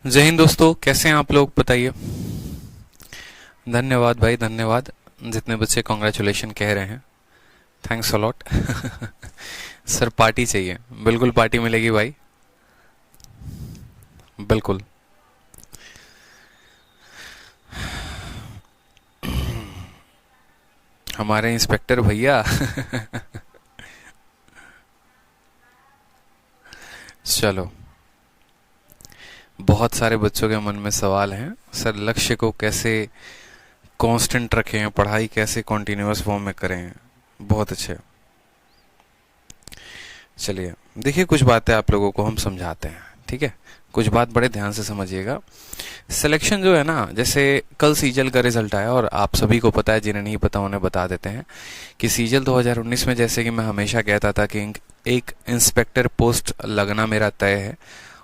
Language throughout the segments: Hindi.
जय हिंद दोस्तों, कैसे हैं आप लोग बताइए। धन्यवाद भाई, धन्यवाद। जितने बच्चे कॉन्ग्रेचुलेशन कह रहे हैं, thanks a lot. Sir party चाहिए, बिल्कुल पार्टी मिलेगी भाई, बिल्कुल। हमारे इंस्पेक्टर भैया। चलो, बहुत सारे बच्चों के मन में सवाल हैं सर, लक्ष्य को कैसे कांस्टेंट रखें, पढ़ाई कैसे कॉन्टिन्यूअस फॉर्म में करें। बहुत अच्छे। चलिए देखिए, कुछ बातें आप लोगों को हम समझाते हैं, ठीक है। कुछ बात बड़े ध्यान से समझिएगा। सिलेक्शन जो है ना, जैसे कल सीजल का रिजल्ट आया और आप सभी को पता है, जिन्हें नहीं पता उन्हें बता देते हैं कि सीजल 2019 में, जैसे कि मैं हमेशा कहता था कि एक इंस्पेक्टर पोस्ट लगना मेरा तय है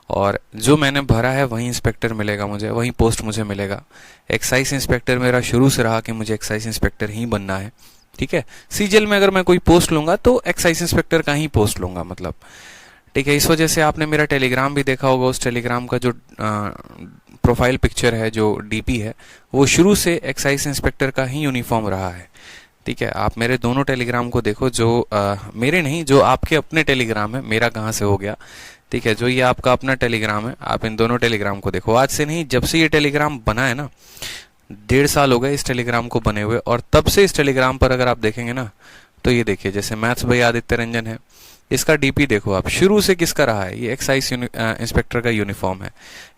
और जो मैंने भरा है वही इंस्पेक्टर मिलेगा मुझे, वही पोस्ट मुझे मिलेगा। एक्साइज इंस्पेक्टर मेरा शुरू से रहा कि मुझे एक्साइज इंस्पेक्टर ही बनना है, ठीक है। सीजल में अगर मैं कोई पोस्ट लूंगा तो एक्साइज इंस्पेक्टर का ही पोस्ट लूंगा, मतलब, ठीक है। इस वजह से आपने मेरा टेलीग्राम भी देखा होगा, उस टेलीग्राम का जो प्रोफाइल पिक्चर है, जो डीपी है, वो शुरू से एक्साइज इंस्पेक्टर का ही यूनिफॉर्म रहा है, ठीक है। आप मेरे दोनों टेलीग्राम को देखो, जो मेरे नहीं, जो आपके अपने टेलीग्राम है, मेरा कहाँ से हो गया, ठीक है। जो ये आपका अपना टेलीग्राम है, आप इन दोनों टेलीग्राम को देखो। आज से नहीं, जब से ये टेलीग्राम बना है ना, 1.5 साल हो गए इस टेलीग्राम को बने हुए, और तब से इस टेलीग्राम पर अगर आप देखेंगे ना, तो ये देखिए, जैसे मैथ्स भाई आदित्य रंजन है, इसका डीपी देखो आप, शुरू से किसका रहा है, ये एक्साइज इंस्पेक्टर का यूनिफॉर्म है।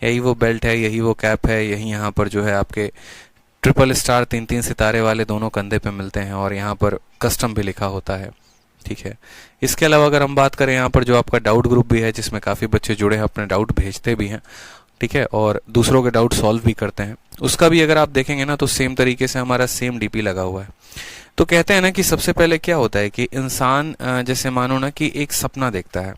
यही वो बेल्ट है, यही वो कैप है, यही यहाँ पर जो है आपके ट्रिपल स्टार 3-3 सितारे वाले दोनों कंधे पे मिलते हैं, और यहाँ पर कस्टम भी लिखा होता है, ठीक है। इसके अलावा अगर हम बात करें, यहाँ पर जो आपका डाउट ग्रुप भी है, जिसमें काफ़ी बच्चे जुड़े हैं, अपने डाउट भेजते भी हैं, ठीक है, और दूसरों के डाउट सॉल्व भी करते हैं, उसका भी अगर आप देखेंगे ना, तो सेम तरीके से हमारा सेम डीपी लगा हुआ है। तो कहते हैं ना कि सबसे पहले क्या होता है कि इंसान, जैसे मानो ना कि एक सपना देखता है,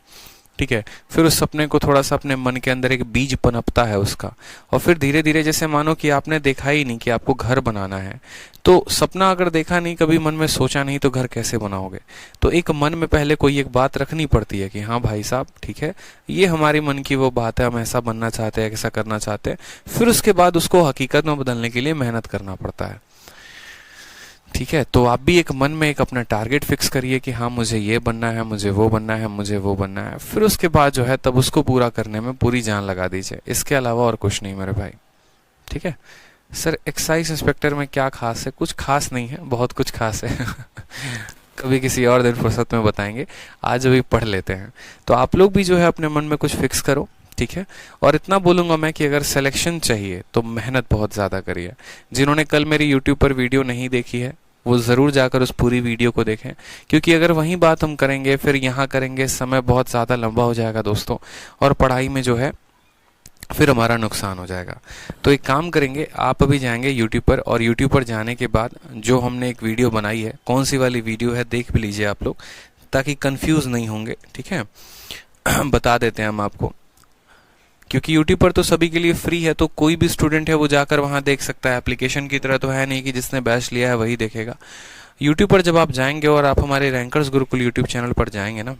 ठीक है, फिर उस सपने को थोड़ा सा अपने मन के अंदर एक बीज पनपता है उसका, और फिर धीरे धीरे, जैसे मानो कि आपने देखा ही नहीं कि आपको घर बनाना है, तो सपना अगर देखा नहीं, कभी मन में सोचा नहीं, तो घर कैसे बनाओगे। तो एक मन में पहले कोई एक बात रखनी पड़ती है कि हाँ भाई साहब, ठीक है, ये हमारी मन की वो बात है, हम ऐसा बनना चाहते हैं, ऐसा करना चाहते हैं। फिर उसके बाद उसको हकीकत में बदलने के लिए मेहनत करना पड़ता है, ठीक है। तो आप भी एक मन में एक अपना टारगेट फिक्स करिए कि हाँ मुझे ये बनना है, मुझे वो बनना है, मुझे वो बनना है। फिर उसके बाद जो है, तब उसको पूरा करने में पूरी जान लगा दीजिए। इसके अलावा और कुछ नहीं मेरे भाई, ठीक है। सर एक्साइज इंस्पेक्टर में क्या खास है? कुछ खास नहीं है, बहुत कुछ खास है। कभी किसी और दिन फुर्सत में बताएंगे, आज अभी पढ़ लेते हैं। तो आप लोग भी जो है अपने मन में कुछ फिक्स करो, ठीक है। और इतना बोलूंगा मैं कि अगर सिलेक्शन चाहिए तो मेहनत बहुत ज़्यादा करिए। जिन्होंने कल मेरी यूट्यूब पर वीडियो नहीं देखी है, वो ज़रूर जाकर उस पूरी वीडियो को देखें, क्योंकि अगर वही बात हम करेंगे फिर यहाँ करेंगे, समय बहुत ज़्यादा लंबा हो जाएगा दोस्तों, और पढ़ाई में जो है फिर हमारा नुकसान हो जाएगा। तो एक काम करेंगे, आप अभी जाएंगे यूट्यूब पर, और यूट्यूब पर जाने के बाद जो हमने एक वीडियो बनाई है, कौन सी वाली वीडियो है देख भी लीजिए आप लोग, ताकि कंफ्यूज नहीं होंगे, ठीक है। बता देते हैं हम आपको, क्योंकि यूट्यूब पर तो सभी के लिए फ्री है, तो कोई भी स्टूडेंट है वो जाकर वहां देख सकता है। एप्लीकेशन की तरह तो है नहीं कि जिसने बैच लिया है वही देखेगा। यूट्यूब पर जब आप जाएंगे और आप हमारे रैंकर्स गुरुकुल यूट्यूब चैनल पर जाएंगे ना,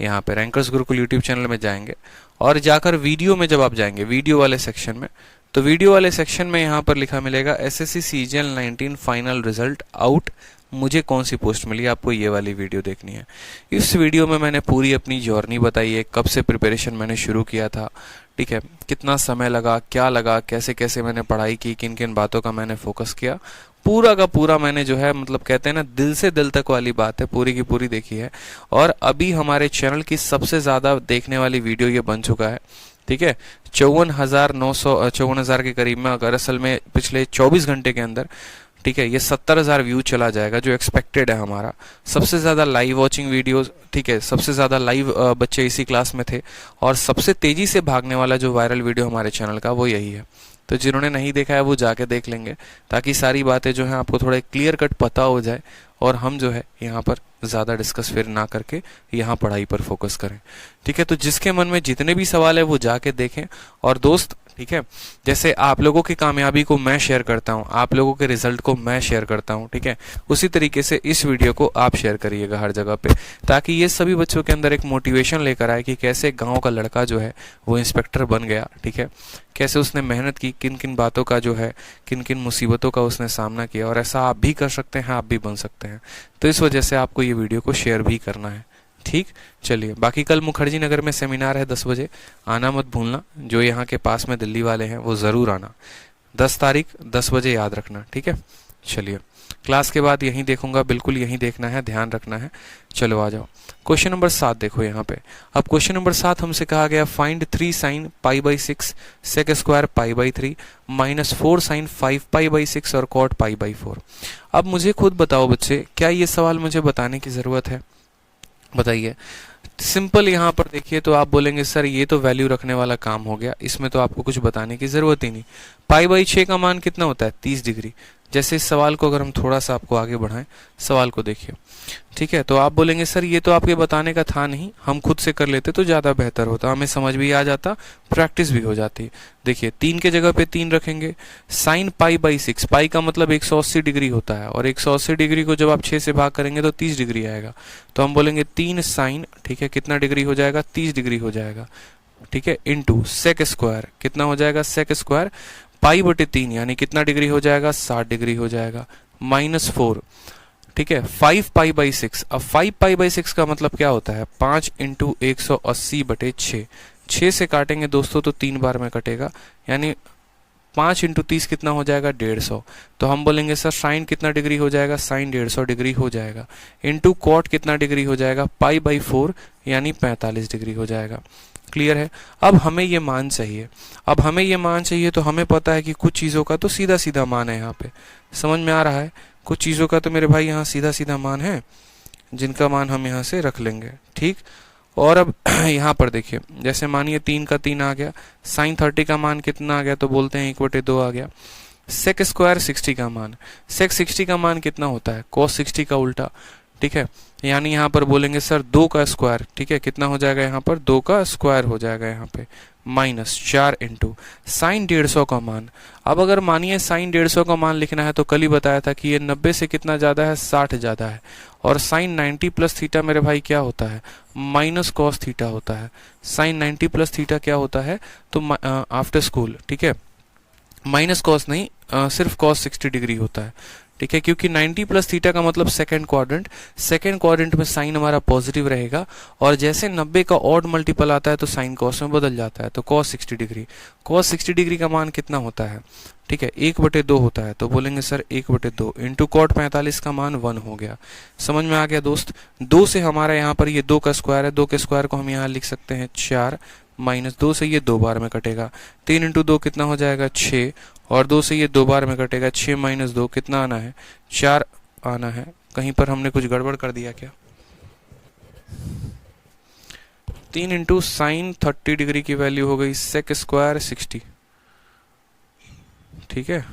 यहाँ पे रैंकर्स गुरुकुल यूट्यूब चैनल में जाएंगे, और जाकर वीडियो में जब आप जाएंगे, वीडियो वाले सेक्शन में, तो वीडियो वाले सेक्शन में यहाँ पर लिखा मिलेगा SSC CGL 19 final result out, मुझे कौन सी पोस्ट मिली, आपको ये वाली वीडियो देखनी है। इस वीडियो में मैंने पूरी अपनी जर्नी बताई है, कब से प्रिपरेशन मैंने शुरू किया था, ठीक है, कितना समय लगा, क्या लगा, कैसे कैसे मैंने पढ़ाई की, किन किन बातों का मैंने फोकस किया, पूरा का पूरा मैंने जो है, मतलब कहते हैं ना, दिल से दिल तक वाली बात है, पूरी की पूरी देखी है। और अभी हमारे चैनल की सबसे ज्यादा देखने वाली वीडियो ये बन चुका है, ठीक है। 54,954 के करीब में, अगर असल में पिछले 24 घंटे के अंदर, ठीक है, ये 70,000 व्यू चला जाएगा, जो एक्सपेक्टेड है हमारा। सबसे ज्यादा लाइव वॉचिंग वीडियोस, ठीक है, सबसे ज्यादा लाइव बच्चे इसी क्लास में थे, और सबसे तेजी से भागने वाला जो वायरल वीडियो हमारे चैनल का वो यही है। तो जिन्होंने नहीं देखा है वो जाके देख लेंगे, ताकि सारी बातें जो है आपको थोड़ा क्लियर कट पता हो जाए, और हम जो है यहाँ पर ज़्यादा डिस्कस फिर ना करके यहाँ पढ़ाई पर फोकस करें, ठीक है। तो जिसके मन में जितने भी सवाल है वो जाके देखें। और दोस्त, ठीक है। जैसे आप लोगों की कामयाबी को मैं शेयर करता हूं, आप लोगों के रिजल्ट को मैं शेयर करता हूं, ठीक है, उसी तरीके से इस वीडियो को आप शेयर करिएगा हर जगह पे, ताकि ये सभी बच्चों के अंदर एक मोटिवेशन लेकर आए कि कैसे गांव का लड़का जो है वो इंस्पेक्टर बन गया, ठीक है, कैसे उसने मेहनत की, किन किन बातों का जो है, किन किन मुसीबतों का उसने सामना किया, और ऐसा आप भी कर सकते हैं, आप भी बन सकते हैं। तो इस वजह से आपको ये वीडियो को शेयर भी करना है, ठीक। चलिए, बाकी कल मुखर्जी नगर में सेमिनार है 10 बजे, आना मत भूलना। जो यहाँ के पास में दिल्ली वाले हैं वो ज़रूर आना, 10 तारीख 10 बजे याद रखना, ठीक है। चलिए, क्लास के बाद यहीं देखूंगा, बिल्कुल यहीं देखना है, ध्यान रखना है। चलो आ जाओ, क्वेश्चन नंबर 7 देखो यहाँ पे। अब क्वेश्चन नंबर 7 हमसे कहा गया find 3 sine π/6 sec square π/3 -4 sine 5 π/6 और कॉट π/4। अब मुझे खुद बताओ बच्चे, क्या ये सवाल मुझे बताने की ज़रूरत है? बताइए। सिंपल यहाँ पर देखिए तो आप बोलेंगे सर ये तो वैल्यू रखने वाला काम हो गया, इसमें तो आपको कुछ बताने की जरूरत ही नहीं। π/6 का मान कितना होता है? 30 डिग्री। जैसे इस सवाल को अगर हम थोड़ा सा आपको आगे बढ़ाएं, सवाल को देखिए, ठीक है, तो आप बोलेंगे सर ये तो आपके बताने का था नहीं, हम खुद से कर लेते तो ज़्यादा बेहतर होता, हमें समझ भी आ जाता, प्रैक्टिस भी हो जाती। देखिए 3 के जगह पे 3 रखेंगे, साइन π/6, पाई का मतलब 180 डिग्री होता है, और 180 डिग्री को जब आप 6 से भाग करेंगे तो 30 डिग्री आएगा। तो हम बोलेंगे 3 साइन, ठीक है, कितना डिग्री हो जाएगा? 30 डिग्री हो जाएगा, ठीक है, इंटू सेक स्क्वायर, कितना हो जाएगा? सेक स्क्वायर π/3 यानी कितना डिग्री हो जाएगा? 60 डिग्री हो जाएगा, -4, ठीक है, 5 π/6। अब 5 π/6 का मतलब क्या होता है? 5 × 180/6। 6 से काटेंगे दोस्तों तो 3 बार में कटेगा, यानी 5 × 30 कितना हो जाएगा? 150। तो हम बोलेंगे सर साइन कितना डिग्री हो जाएगा? साइन 150 डिग्री हो जाएगा, इंटू कॉट कितना डिग्री हो जाएगा? π/4 यानी 45 डिग्री हो जाएगा। क्लियर है? अब हमें ये मान चाहिए, अब हमें ये मान चाहिए, तो हमें पता है कि कुछ चीज़ों का तो सीधा सीधा मान है, यहाँ पे समझ में आ रहा है? कुछ चीज़ों का तो मेरे भाई यहाँ सीधा सीधा मान है, जिनका मान हम यहाँ से रख लेंगे, ठीक। और अब यहाँ पर देखिए, जैसे मानिए 3 का 3 आ गया, साइन 30 का मान कितना आ गया? तो बोलते हैं 1/2 आ गया। सेक स्क्वायर 60 का मान, सेक 60 का मान कितना होता है? cos 60 का उल्टा, ठीक है, यानी यहाँ पर बोलेंगे सर 2 का स्क्वायर, ठीक है, कितना हो जाएगा? यहाँ पर 2 का स्क्वायर हो जाएगा, यहाँ पे -4 इंटू साइन 150 का मान। अब अगर मानिए साइन 150 का मान लिखना है तो कल ही बताया था कि ये 90 से कितना ज़्यादा है? 60 ज़्यादा है, और साइन 90 + थीटा मेरे भाई क्या होता है? -cos थीटा होता है। साइन 90 + थीटा क्या होता है? तो आफ्टर स्कूल, ठीक है, -cos नहीं, सिर्फ cos 60 डिग्री होता है, ठीक है, क्योंकि 90 + थीटा का मतलब सेकंड क्वाड्रेंट, सेकंड क्वाड्रेंट में साइन हमारा पॉजिटिव रहेगा, और जैसे 90 का ऑड मल्टीपल आता है तो साइन कॉस में बदल जाता है, तो cos 60 डिग्री, cos 60 डिग्री का मान कितना होता है? ठीक है, 1/2 होता है, तो बोलेंगे सर 1/2 इंटू कॉट 45 का मान 1 हो गया। समझ में आ गया दोस्त? 2 से हमारा यहाँ पर ये 2 का स्क्वायर है, 2 के स्क्वायर को हम यहाँ लिख सकते हैं 4, -2 से ये 2 बार में कटेगा, 3 × 2 कितना हो जाएगा? 6, और 2 से ये 2 बार में कटेगा, 6 - 2 कितना आना है? 4 आना है। कहीं पर हमने कुछ गड़बड़ कर दिया क्या? 3 × साइन 30 डिग्री की वैल्यू हो गई सेक स्क्वायर 60, ठीक है,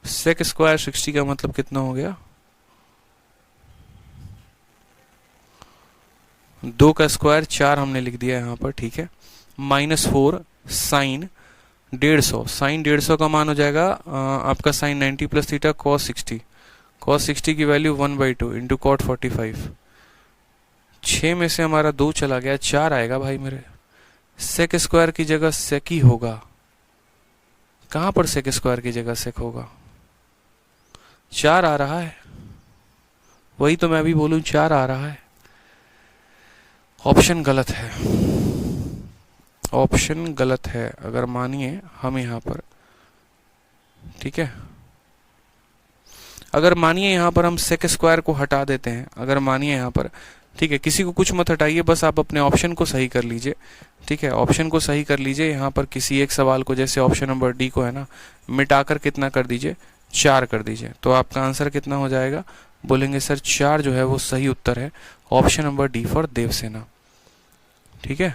सेक स्क्वायर 60 का मतलब कितना हो गया? 2 का स्क्वायर 4 हमने लिख दिया यहाँ पर, ठीक है, -4 साइन 150, साइन 150 का मान हो जाएगा आपका साइन 90 + थीटा cos 60, cos 60 की वैल्यू 1/2 इंटू कॉट 45। 6 में से हमारा 2 चला गया, 4 आएगा भाई मेरे। सेक स्क्वायर की जगह सेक ही होगा। कहां पर सेक स्क्वायर की जगह सेक होगा? 4 आ रहा है, वही तो मैं भी बोलूं, 4 आ रहा है। ऑप्शन गलत है, ऑप्शन गलत है। अगर मानिए हम यहाँ पर, ठीक है, अगर मानिए यहाँ पर हम सेक स्क्वायर को हटा देते हैं, अगर मानिए यहाँ पर, ठीक है, किसी को कुछ मत हटाइए, बस आप अपने ऑप्शन को सही कर लीजिए, ठीक है, ऑप्शन को सही कर लीजिए। यहाँ पर किसी एक सवाल को, जैसे ऑप्शन नंबर डी को है ना, मिटाकर कितना कर दीजिए? 4 कर दीजिए, तो आपका आंसर कितना हो जाएगा? बोलेंगे सर 4 जो है वो सही उत्तर है, option number D for Devsena, ठीक है।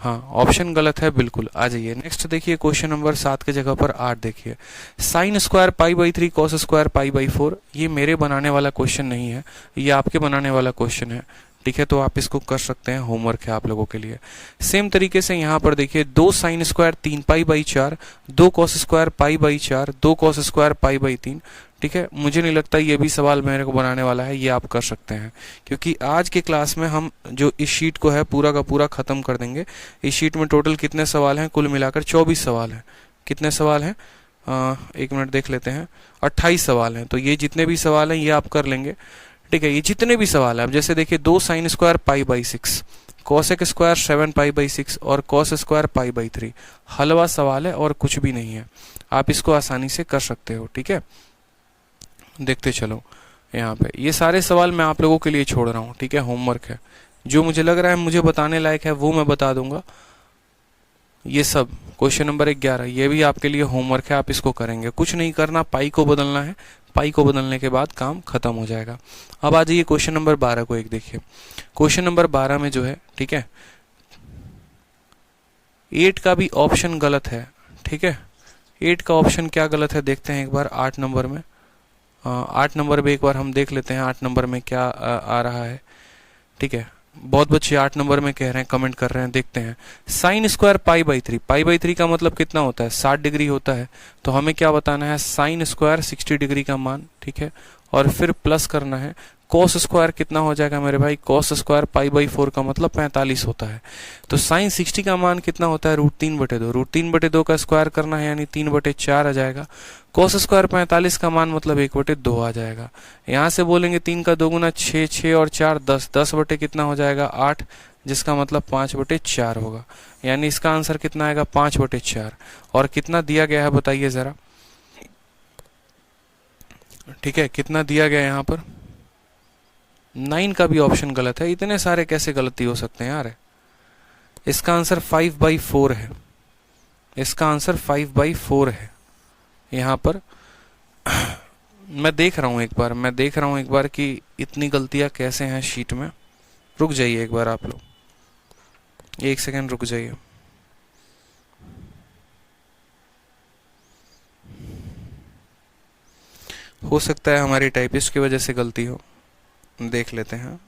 हाँ, ऑप्शन गलत है बिल्कुल। आ जाइए नेक्स्ट देखिए, क्वेश्चन नंबर 7 के जगह पर 8 देखिए, साइन स्क्वायर π/3 cos स्क्वायर π/4। ये मेरे बनाने वाला क्वेश्चन नहीं है, ये आपके बनाने वाला क्वेश्चन है, ठीक है, तो आप इसको कर सकते हैं, होमवर्क है आप लोगों के लिए। सेम तरीके से यहाँ पर देखिए 2 sine square 3 pi by 4, 2 cos square pi by 4, 2 cos square pi by 3। ठीक है, मुझे नहीं लगता ये भी सवाल मेरे को बनाने वाला है, ये आप कर सकते हैं, क्योंकि आज के क्लास में हम जो इस शीट को है पूरा का पूरा खत्म कर देंगे। इस शीट में टोटल कितने सवाल हैं? कुल मिलाकर 24 सवाल हैं। कितने सवाल हैं? एक मिनट देख लेते हैं। 28 सवाल हैं। तो ये जितने भी सवाल हैं ये आप कर लेंगे। ठीक है, ये जितने भी सवाल हैं, अब जैसे देखिए 2 sine square pi by 6, cosec square 7 pi by 6 और कॉस स्क्वायर पाई बाई 3। हलवा सवाल है और कुछ भी नहीं है, आप इसको आसानी से कर सकते हो। ठीक है, देखते चलो यहाँ पे ये सारे सवाल मैं आप लोगों के लिए छोड़ रहा हूँ। ठीक है, होमवर्क है, जो मुझे लग रहा है मुझे बताने लायक है वो मैं बता दूंगा। ये सब क्वेश्चन नंबर 11 ये भी आपके लिए होमवर्क है, आप इसको करेंगे। कुछ नहीं करना, पाई को बदलना है, पाई को बदलने के बाद काम खत्म हो जाएगा। अब आ जाइए क्वेश्चन नंबर 12 को एक देखिए। क्वेश्चन नंबर 12 में जो है, ठीक है, 8 का भी ऑप्शन गलत है। ठीक है, 8 का ऑप्शन क्या गलत है देखते हैं एक बार। 8 नंबर में 8 नंबर में एक बार हम देख लेते हैं 8 नंबर में क्या आ रहा है। ठीक है, बहुत बच्चे 8 नंबर में कह रहे हैं, कमेंट कर रहे हैं, देखते हैं। Sine square pi by 3, pi by 3 का मतलब कितना होता है? 60 डिग्री होता है। तो हमें क्या बताना है? साइन स्क्वायर 60 डिग्री का मान। ठीक है, और फिर प्लस करना है। कॉस स्क्वायर कितना हो जाएगा मेरे भाई? कॉस स्क्वायर पाई बाई 4 का मतलब 45 होता है। तो साइन 60 का मान कितना होता है? √3/2। √3/2 का स्क्वायर करना है, यानी 3/4 आ जाएगा। कॉस स्क्वायर 45 का मान मतलब 1/2 आ जाएगा। यहाँ से बोलेंगे 3 का 2 गुना 6, 6 और 4 10, 10 बटे कितना हो जाएगा? 8, जिसका मतलब 5/4 होगा। यानी इसका आंसर कितना आएगा? 5/4। और कितना दिया गया है बताइए जरा। ठीक है, कितना दिया गया है यहाँ पर? 9 का भी ऑप्शन गलत है। इतने सारे कैसे गलती हो सकते हैं यार? इसका आंसर 5/4 है। इसका आंसर 5/4 है यहाँ पर। मैं देख रहा हूं एक बार कि इतनी गलतियां कैसे हैं शीट में। रुक जाइए एक बार आप लोग, 1 सेकंड रुक जाइए। हो सकता है हमारी टाइपिस्ट की वजह से गलती हो, देख लेते हैं।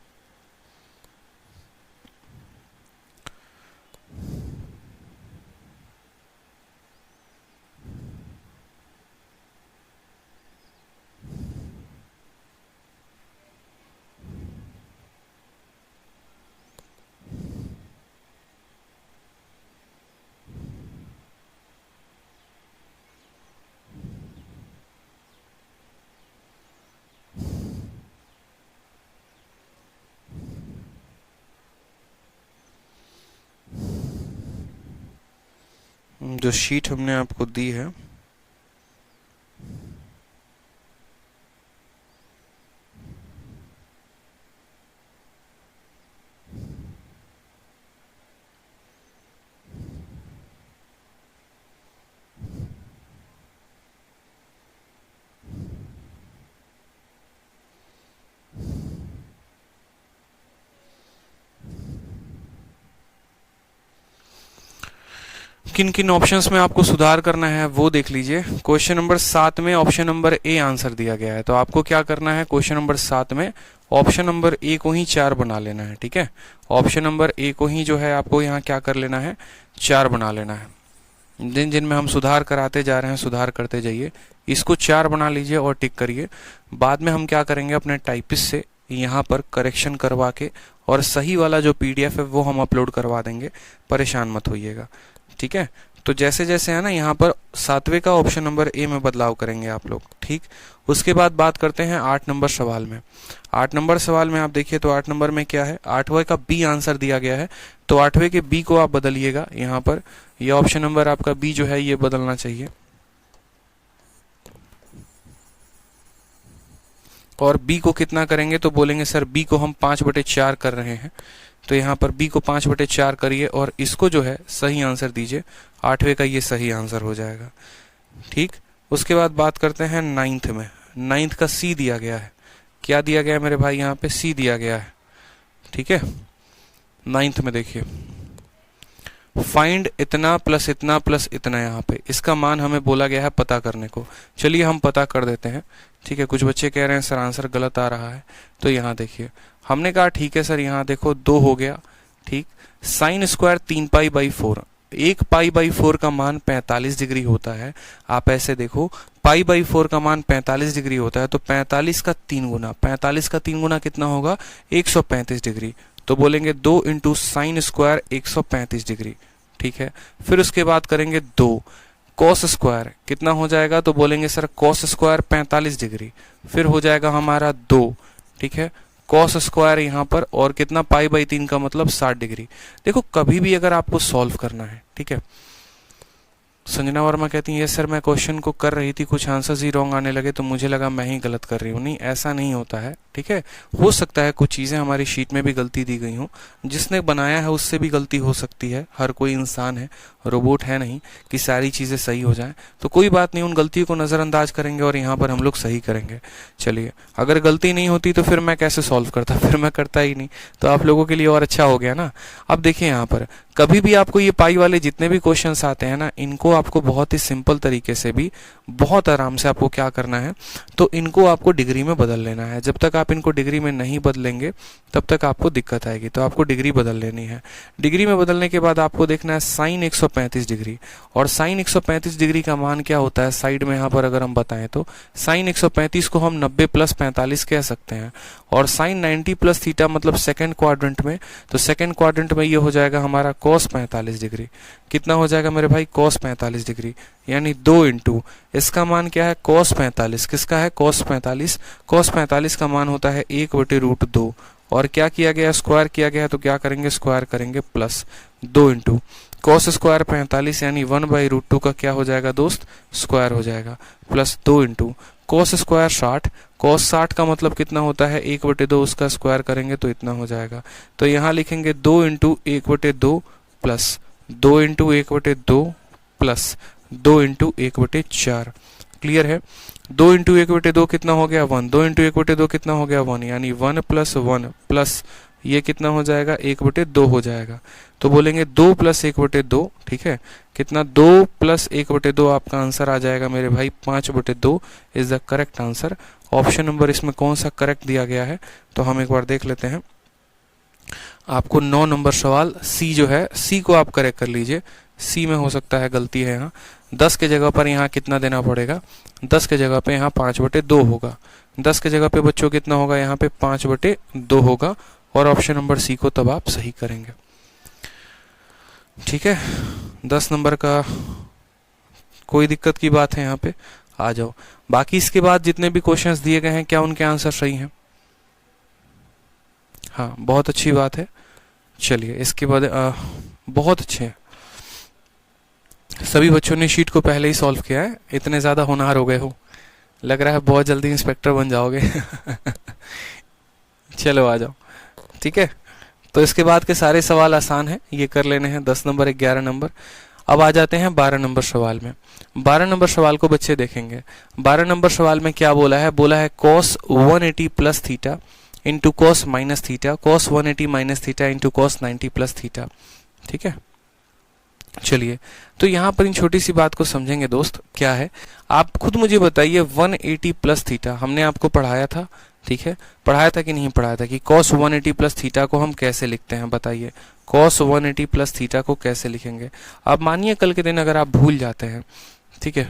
जो शीट हमने आपको दी है किन किन ऑप्शंस में आपको सुधार करना है वो देख लीजिए। क्वेश्चन नंबर 7 में ऑप्शन नंबर ए आंसर दिया गया है, तो आपको क्या करना है? क्वेश्चन नंबर 7 में ऑप्शन नंबर ए को ही 4 बना लेना है। ठीक है, ऑप्शन नंबर ए को ही जो है आपको यहाँ क्या कर लेना है? 4 बना लेना है। जिन जिन में हम सुधार कराते जा रहे हैं सुधार करते जाइए। इसको 4 बना लीजिए और टिक करिए। बाद में हम क्या करेंगे? अपने टाइपिस्ट से यहाँ पर करेक्शन करवा के और सही वाला जो PDF है वो हम अपलोड करवा देंगे, परेशान मत होइएगा। ठीक है, तो जैसे जैसे है ना यहाँ पर 7वें का ऑप्शन नंबर ए में बदलाव करेंगे आप लोग। ठीक, उसके बाद बात करते हैं 8 नंबर सवाल में। 8 नंबर सवाल में आप देखिए तो 8 नंबर में क्या है? 8वें का बी आंसर दिया गया है, तो 8वें के बी को आप बदलिएगा। यहाँ पर ये ऑप्शन नंबर आपका बी जो है ये बदलना चाहिए। और बी को कितना करेंगे? तो बोलेंगे सर बी को हम 5/4 कर रहे हैं, तो यहाँ पर बी को 5/4 करिए और इसको जो है सही आंसर दीजिए। 8वें का ये सही आंसर हो जाएगा। ठीक, उसके बाद बात करते हैं 9th में। 9th का सी दिया गया है। क्या दिया गया है मेरे भाई? यहाँ पे सी दिया गया है। ठीक है, 9th में देखिए फाइंड इतना प्लस इतना प्लस इतना। यहाँ पे इसका मान हमें बोला गया है पता करने को। चलिए हम पता कर देते हैं। ठीक है, कुछ बच्चे कह रहे हैं सर आंसर गलत आ रहा है, तो यहाँ देखिए हमने कहा ठीक है सर, यहाँ देखो 2 हो गया, ठीक। साइन स्क्वायर 3π/4, 1π/4 का मान 45 डिग्री होता है। आप ऐसे देखो, π/4 का मान 45 डिग्री होता है, तो 45 का 3 गुना, 45 का 3 गुना कितना होगा, 135 डिग्री। तो बोलेंगे 2 इंटू साइन स्क्वायर 135 डिग्री, ठीक है। फिर उसके बाद करेंगे 2 कॉस स्क्वायर, कितना हो जाएगा, तो बोलेंगे सर कॉस स्क्वायर 45 डिग्री, फिर हो जाएगा हमारा 2, ठीक है, कॉस स्क्वायर यहाँ पर, और कितना π/3 का मतलब 60 डिग्री। देखो कभी भी अगर आपको सॉल्व करना है, ठीक है। संजना वर्मा कहती है सर मैं क्वेश्चन को कर रही थी, कुछ आंसर्स ही रॉन्ग आने लगे तो मुझे लगा मैं ही गलत कर रही हूँ। नहीं, ऐसा नहीं होता है, ठीक है। हो सकता है कुछ चीज़ें हमारी शीट में भी गलती दी गई हों, जिसने बनाया है उससे भी गलती हो सकती है, हर कोई इंसान है, रोबोट है नहीं कि सारी चीज़ें सही हो जाएं। तो कोई बात नहीं, उन गलतियों को नज़रअंदाज करेंगे और यहाँ पर हम लोग सही करेंगे। चलिए, अगर गलती नहीं होती तो फिर मैं कैसे सॉल्व करता, फिर मैं करता ही नहीं, तो आप लोगों के लिए और अच्छा हो गया ना। अब देखिए यहाँ पर कभी भी आपको ये पाई वाले जितने भी क्वेश्चंस आते हैं ना, इनको आपको बहुत ही सिंपल तरीके से भी बहुत आराम से आपको क्या करना है, तो इनको आपको डिग्री में बदल लेना है। जब तक आप इनको डिग्री में नहीं बदलेंगे तब तक आपको दिक्कत आएगी, तो आपको डिग्री बदल लेनी है। डिग्री में बदलने के बाद आपको देखना है साइन 135 डिग्री, और साइन 135 डिग्री का मान क्या होता है साइड में यहाँ पर अगर हम बताएं तो साइन 135 को हम 90 + 45 कह सकते हैं, और साइन 90 + थीटा मतलब सेकेंड क्वाड्रेंट में, तो सेकेंड क्वाड्रेंट में ये हो जाएगा हमारा कॉस 45 डिग्री। कितना हो जाएगा मेरे भाई, कॉस 45 डिग्री, यानी 2 इंटू इसका मान क्या है, कॉस 45, किसका है, कॉस 45। कॉस 45 का मान होता है 1/√2, और क्या किया गया, स्क्वायर किया गया, तो क्या करेंगे, स्क्वायर करेंगे, प्लस 2 इंटू कॉस स्क्वायर 45 यानी 1/√2 का क्या हो जाएगा दोस्त, स्क्वायर हो जाएगा, plus 2 into cos square 60, cos 60 का मतलब कितना होता है, 1/2, उसका स्क्वायर करेंगे तो इतना हो जाएगा। तो यहाँ लिखेंगे 2 into 1/2 plus 2 into 1/2 plus 2 into 1/4। Clear है। 2 इंटू 1/2 कितना हो गया, 1। 2 इंटू 1/2 कितना हो गया, 1, यानी 1 + 1 प्लस ये कितना हो जाएगा, 1/2 हो जाएगा। तो बोलेंगे 2 + 1/2, ठीक है, कितना, 2 + 1/2 आपका आंसर आ जाएगा मेरे भाई 5/2 is the correct answer. Option number इसमें कौन सा करेक्ट दिया गया है, तो हम एक बार देख लेते हैं। आपको 9 नंबर सवाल सी जो है, सी को आप करेक्ट कर लीजिए। सी में हो सकता है गलती है यहाँ, 10 के जगह पर यहाँ कितना देना पड़ेगा, 10 के जगह पे यहाँ 5/2 होगा। 10 के जगह पे बच्चों कितना होगा, यहाँ पे 5/2 होगा, और ऑप्शन नंबर सी को तब आप सही करेंगे। ठीक है, 10 नंबर का कोई दिक्कत की बात है यहाँ पे, आ जाओ। बाकी इसके बाद जितने भी क्वेश्चंस दिए गए हैं क्या उनके आंसर सही हैं? हाँ, बहुत अच्छी बात है। चलिए इसके बाद बहुत अच्छे हैं, सभी बच्चों ने शीट को पहले ही सॉल्व किया है, इतने ज़्यादा होनहार हो गए हो, लग रहा है बहुत जल्दी इंस्पेक्टर बन जाओगे। चलो आ जाओ, ठीक है। तो इसके बाद के सारे सवाल आसान हैं, ये कर लेने हैं, 10 नंबर 11 नंबर। अब आ जाते हैं 12 नंबर सवाल में। 12 नंबर सवाल को बच्चे देखेंगे। 12 नंबर सवाल में क्या बोला है, बोला है cos 180 + theta into cos - theta, cos 180 - theta into cos 90 + theta. ठीक है, चलिए तो यहाँ पर इन छोटी सी बात को समझेंगे दोस्त। क्या है, आप खुद मुझे बताइए, 180 + थीटा हमने आपको पढ़ाया था, ठीक है, पढ़ाया था कि नहीं पढ़ाया था, कि cos 180 + थीटा को हम कैसे लिखते हैं, बताइए cos 180 + थीटा को कैसे लिखेंगे। अब मानिए कल के दिन अगर आप भूल जाते हैं, ठीक है,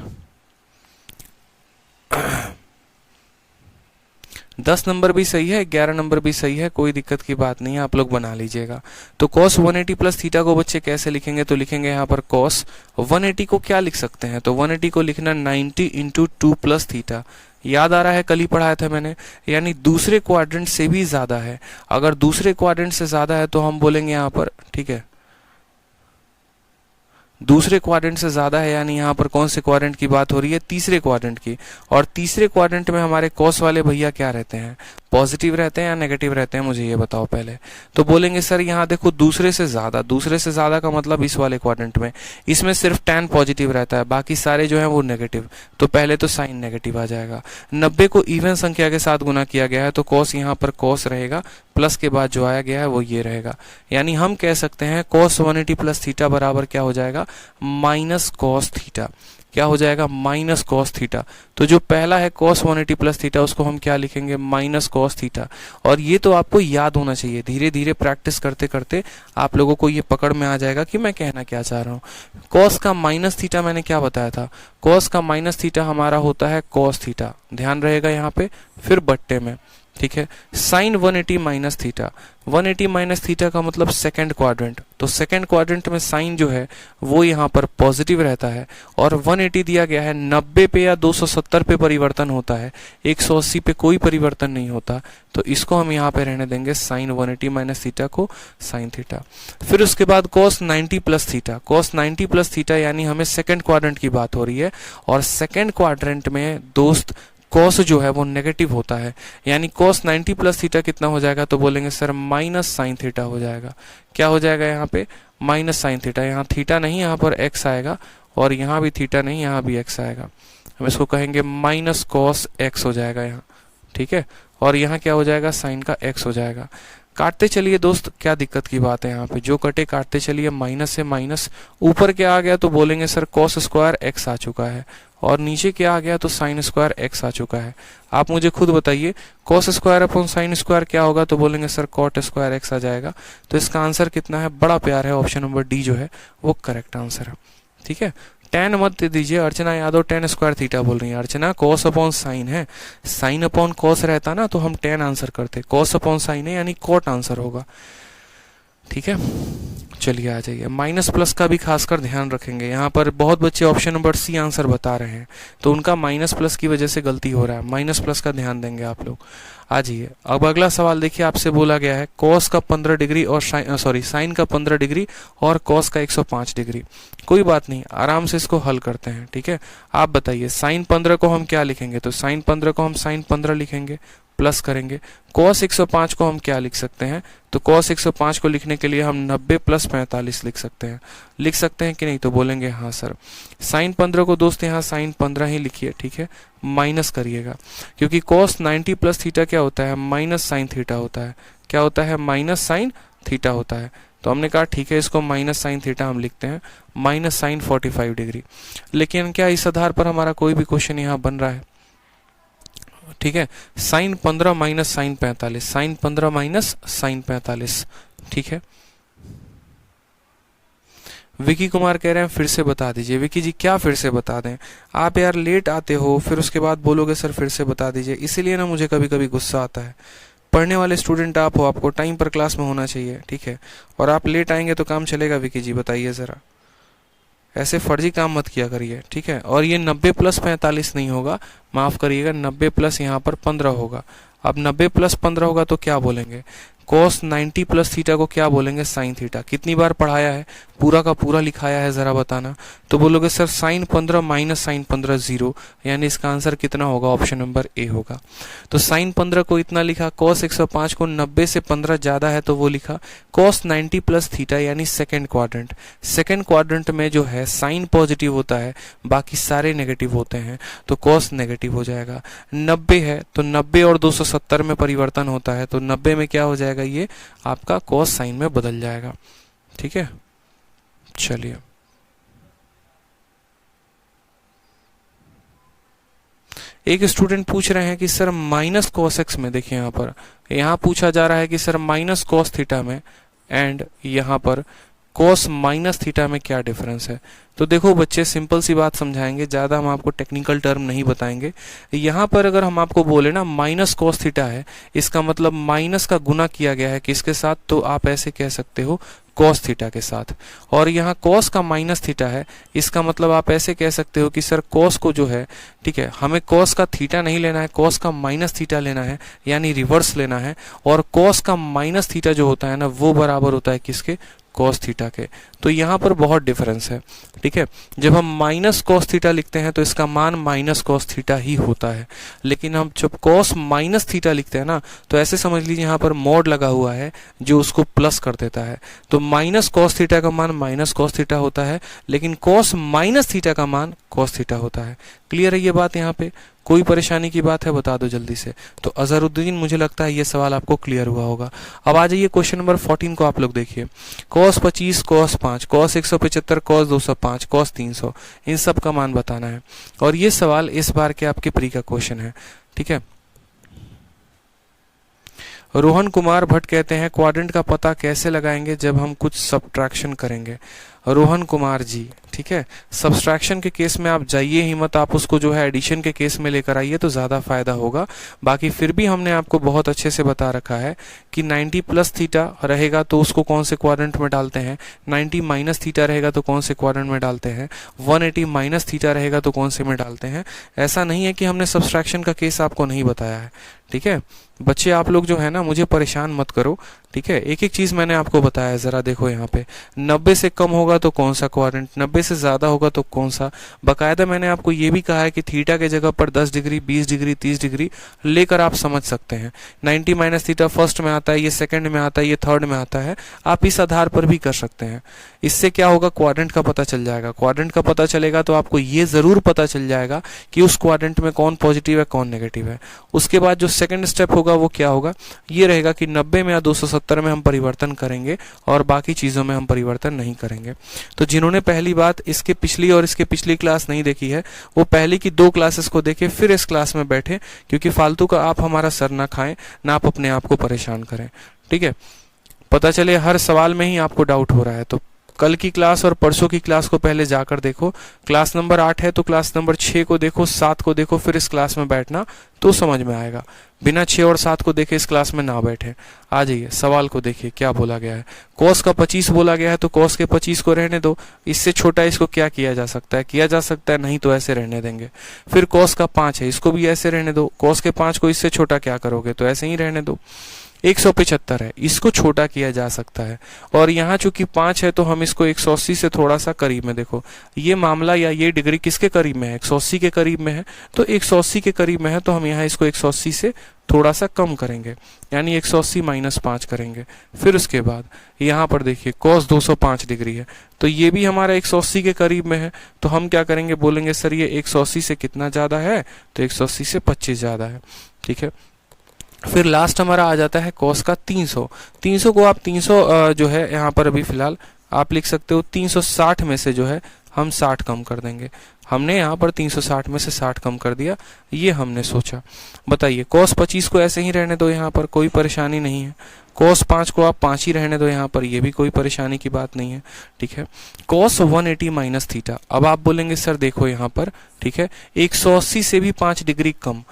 10 नंबर भी सही है, 11 नंबर भी सही है, कोई दिक्कत की बात नहीं है, आप लोग बना लीजिएगा। तो cos 180 + थीटा को बच्चे कैसे लिखेंगे, तो लिखेंगे यहाँ पर cos 180 को क्या लिख सकते हैं, तो 180 को लिखना 90 × 2 + थीटा। याद आ रहा है, कल ही पढ़ाया था मैंने, यानी दूसरे क्वाड्रेंट से भी ज्यादा है। अगर दूसरे क्वाड्रेंट से ज्यादा है तो हम बोलेंगे यहाँ पर, ठीक है, दूसरे क्वाड्रेंट से ज्यादा है, यानी यहाँ पर कौन से क्वाड्रेंट की बात हो रही है, तीसरे क्वाड्रेंट की। और तीसरे क्वाड्रेंट में हमारे कॉस वाले भैया क्या रहते हैं, पॉजिटिव रहते हैं या नेगेटिव रहते हैं, मुझे ये बताओ पहले। तो बोलेंगे सर यहाँ देखो दूसरे से ज्यादा, दूसरे से ज्यादा का मतलब इस वाले क्वाड्रेंट में, इसमें सिर्फ tan पॉजिटिव रहता है, बाकी सारे जो है वो नेगेटिव, तो पहले तो साइन नेगेटिव आ जाएगा। 90 को इवन संख्या के साथ गुना किया गया है, तो कॉस यहाँ पर कॉस रहेगा, प्लस के बाद जो आया गया है वो ये रहेगा, यानी हम कह सकते हैं cos 180 + थीटा बराबर क्या हो जाएगा, -cos थीटा। क्या हो जाएगा, माइनस कॉस थीटा। तो जो पहला है कॉस 180 प्लस थीटा, उसको हम क्या लिखेंगे, माइनस कॉस थीटा। और ये तो आपको याद होना चाहिए, धीरे धीरे प्रैक्टिस करते करते आप लोगों को ये पकड़ में आ जाएगा कि मैं कहना क्या चाह रहा हूँ। कॉस का माइनस थीटा मैंने क्या बताया था, कॉस का माइनस थीटा हमारा होता है कॉस थीटा, ध्यान रहेगा यहाँ पे, फिर बट्टे में, ठीक है। Sine 180 minus theta, 180 minus theta का मतलब सेकंड क्वाड्रेंट, तो सेकंड क्वाड्रेंट में साइन जो है वो यहाँ पर पॉजिटिव रहता है। और 180 दिया गया है, 90 पे या 270 पे परिवर्तन होता है, 180 पे कोई परिवर्तन नहीं होता, तो इसको हम यहाँ पे रहने देंगे साइन 180 माइनस थीटा को साइन थीटा। फिर उसके बाद cos 90 plus theta, cos 90 plus theta यानी हमें सेकंड क्वाड्रेंट की बात हो रही है, और सेकंड क्वाड्रेंट में दोस्त कॉस जो है वो नेगेटिव होता है, यानी cos 90 प्लस थीटा कितना हो जाएगा, तो बोलेंगे सर माइनस साइन थीटा हो जाएगा। क्या हो जाएगा यहाँ पे, माइनस साइन थीटा, यहाँ थीटा नहीं, यहाँ पर x आएगा, और यहाँ भी थीटा नहीं, यहाँ भी x आएगा, हम इसको कहेंगे माइनस कॉस x हो जाएगा यहाँ, ठीक है। और यहाँ क्या हो जाएगा, साइन का x हो जाएगा। काटते चलिए दोस्त, क्या दिक्कत की बात है यहाँ पे, जो कटे काटते चलिए, माइनस से माइनस, ऊपर क्या आ गया तो बोलेंगे सर कॉस स्क्वायर x आ चुका है, और नीचे क्या आ गया तो साइन स्क्वायर x आ चुका है। आप मुझे खुद बताइए cos square upon sine square क्या होगा, तो बोलेंगे सर कॉट स्क्वायर x आ जाएगा। तो इसका आंसर कितना है, बड़ा प्यार है, ऑप्शन नंबर डी जो है वो करेक्ट आंसर है, ठीक है। टेन मत दे दीजिए, अर्चना यादव टेन स्क्वायर थीटा बोल रही है। अर्चना कॉस अपॉन साइन है, साइन अपॉन कॉस रहता ना तो हम टेन आंसर करते, कॉस अपॉन साइन है यानी कॉट आंसर होगा, ठीक है। चलिए आ जाइए, माइनस प्लस का भी खासकर ध्यान रखेंगे, यहाँ पर बहुत बच्चे ऑप्शन नंबर सी आंसर बता रहे हैं, तो उनका माइनस प्लस की वजह से गलती हो रहा है, माइनस प्लस का ध्यान देंगे आप लोग। आ जाइए, अब अगला सवाल देखिए, आपसे बोला गया है कॉस का 15 डिग्री और साइन का 15 डिग्री और कॉस का 105 डिग्री। कोई बात नहीं, आराम से इसको हल करते हैं, ठीक है। आप बताइए साइन 15 को हम क्या लिखेंगे, तो साइन 15 को हम साइन 15 लिखेंगे, प्लस करेंगे। cos 105 को हम क्या लिख सकते हैं, तो cos 105 को लिखने के लिए हम 90 प्लस 45 लिख सकते हैं कि नहीं, तो बोलेंगे हाँ सर। साइन 15 को दोस्त यहाँ साइन 15 ही लिखिए, ठीक है, माइनस करिएगा, क्योंकि cos 90 प्लस थीटा क्या होता है, माइनस साइन थीटा होता है, क्या होता है, माइनस साइन थीटा होता है। तो हमने कहा ठीक है, इसको माइनस साइन थीटा हम लिखते हैं, माइनस साइन 45 डिग्री। लेकिन क्या इस आधार पर हमारा कोई भी क्वेश्चन यहाँ बन रहा है, ठीक है। Sine 15 minus sine 45, sine 15 minus sine 45, ठीक है। विकी कुमार कह रहे हैं फिर से बता दीजिए। विकी जी क्या फिर से बता दें, आप यार लेट आते हो, फिर उसके बाद बोलोगे सर फिर से बता दीजिए, इसीलिए ना मुझे कभी कभी गुस्सा आता है। पढ़ने वाले स्टूडेंट आप हो, आपको टाइम पर क्लास में होना चाहिए, ठीक है, और आप लेट आएंगे तो काम चलेगा। विकी जी बताइए जरा, ऐसे फर्जी काम मत किया करिए, ठीक है। और ये 90 प्लस 45 नहीं होगा, माफ करिएगा, 90 प्लस यहाँ पर 15 होगा। अब 90 प्लस 15 होगा तो क्या बोलेंगे, cos 90 प्लस थीटा को क्या बोलेंगे, साइन थीटा। कितनी बार पढ़ाया है, पूरा का पूरा लिखाया है, जरा बताना। तो बोलोगे सर साइन 15 माइनस साइन 15 0, यानी इसका आंसर कितना होगा, ऑप्शन नंबर ए होगा। तो साइन 15 को इतना लिखा, cos 105 को 90 से 15 ज्यादा है तो वो लिखा, cos 90 प्लस थीटा यानी सेकेंड क्वाड्रेंट। सेकेंड क्वाड्रेंट में जो है साइन पॉजिटिव होता है, बाकी सारे नेगेटिव होते हैं, तो cos नेगेटिव हो जाएगा। 90 है तो 90 और 270 में परिवर्तन होता है, तो 90 में क्या हो जाएगा, ये आपका cos साइन में बदल जाएगा, ठीक है। चलिए एक स्टूडेंट पूछ रहे हैं कि सर माइनस कॉस एक्स में, देखिए यहाँ पूछा जा रहा है कि सर माइनस कॉस थीटा में एंड यहाँ पर कॉस माइनस थीटा में क्या डिफरेंस है। तो देखो बच्चे, सिंपल सी बात समझाएंगे, ज्यादा हम आपको टेक्निकल टर्म नहीं बताएंगे। यहाँ पर अगर हम आपको बोले ना माइनस कॉस थीटा है, इसका मतलब माइनस का गुना किया गया है किसके साथ, तो आप ऐसे कह सकते हो कॉस थीटा के साथ। और यहाँ कॉस का माइनस थीटा है, इसका मतलब आप ऐसे कह सकते हो कि सर कॉस को जो है, ठीक है, हमें कॉस का थीटा नहीं लेना है, कॉस का माइनस थीटा लेना है, यानी रिवर्स लेना है। और कॉस का माइनस थीटा जो होता है ना, वो बराबर होता है किसके, कॉस थीटा के। तो यहाँ पर बहुत डिफरेंस है, ठीक है। जब हम माइनस कॉस थीटा लिखते हैं तो इसका मान माइनस कॉस थीटा ही होता है, लेकिन हम जब कॉस माइनस थीटा लिखते हैं ना, तो ऐसे समझ लीजिए यहाँ पर मोड लगा हुआ है जो उसको प्लस कर देता है। तो माइनस कॉस थीटा का मान माइनस कॉस थीटा होता है, लेकिन कॉस माइनस थीटा का मान कॉस थीटा होता है। क्लियर है ये बात यहाँ पे। कोई परेशानी की बात है बता दो जल्दी से। तो अजहरुद्दीन, मुझे लगता है ये सवाल आपको क्लियर हुआ होगा। अब आ जाइए क्वेश्चन नंबर 14 को आप लोग देखिए। cos 25, cos 5, cos 175, cos 205, cos 300, इन सब का मान बताना है। और ये सवाल इस बार के आपके प्री का क्वेश्चन है, ठीक है। रोहन कुमार भट्ट कहते हैं क्वाड्रेंट का पता कैसे लगाएंगे जब हम कुछ सब्ट्रैक्शन करेंगे। रोहन कुमार जी, ठीक है, सब्सट्रैक्शन के केस में आप जाइए ही मत, आप उसको जो है एडिशन के केस में लेकर आइए तो ज़्यादा फायदा होगा। बाकी फिर भी हमने आपको बहुत अच्छे से बता रखा है कि 90 प्लस थीटा रहेगा तो उसको कौन से क्वाड्रेंट में डालते हैं, 90 माइनस थीटा रहेगा तो कौन से क्वाड्रेंट में डालते हैं, 180 माइनस थीटा रहेगा तो कौन से में डालते हैं। ऐसा नहीं है कि हमने सब्सट्रैक्शन का केस आपको नहीं बताया है, ठीक है। बच्चे आप लोग जो है ना, मुझे परेशान मत करो, ठीक है। एक एक चीज मैंने आपको बताया है, जरा देखो यहाँ पे 90 से कम होगा तो कौन सा क्वाड्रेंट, 90 से ज्यादा होगा तो कौन सा। बकायदा मैंने आपको ये भी कहा है कि थीटा के जगह पर 10 डिग्री, 20 डिग्री, 30 डिग्री लेकर आप समझ सकते हैं। 90 माइनस थीटा फर्स्ट में आता है, ये सेकंड में आता है, ये थर्ड में आता है, आप इस आधार पर भी कर सकते हैं। इससे क्या होगा, क्वाड्रेंट का पता चल जाएगा। क्वाड्रेंट का पता चलेगा तो आपको ये जरूर पता चल जाएगा कि उस क्वाड्रेंट में कौन पॉजिटिव है कौन नेगेटिव है। उसके बाद जो सेकंड स्टेप होगा वो क्या होगा, ये रहेगा कि 90 में या 270 में हम परिवर्तन करेंगे और बाकी चीजों में हम परिवर्तन नहीं करेंगे। तो जिन्होंने पहली बात इसके पिछली और इसके पिछली क्लास नहीं देखी है, वो पहले की 2 क्लासेस को देखे फिर इस क्लास में बैठे, क्योंकि फालतू का आप हमारा सर ना खाएं, ना आप अपने आप को परेशान करें, ठीक है। पता चले हर सवाल में ही आपको डाउट हो रहा है, तो कल की क्लास और परसों की क्लास को पहले जाकर देखो। क्लास नंबर 8 है तो क्लास नंबर 6 को देखो, 7 को देखो, फिर इस क्लास में बैठना तो समझ में आएगा। बिना 6 और 7 को देखे इस क्लास में ना बैठे। आ जाइए सवाल को देखिए क्या बोला गया है। cos का 25 बोला गया है तो cos के 25 को रहने दो, इससे छोटा इसको क्या किया जा सकता है, किया जा सकता है, नहीं तो ऐसे रहने देंगे। फिर cos का 5 है, इसको भी ऐसे रहने दो, cos के 5 को इससे छोटा क्या करोगे, तो ऐसे ही रहने दो। 175 है, इसको छोटा किया जा सकता है, और यहाँ चूंकि 5 है तो हम इसको 180 से थोड़ा सा करीब में, देखो ये मामला या ये डिग्री किसके करीब में है, 180 के करीब में है, तो 180 के करीब में है तो हम यहाँ इसको 180 से थोड़ा सा कम करेंगे, यानी 180 माइनस 5 करेंगे। फिर उसके बाद यहाँ पर देखिए cos 205 डिग्री है, तो ये भी हमारा 180 के करीब में है, तो हम क्या करेंगे, बोलेंगे सर ये 180 से कितना ज्यादा है, तो 180 से 25 ज्यादा है, ठीक है। फिर लास्ट हमारा आ जाता है cos का 300। 300 को आप 300 जो है यहाँ पर अभी फिलहाल आप लिख सकते हो 360 में से जो है हम 60 कम कर देंगे। हमने यहाँ पर 360 में से 60 कम कर दिया, ये हमने सोचा। बताइए cos 25 को ऐसे ही रहने दो, यहाँ पर कोई परेशानी नहीं है। cos 5 को आप 5 ही रहने दो, यहाँ पर ये भी कोई परेशानी की बात नहीं है, ठीक है। cos 180 माइनस थीटा, अब आप बोलेंगे सर देखो यहाँ पर, ठीक है, 180 से भी 5 डिग्री कम,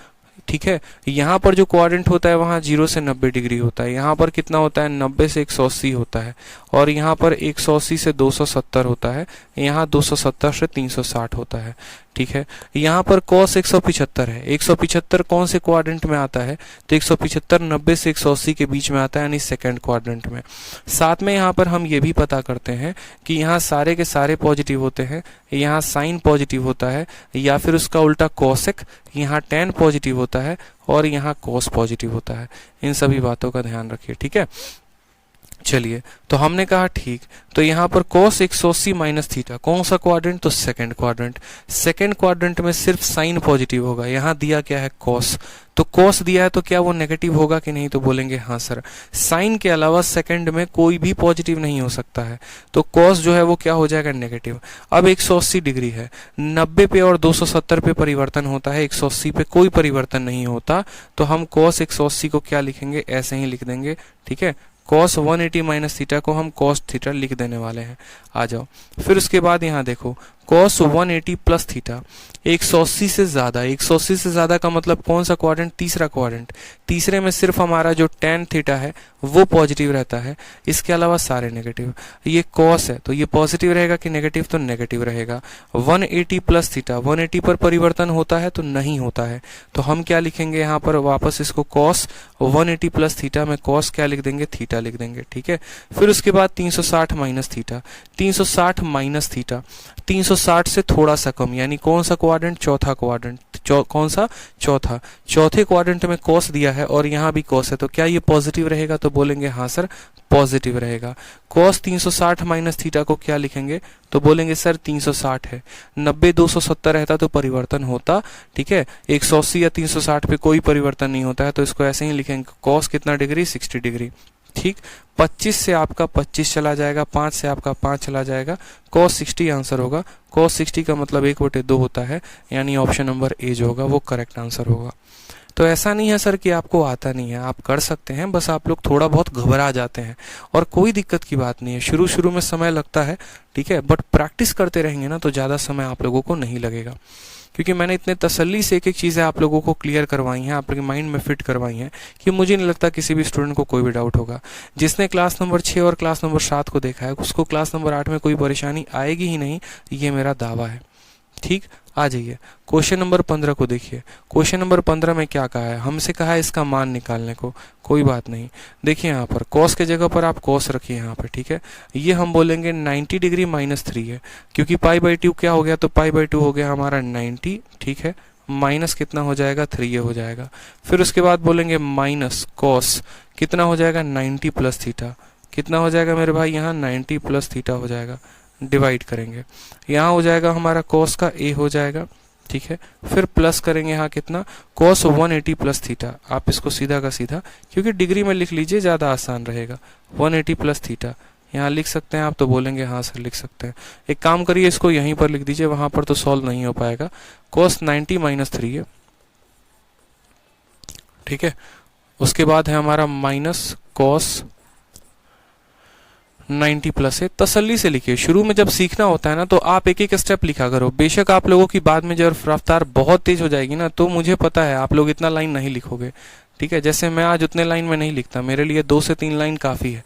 ठीक है। यहाँ पर जो क्वाड्रेंट होता है वहां 0 से 90 डिग्री होता है, यहाँ पर कितना होता है, 90 से 180 होता है, और यहाँ पर 180 से 270 होता है, यहाँ 270 से 360 होता है, ठीक है। यहाँ पर cos 175 है, 175 कौन से क्वाड्रेंट में आता है, तो 175 90 से 180 के बीच में आता है, यानी सेकंड क्वाड्रेंट में। साथ में यहाँ पर हम ये भी पता करते हैं कि यहाँ सारे के सारे पॉजिटिव होते हैं, यहाँ साइन पॉजिटिव होता है, या फिर उसका उल्टा कोसेक, यहाँ tan पॉजिटिव होता है, और यहाँ cos पॉजिटिव होता है। इन सभी बातों का ध्यान रखिए, ठीक है। चलिए, तो हमने कहा ठीक, तो यहाँ पर cos 180 माइनस थीटा, कौन सा क्वाड्रेंट, तो सेकंड क्वाड्रेंट। सेकंड क्वाड्रेंट में सिर्फ साइन पॉजिटिव होगा, यहाँ दिया क्या है cos, तो cos दिया है तो क्या वो नेगेटिव होगा कि नहीं, तो बोलेंगे हाँ सर। साइन के अलावा सेकंड में कोई भी पॉजिटिव नहीं हो सकता है, तो cos जो है वो क्या हो जाएगा, नेगेटिव। अब 180 डिग्री है, 90 पे और 270 पे परिवर्तन होता है, 180 पे कोई परिवर्तन नहीं होता, तो हम cos 180 को क्या लिखेंगे, ऐसे ही लिख देंगे, ठीक है। cos 180 माइनस थीटा को हम cos थीटा लिख देने वाले हैं। आ जाओ, फिर उसके बाद यहाँ देखो cos 180 प्लस थीटा, 180 से ज्यादा, 180 से ज्यादा का मतलब कौन सा क्वाड्रेंट, तीसरा क्वाड्रेंट। तीसरे में सिर्फ हमारा जो tan थीटा है वो पॉजिटिव रहता है, इसके अलावा सारे नेगेटिव। ये cos है तो ये पॉजिटिव रहेगा कि नेगेटिव, तो नेगेटिव रहेगा। 180 प्लस थीटा, 180 पर परिवर्तन होता है तो नहीं होता है, तो हम क्या लिखेंगे यहाँ पर वापस इसको cos 180 प्लस थीटा में cos क्या लिख देंगे, थीटा लिख देंगे, ठीक है। फिर उसके बाद 360 माइनस थीटा, 360 माइनस थीटा, 360 से थोड़ा सा कम, यानी कौन सा क्वाड्रेंट, चौथा क्वाड्रेंट। कौन सा, चौथा। चौथे क्वाड्रेंट में कॉस दिया है और यहाँ भी कॉस है, तो क्या ये पॉजिटिव रहेगा? तो बोलेंगे हाँ सर पॉजिटिव रहेगा। कॉस 360 माइनस थीटा को क्या लिखेंगे? तो बोलेंगे सर 360 है। 90 270 रहता तो परिवर्तन होता, ठीक है। 180 या 360 पे कोई परिवर्तन नहीं होता है, तो इसको ऐसे ही लिखेंगे। कॉस कितना डिग्री? 60 डिग्री, ठीक। 25 से आपका 25 चला जाएगा, 5 से आपका 5 चला जाएगा, cos 60 आंसर होगा। cos 60 का मतलब 1/2 होता है, यानी ऑप्शन नंबर ए जो होगा वो करेक्ट आंसर होगा। तो ऐसा नहीं है सर कि आपको आता नहीं है, आप कर सकते हैं, बस आप लोग थोड़ा बहुत घबरा जाते हैं और कोई दिक्कत की बात नहीं है। शुरू शुरू में समय लगता है, ठीक है, बट प्रैक्टिस करते रहेंगे ना तो ज़्यादा समय आप लोगों को नहीं लगेगा, क्योंकि मैंने इतने तसल्ली से एक एक चीज़ें आप लोगों को क्लियर करवाई हैं, आपके माइंड में फिट करवाई हैं कि मुझे नहीं लगता किसी भी स्टूडेंट को कोई भी डाउट होगा। जिसने क्लास नंबर 6 और क्लास नंबर 7 को देखा है उसको क्लास नंबर 8 में कोई परेशानी आएगी ही नहीं, ये मेरा दावा है, ठीक। आ जाइए क्वेश्चन नंबर 15 को देखिए। क्वेश्चन नंबर 15 में क्या कहा है? हमसे कहा है इसका मान निकालने को। कोई बात नहीं, देखिए यहाँ पर कॉस के जगह पर आप कॉस रखिए यहाँ पे, ठीक है। ये हम बोलेंगे 90 डिग्री माइनस 3 है, क्योंकि π/2 क्या हो गया? तो π/2 हो गया हमारा 90, ठीक है। माइनस कितना हो जाएगा? 3 ये हो जाएगा। फिर उसके बाद बोलेंगे माइनस कॉस कितना हो जाएगा? 90 प्लस थीटा। कितना हो जाएगा मेरे भाई? यहाँ 90 प्लस थीटा हो जाएगा। डिवाइड करेंगे, यहाँ हो जाएगा हमारा cos का a हो जाएगा, ठीक है। फिर प्लस करेंगे यहाँ कितना? cos 180 plus theta. आप इसको सीधा का सीधा, क्योंकि डिग्री में लिख लीजिए, ज़्यादा आसान रहेगा। 180 प्लस थीटा यहाँ लिख सकते हैं आप, तो बोलेंगे हाँ सर लिख सकते हैं। एक काम करिए, इसको यहीं पर लिख दीजिए, वहाँ पर तो सॉल्व नहीं हो पाएगा। cos 90 माइनस 3 है, ठीक है। उसके बाद है हमारा माइनस cos 90 प्लस है। तसल्ली से लिखिए, शुरू में जब सीखना होता है ना तो आप एक एक स्टेप लिखा करो। बेशक आप लोगों की बाद में जब रफ्तार बहुत तेज हो जाएगी ना तो मुझे पता है आप लोग इतना लाइन नहीं लिखोगे, ठीक है। जैसे मैं आज उतने लाइन में नहीं लिखता, मेरे लिए 2 से 3 लाइन काफ़ी है,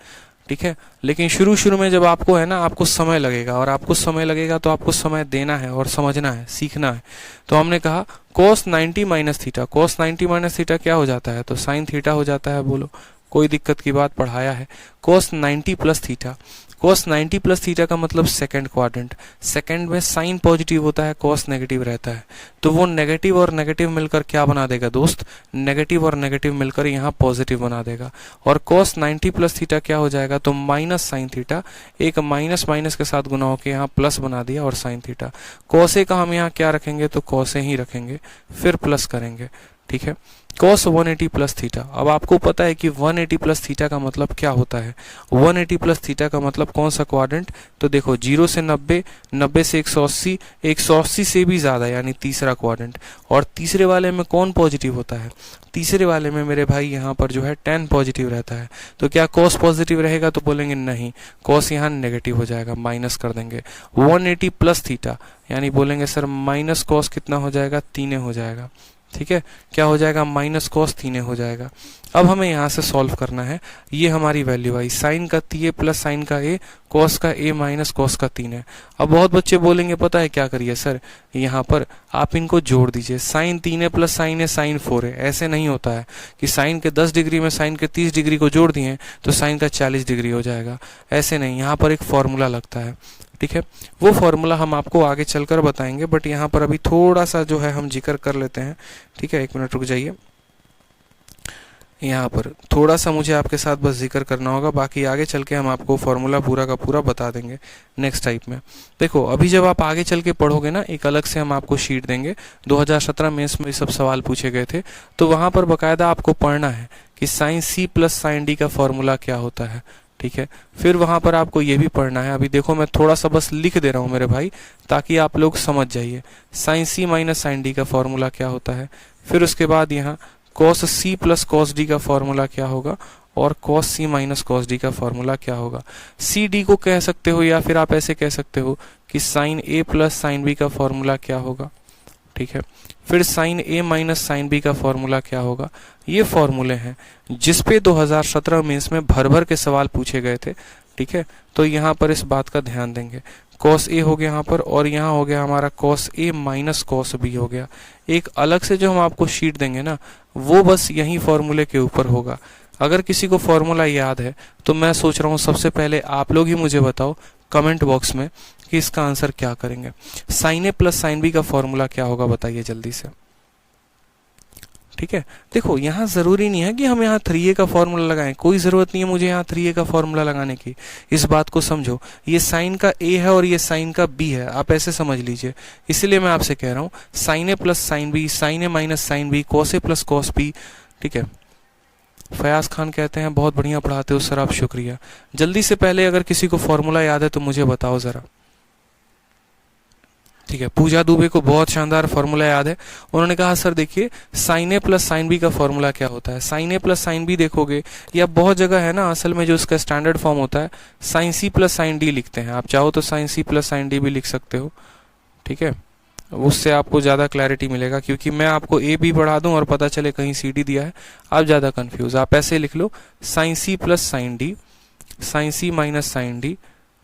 ठीक है। लेकिन शुरू शुरू में जब आपको है ना, आपको समय लगेगा, और आपको समय लगेगा तो आपको समय देना है और समझना है, सीखना है। तो हमने कहा cos 90 minus theta. cos 90 minus theta क्या हो जाता है? तो साइन थीटा हो जाता है। बोलो, कोई दिक्कत की बात? पढ़ाया है। cos 90 plus theta. cos 90 plus theta का मतलब सेकंड क्वाड्रेंट। सेकंड में साइन पॉजिटिव होता है, cos नेगेटिव रहता है, तो वो नेगेटिव और नेगेटिव मिलकर क्या बना देगा दोस्त? नेगेटिव और नेगेटिव मिलकर यहाँ पॉजिटिव बना देगा। और cos 90 प्लस थीटा क्या हो जाएगा? तो माइनस साइन थीटा। एक माइनस माइनस के साथ गुना होकर यहाँ प्लस बना दिया, और साइन थीटा। cos a का हम यहाँ क्या रखेंगे? तो cos a ही रखेंगे, फिर प्लस करेंगे, ठीक है। cos 180 plus theta. अब आपको पता है कि 180 प्लस थीटा का मतलब क्या होता है? 180 प्लस थीटा का मतलब कौन सा क्वाड्रेंट? तो देखो 0 से 90, 90 से 180, 180 से भी ज़्यादा, यानी तीसरा क्वाड्रेंट। और तीसरे वाले में कौन पॉजिटिव होता है? तीसरे वाले में मेरे भाई यहाँ पर जो है tan पॉजिटिव रहता है। तो क्या cos पॉजिटिव रहेगा? तो बोलेंगे नहीं, cos यहाँ नेगेटिव हो जाएगा, माइनस कर देंगे। 180 प्लस थीटा, यानी बोलेंगे सर माइनस cos कितना हो जाएगा? 3 हो जाएगा, ठीक है। क्या हो जाएगा? माइनस cos 3 हो जाएगा। अब हमें यहाँ से सॉल्व करना है। ये हमारी वैल्यू आई, साइन का a प्लस साइन का a, cos का a माइनस cos का 3 है। अब बहुत बच्चे बोलेंगे पता है क्या करिए सर, यहाँ पर आप इनको जोड़ दीजिए। साइन 3 है प्लस साइन है, साइन 4 है। ऐसे नहीं होता है कि साइन के 10 डिग्री में साइन के 30 डिग्री को जोड़ दिए तो साइन का 40 डिग्री हो जाएगा। ऐसे नहीं, यहाँ पर एक फॉर्मूला लगता है, ठीक है। वो फॉर्मूला हम आपको आगे चलकर बताएंगे, बट यहाँ पर अभी थोड़ा सा जो है हम जिक्र कर लेते हैं, ठीक है। 1 मिनट रुक जाइए, यहाँ पर थोड़ा सा मुझे आपके साथ बस जिक्र करना होगा, बाकी आगे चल के हम आपको फॉर्मूला पूरा का पूरा बता देंगे नेक्स्ट टाइप में। देखो अभी जब आप आगे चल के पढ़ोगे ना, एक अलग से हम आपको शीट देंगे। 2017 में इसमें सब सवाल पूछे गए थे, तो वहाँ पर बाकायदा आपको पढ़ना है कि sine C plus sine D का फॉर्मूला क्या होता है, ठीक है। फिर वहाँ पर आपको ये भी पढ़ना है। अभी देखो मैं थोड़ा सा बस लिख दे रहा हूँ मेरे भाई, ताकि आप लोग समझ जाइए। Sine C minus sine D का फॉर्मूला क्या होता है। फिर उसके बाद यहाँ cos c plus cos d का फॉर्मूला क्या होगा, और cos c minus cos d का फॉर्मूला क्या होगा। सी डी को कह सकते हो, या फिर आप ऐसे कह सकते हो कि sine a plus sine b का फॉर्मूला क्या होगा, ठीक है। फिर sine a minus sine b का फॉर्मूला क्या होगा। ये फॉर्मूले हैं जिसपे 2017 में इसमें भर भर के सवाल पूछे गए थे, ठीक है। तो यहाँ पर इस बात का ध्यान देंगे। cos a हो गया यहाँ पर, और यहाँ हो गया हमारा cos a minus cos b हो गया। एक अलग से जो हम आपको शीट देंगे ना, वो बस यही फॉर्मूले के ऊपर होगा। अगर किसी को फॉर्मूला याद है तो मैं सोच रहा हूँ सबसे पहले आप लोग ही मुझे बताओ कमेंट बॉक्स में कि इसका आंसर क्या करेंगे। साइन ए प्लस साइन बी का फॉर्मूला क्या होगा, बताइए जल्दी से। ठीक है। देखो यहाँ जरूरी नहीं है कि हम यहाँ 3a का फॉर्मूला लगाएं, कोई जरूरत नहीं है मुझे यहाँ 3a का फॉर्मूला लगाने की। इस बात को समझो, ये साइन का a है और ये साइन का b है, आप ऐसे समझ लीजिए। इसलिए मैं आपसे कह रहा हूँ sine a plus sine b, sine a minus sine b, cos a plus cos b। ठीक है, फयाज खान कहते हैं बहुत बढ़िया पढ़ाते हो सर आप, शुक्रिया। जल्दी से पहले अगर किसी को फॉर्मूला याद है तो मुझे बताओ जरा। ठीक है, पूजा दुबे को बहुत शानदार फॉर्मूला याद है। उन्होंने कहा सर देखिए साइन ए प्लस साइन बी का फॉर्मूला क्या होता है। साइन ए प्लस साइन बी देखोगे या बहुत जगह है ना, असल में जो उसका स्टैंडर्ड फॉर्म होता है sine C plus sine D लिखते हैं। आप चाहो तो sine C plus sine D भी लिख सकते हो। ठीक है, उससे आपको ज़्यादा क्लैरिटी मिलेगा, क्योंकि मैं आपको ए बी पढ़ा दूं और पता चले कहीं सी डी दिया है, आप ज़्यादा कंफ्यूज। आप ऐसे लिख लो sine C plus sine D, sine C minus sine D,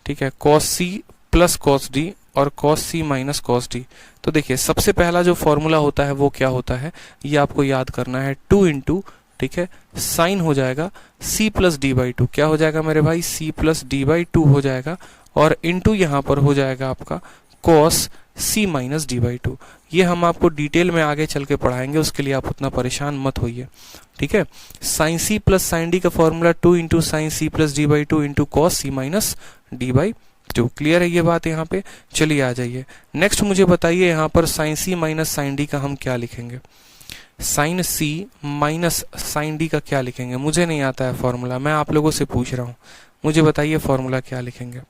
ठीक है, cos C plus cos D और cos C minus cos D. तो देखिए सबसे पहला जो फॉर्मूला होता है वो क्या होता है, ये आपको याद करना है, 2 इंटू, ठीक है, साइन हो जाएगा c plus D by to. क्या हो जाएगा मेरे भाई, c plus D by to हो जाएगा, और इंटू यहाँ पर हो जाएगा आपका cos c minus D by to. ये हम आपको डिटेल में आगे चल के पढ़ाएंगे, उसके लिए आप उतना परेशान मत होइए। ठीक है, sine c plus sine D का formula 2 into sine c plus D by two into cos c minus D by two. Clear है ये बात यहाँ पे। चलिए आ जाइए नेक्स्ट, मुझे बताइए यहाँ पर sine c minus sine D का हम क्या लिखेंगे। Sine c minus sine D का क्या लिखेंगे, मुझे नहीं आता है फॉर्मूला, मैं आप लोगों से पूछ रहा हूँ, मुझे बताइए फॉर्मूला क्या लिखेंगे।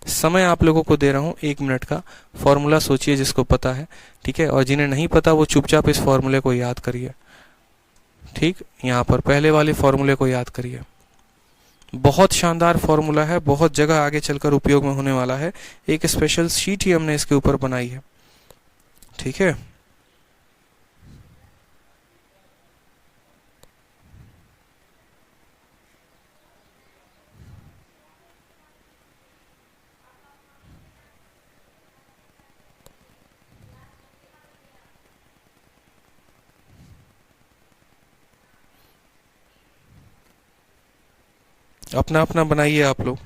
समय आप लोगों को दे रहा हूँ 1 मिनट का, फॉर्मूला सोचिए जिसको पता है। ठीक है, और जिन्हें नहीं पता वो चुपचाप इस फॉर्मूले को याद करिए। ठीक, यहाँ पर पहले वाले फॉर्मूले को याद करिए, बहुत शानदार फॉर्मूला है, बहुत जगह आगे चलकर उपयोग में होने वाला है। एक स्पेशल शीट ही हमने इसके ऊपर बनाई है। ठीक है, अपना अपना बनाइए आप लोग।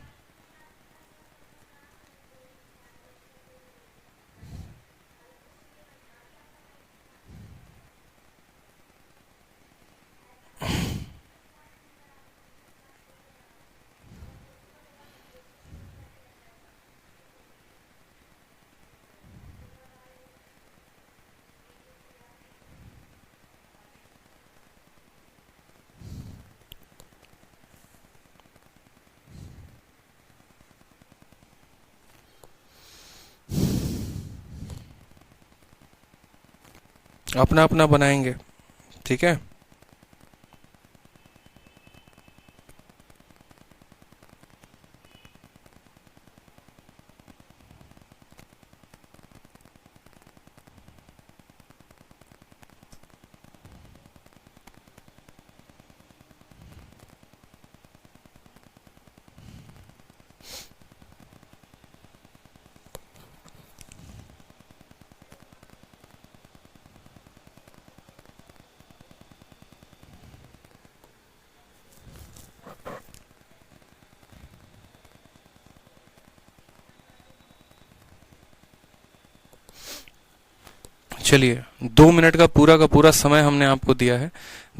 अपना अपना बनाएंगे। ठीक है, चलिए 2 मिनट का पूरा समय हमने आपको दिया है।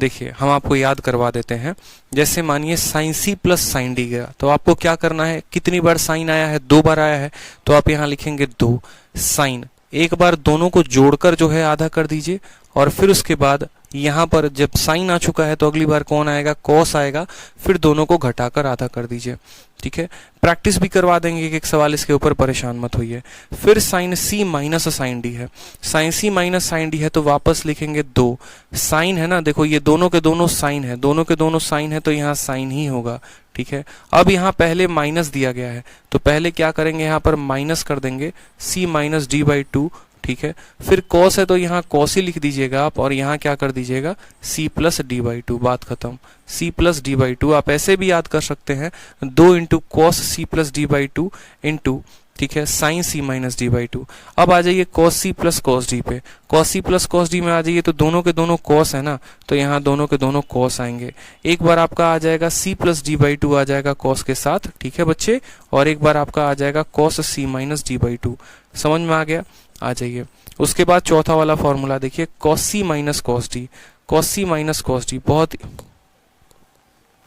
देखिए हम आपको याद करवा देते हैं। जैसे मानिए sine C plus sine D गया, तो आपको क्या करना है, कितनी बार साइन आया है, 2 बार आया है, तो आप यहाँ लिखेंगे 2 साइन। एक बार दोनों को जोड़कर जो है आधा कर दीजिए, और फिर उसके बाद यहाँ पर जब साइन आ चुका है तो अगली बार कौन आएगा, कॉस आएगा, फिर दोनों को घटाकर आधा कर दीजिए। ठीक है, प्रैक्टिस भी करवा देंगे एक सवाल इसके ऊपर, परेशान मत होइए। फिर sine C minus sine D है, sine C minus sine D है तो वापस लिखेंगे 2 साइन है ना, देखो ये दोनों के दोनों साइन है, दोनों के दोनों साइन है तो यहाँ साइन ही होगा। ठीक है, अब यहाँ पहले माइनस दिया गया है तो पहले क्या करेंगे, यहाँ पर माइनस कर देंगे c minus D by to. ठीक है, फिर कॉस है तो यहाँ कॉस ही लिख दीजिएगा आप, और यहाँ क्या कर दीजिएगा c plus D by two, बात खत्म। c plus D by two आप ऐसे भी याद कर सकते हैं, 2 into cos c plus D by two into, ठीक है, sine c minus D by two. अब आ जाइए cos c plus cos D पे, cos c plus cos D में आ जाइए तो दोनों के दोनों कॉस है ना, तो यहाँ दोनों के दोनों कॉस आएंगे। एक बार आपका आ जाएगा c plus D by two आ जाएगा कॉस के साथ, ठीक है बच्चे, और एक बार आपका आ जाएगा cos c minus D by to. समझ में आ गया, आ जाइए। उसके बाद चौथा वाला फॉर्मूला देखिए, cos c minus cos D, cos C minus cos D, बहुत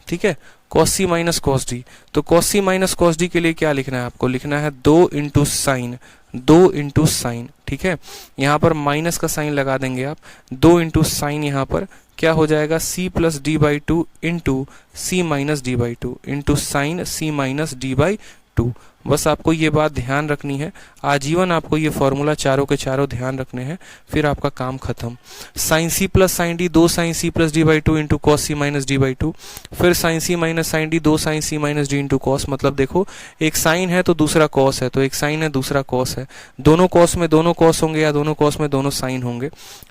ठीक है, cos C minus cos D. तो cos C minus cos D के लिए क्या लिखना है आपको, लिखना है 2 इंटू साइन, 2 इंटू साइन, ठीक है। यहाँ पर माइनस का साइन लगा देंगे आप, 2 इंटू साइन, यहाँ पर क्या हो जाएगा c plus D by two into C minus D by two into sine C minus D by two. बस आपको ये बात ध्यान रखनी है, आजीवन आपको ये फॉर्मूला चारों के चारों ध्यान रखने हैं, फिर आपका काम खत्म। Sine C plus sine D, 2 sine C plus D by two into cos C minus D by two, फिर sine C minus sine D, 2 sine C minus D into cos. मतलब देखो एक साइन है तो दूसरा कॉस है, तो एक साइन है दूसरा कॉस है, दोनों कॉस में दोनों कॉस होंगे या दोनों कॉस में दोनों साइन होंगे,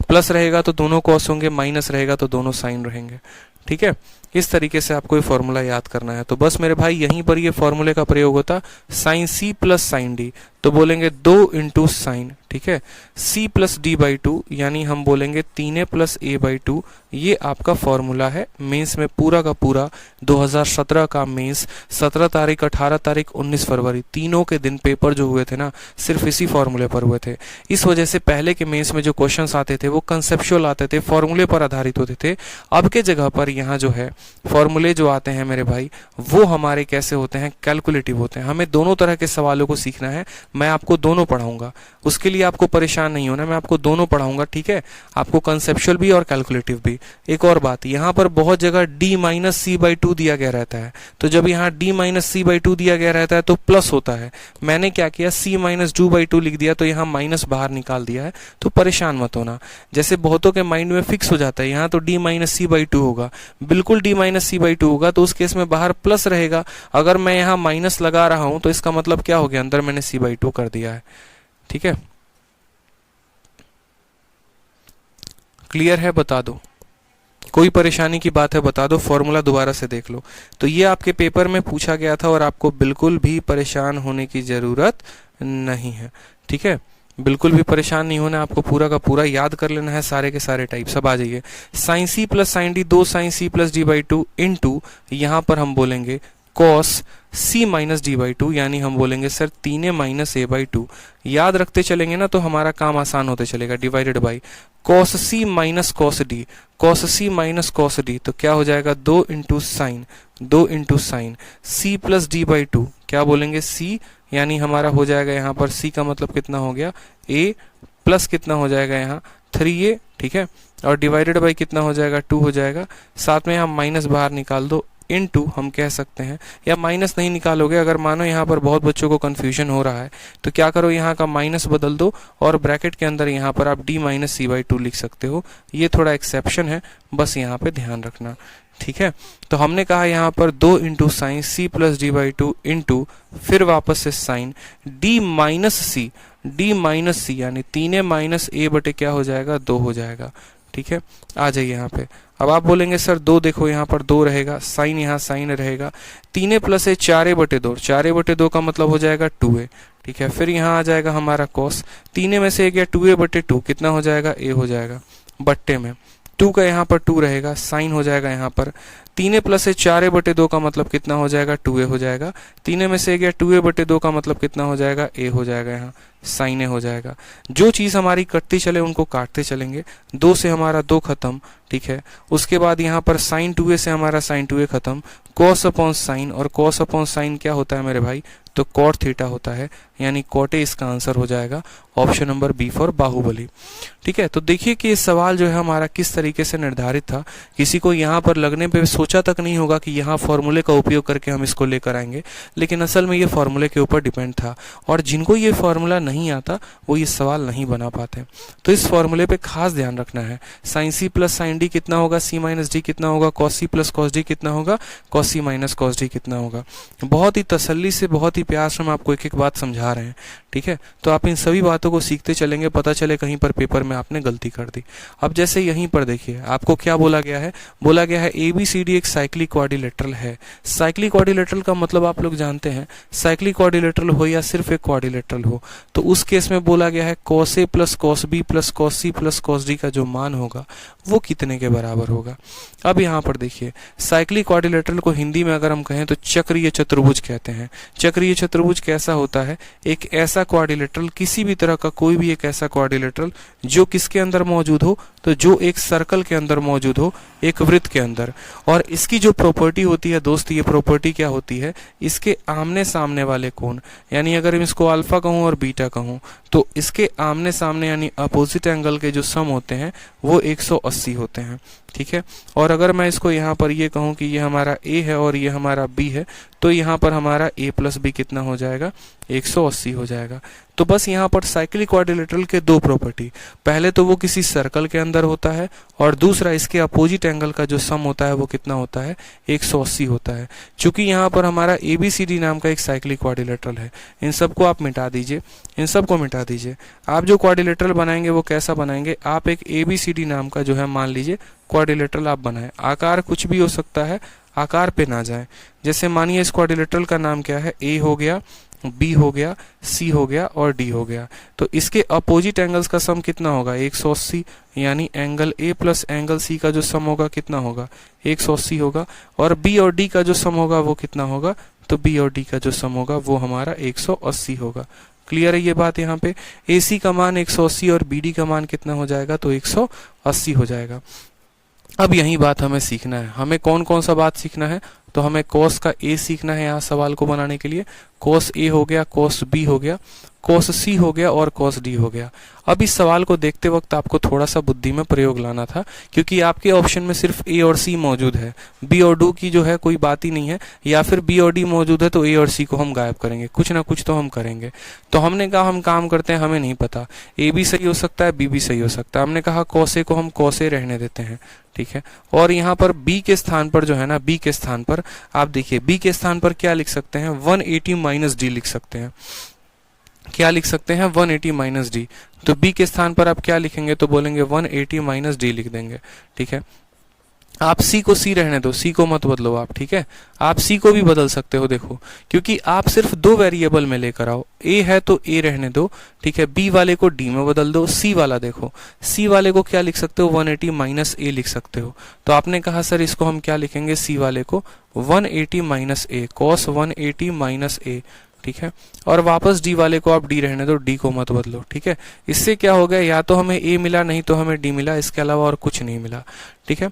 प्लस रहेगा तो दोनों कॉस होंगे, माइनस रहेगा तो दोनों साइन रहेंगे, ठीक है। इस तरीके से आपको ये फॉर्मूला याद करना है। तो बस मेरे भाई यहीं पर ये फॉर्मूले का प्रयोग होता, sine C plus sine D, तो बोलेंगे 2 इंटू साइन, ठीक है, c plus D by two, यानी हम बोलेंगे 3a plus a by to. ये आपका फॉर्मूला है मेंस में पूरा का पूरा 2017 का मेंस, 17 तारीख, 18 तारीख, 19 फरवरी, तीनों के दिन पेपर जो हुए थे ना, सिर्फ इसी फॉर्मूले पर हुए थे। इस वजह से पहले के मेंस में जो क्वेश्चंस आते थे वो कंसेप्चुअल आते थे, फॉर्मूले पर आधारित होते थे। अब के जगह पर यहाँ जो है फॉर्मूले जो आते हैं मेरे भाई, वो हमारे कैसे होते हैं, कैलकुलेटिव होते हैं। हमें दोनों तरह के सवालों को सीखना है, मैं आपको दोनों पढ़ाऊंगा, उसके लिए आपको परेशान नहीं होना, मैं आपको दोनों पढ़ाऊंगा, ठीक है, आपको कंसेप्चुअल भी और कैलकुलेटिव भी। एक और बात, यहाँ पर बहुत जगह d minus C by two दिया गया रहता है, तो जब यहाँ d minus C by two दिया गया रहता है तो प्लस होता है। मैंने क्या किया, c minus two by two लिख दिया, तो यहाँ माइनस बाहर निकाल दिया है, तो परेशान मत होना। जैसे बहुतों के माइंड में फिक्स हो जाता है यहाँ तो d minus C by two होगा, बिल्कुल d minus C by two होगा, तो उस केस में बाहर प्लस रहेगा। अगर मैं यहाँ माइनस लगा रहा हूं तो इसका मतलब क्या हो गया, अंदर मैंने सी बाई टू कर दिया है, ठीक है। क्लियर है, बता दो, कोई परेशानी की बात है बता दो, फॉर्मूला दोबारा से देख लो। तो ये आपके पेपर में पूछा गया था और आपको बिल्कुल भी परेशान होने की जरूरत नहीं है, ठीक है, बिल्कुल भी परेशान नहीं होना, आपको पूरा का पूरा याद कर लेना है, सारे के सारे टाइप। सब आ जाइए, sine C plus sine D, 2 sine C plus D by two into, यहाँ पर हम बोलेंगे cos c minus D by two, यानी हम बोलेंगे sir 3a minus a by two. याद रखते चलेंगे ना तो हमारा काम आसान होते चलेगा, divided by cos c minus cos D, cos c minus cos D, तो क्या हो जाएगा 2 into sign, 2 into sine c plus D by to, क्या बोलेंगे c, यानी हमारा हो जाएगा यहाँ पर c का मतलब कितना हो गया a, प्लस कितना हो जाएगा यहाँ 3a, ठीक है, और डिवाइडेड बाई कितना हो जाएगा 2 हो जाएगा, साथ में हम माइनस बाहर निकाल दो, इनटू हम कह सकते हैं, या माइनस नहीं निकालोगे, अगर मानो यहाँ पर बहुत बच्चों को कंफ्यूजन हो रहा है तो क्या करो, यहाँ का माइनस बदल दो और ब्रैकेट के अंदर यहाँ पर आप d minus C by two लिख सकते हो। ये थोड़ा एक्सेप्शन है, बस यहाँ पे ध्यान रखना, ठीक है। तो हमने कहा यहाँ पर 2 into sine C plus D by two into फिर वापस से sine d minus C, d minus C, यानी 3a माइनस a बटे क्या हो जाएगा 2 हो जाएगा, ठीक है। आ जाइए यहाँ पे, अब आप बोलेंगे सर 2, देखो यहाँ पर 2 रहेगा, साइन यहाँ साइन रहेगा, 3a प्लस a 4a बटे 2, 4a बटे 2 का मतलब हो जाएगा 2a, ठीक है। फिर यहाँ आ जाएगा हमारा कॉस, 3a में से एक गया 2a बटे 2, कितना हो जाएगा a हो जाएगा, बट्टे में 2 का यहाँ पर 2 रहेगा, साइन हो जाएगा यहाँ पर 3a प्लस a 4a बटे 2 का मतलब कितना हो जाएगा 2a हो जाएगा, 3a में से गया 2a बटे 2 का मतलब कितना हो जाएगा a हो जाएगा, यहाँ साइन ए हो जाएगा। जो चीज हमारी कटती चले उनको काटते चलेंगे, 2 से हमारा 2 खत्म, ठीक है। उसके बाद यहाँ पर साइन 2a से हमारा साइन 2a खत्म, कॉस अपॉन साइन, और कॉस अपॉन साइन क्या होता है मेरे भाई, तो कॉट थीटा होता है, यानी कॉटे इसका आंसर हो जाएगा, option number B for Baahubali, ठीक है। तो देखिए कि इस सवाल जो है हमारा किस तरीके से निर्धारित था, किसी को यहाँ पर लगने पे सोचा तक नहीं होगा कि यहाँ फॉर्मूले का उपयोग करके हम इसको लेकर आएंगे, लेकिन असल में ये फॉर्मूले के ऊपर डिपेंड था, और जिनको ये फॉर्मूला नहीं आता वो ये सवाल नहीं बना पाते। तो इस फॉर्मूले पे खास ध्यान रखना है, sine C plus sine D कितना होगा, सी माइनस डी कितना होगा, cos C plus cos D कितना होगा, cos C minus cos D कितना होगा। बहुत ही तसल्ली से, बहुत ही प्यार से हम आपको एक एक बात समझा रहे हैं, ठीक है। तो आप इन सभी बातों को सीखते चलेंगे, पता चले कहीं पर पेपर में आपने गलती कर दी। अब जैसे यहीं पर देखिए आपको क्या बोला गया है, बोला गया है ABCD एक साइक्लिक क्वाड्रिलेटरल है। साइक्लिक क्वाड्रिलेटरल का मतलब आप लोग जानते हैं, साइक्लिक क्वाड्रिलेटरल हो या सिर्फ एक क्वाड्रिलेटरल हो, तो उस केस में बोला गया है cos A plus cos B plus cos C plus cos D का जो मान होगा वो कितने के बराबर होगा। अब यहाँ पर देखिए साइक्लिक क्वाड्रिलेटरल को हिंदी में अगर हम कहें तो चक्रीय चतुर्भुज कहते हैं। चक्रीय चतुर्भुज कैसा होता है, एक ऐसा ऐसा क्वाड्रिलेटरल, किसी भी तरह का कोई भी एक ऐसा क्वाड्रिलेटरल जो किसके अंदर मौजूद हो, तो जो एक सर्कल के अंदर मौजूद हो, एक वृत्त के अंदर। और इसकी जो प्रॉपर्टी होती है दोस्त, ये प्रॉपर्टी क्या होती है, इसके आमने सामने वाले कोण, यानी अगर मैं इसको अल्फा कहूं और बीटा कहूं, तो इसके आमने सामने यानी अपोजिट एंगल के जो सम होते हैं वो 180 होते हैं। ठीक है, और अगर मैं इसको यहाँ पर ये कहूँ कि ये हमारा a है और ये हमारा b है, तो यहाँ पर हमारा a प्लस बी कितना हो जाएगा, 180 हो जाएगा। तो बस यहाँ पर साइक्लिक क्वाड्रिलेटरल के दो प्रॉपर्टी, पहले तो वो किसी सर्कल के अंदर होता है, और दूसरा इसके अपोजिट एंगल का जो सम होता है वो कितना होता है, 180 होता है। चूंकि यहाँ पर हमारा ABCD नाम का एक साइक्लिक क्वाड्रिलेटरल है, इन सबको आप मिटा दीजिए, इन सबको मिटा दीजिए। आप जो क्वाड्रिलेटरल बनाएंगे वो कैसा बनाएंगे, आप एक ABCD नाम का जो है मान लीजिए क्वाड्रिलेटरल आप बनाएं। आकार कुछ भी हो सकता है, आकार पे ना जाए। जैसे मानिए इस क्वाड्रिलेटरल का नाम क्या है, A हो गया, B हो गया, C हो गया और D हो गया। तो इसके अपोजिट एंगल्स का सम कितना होगा, 180, यानी angle A plus angle C का जो सम होगा कितना होगा, 180 होगा। और B और D का जो सम होगा वो कितना होगा, तो B और D का जो सम होगा वो हमारा 180 होगा। क्लियर है ये बात। यहाँ पे AC का मान 180 और BD का मान कितना हो जाएगा, तो 180 हो जाएगा। अब यही बात हमें सीखना है। हमें कौन कौन सा बात सीखना है, तो हमें cos का A सीखना है यहाँ सवाल को बनाने के लिए। cos A हो गया, cos B हो गया, cos C हो गया और cos D हो गया। अब इस सवाल को देखते वक्त आपको थोड़ा सा बुद्धि में प्रयोग लाना था, क्योंकि आपके ऑप्शन में सिर्फ A और C मौजूद है, B और D की जो है कोई बात ही नहीं है, या फिर B और D मौजूद है तो A और C को हम गायब करेंगे, कुछ ना कुछ तो हम करेंगे। तो हमने कहा हम काम करते हैं, हमें नहीं पता, A भी सही हो सकता है, B भी सही हो सकता है। हमने कहा cos A को हम cos A रहने देते हैं, ठीक है। और यहाँ पर B के स्थान पर जो है ना, B के स्थान पर आप देखिए, B के स्थान पर क्या लिख सकते हैं, 180 माइनस D लिख सकते हैं। क्या लिख सकते हैं, 180 माइनस D। तो B के स्थान पर आप क्या लिखेंगे, तो बोलेंगे 180 माइनस D लिख देंगे, ठीक है। आप C को C रहने दो, C को मत बदलो आप, ठीक है। आप C को भी बदल सकते हो, देखो, क्योंकि आप सिर्फ दो वेरिएबल में लेकर आओ। A है तो A रहने दो, ठीक है। B वाले को D में बदल दो। C वाला देखो, C वाले को क्या लिख सकते हो, 180 माइनस A लिख सकते हो। तो आपने कहा सर इसको हम क्या लिखेंगे, C वाले को 180 minus A, cos 180 minus A, ठीक है। और वापस D वाले को आप D रहने दो, D को मत बदलो, ठीक है। इससे क्या हो गया, या तो हमें A मिला, नहीं तो हमें D मिला, इसके अलावा और कुछ नहीं मिला, ठीक है।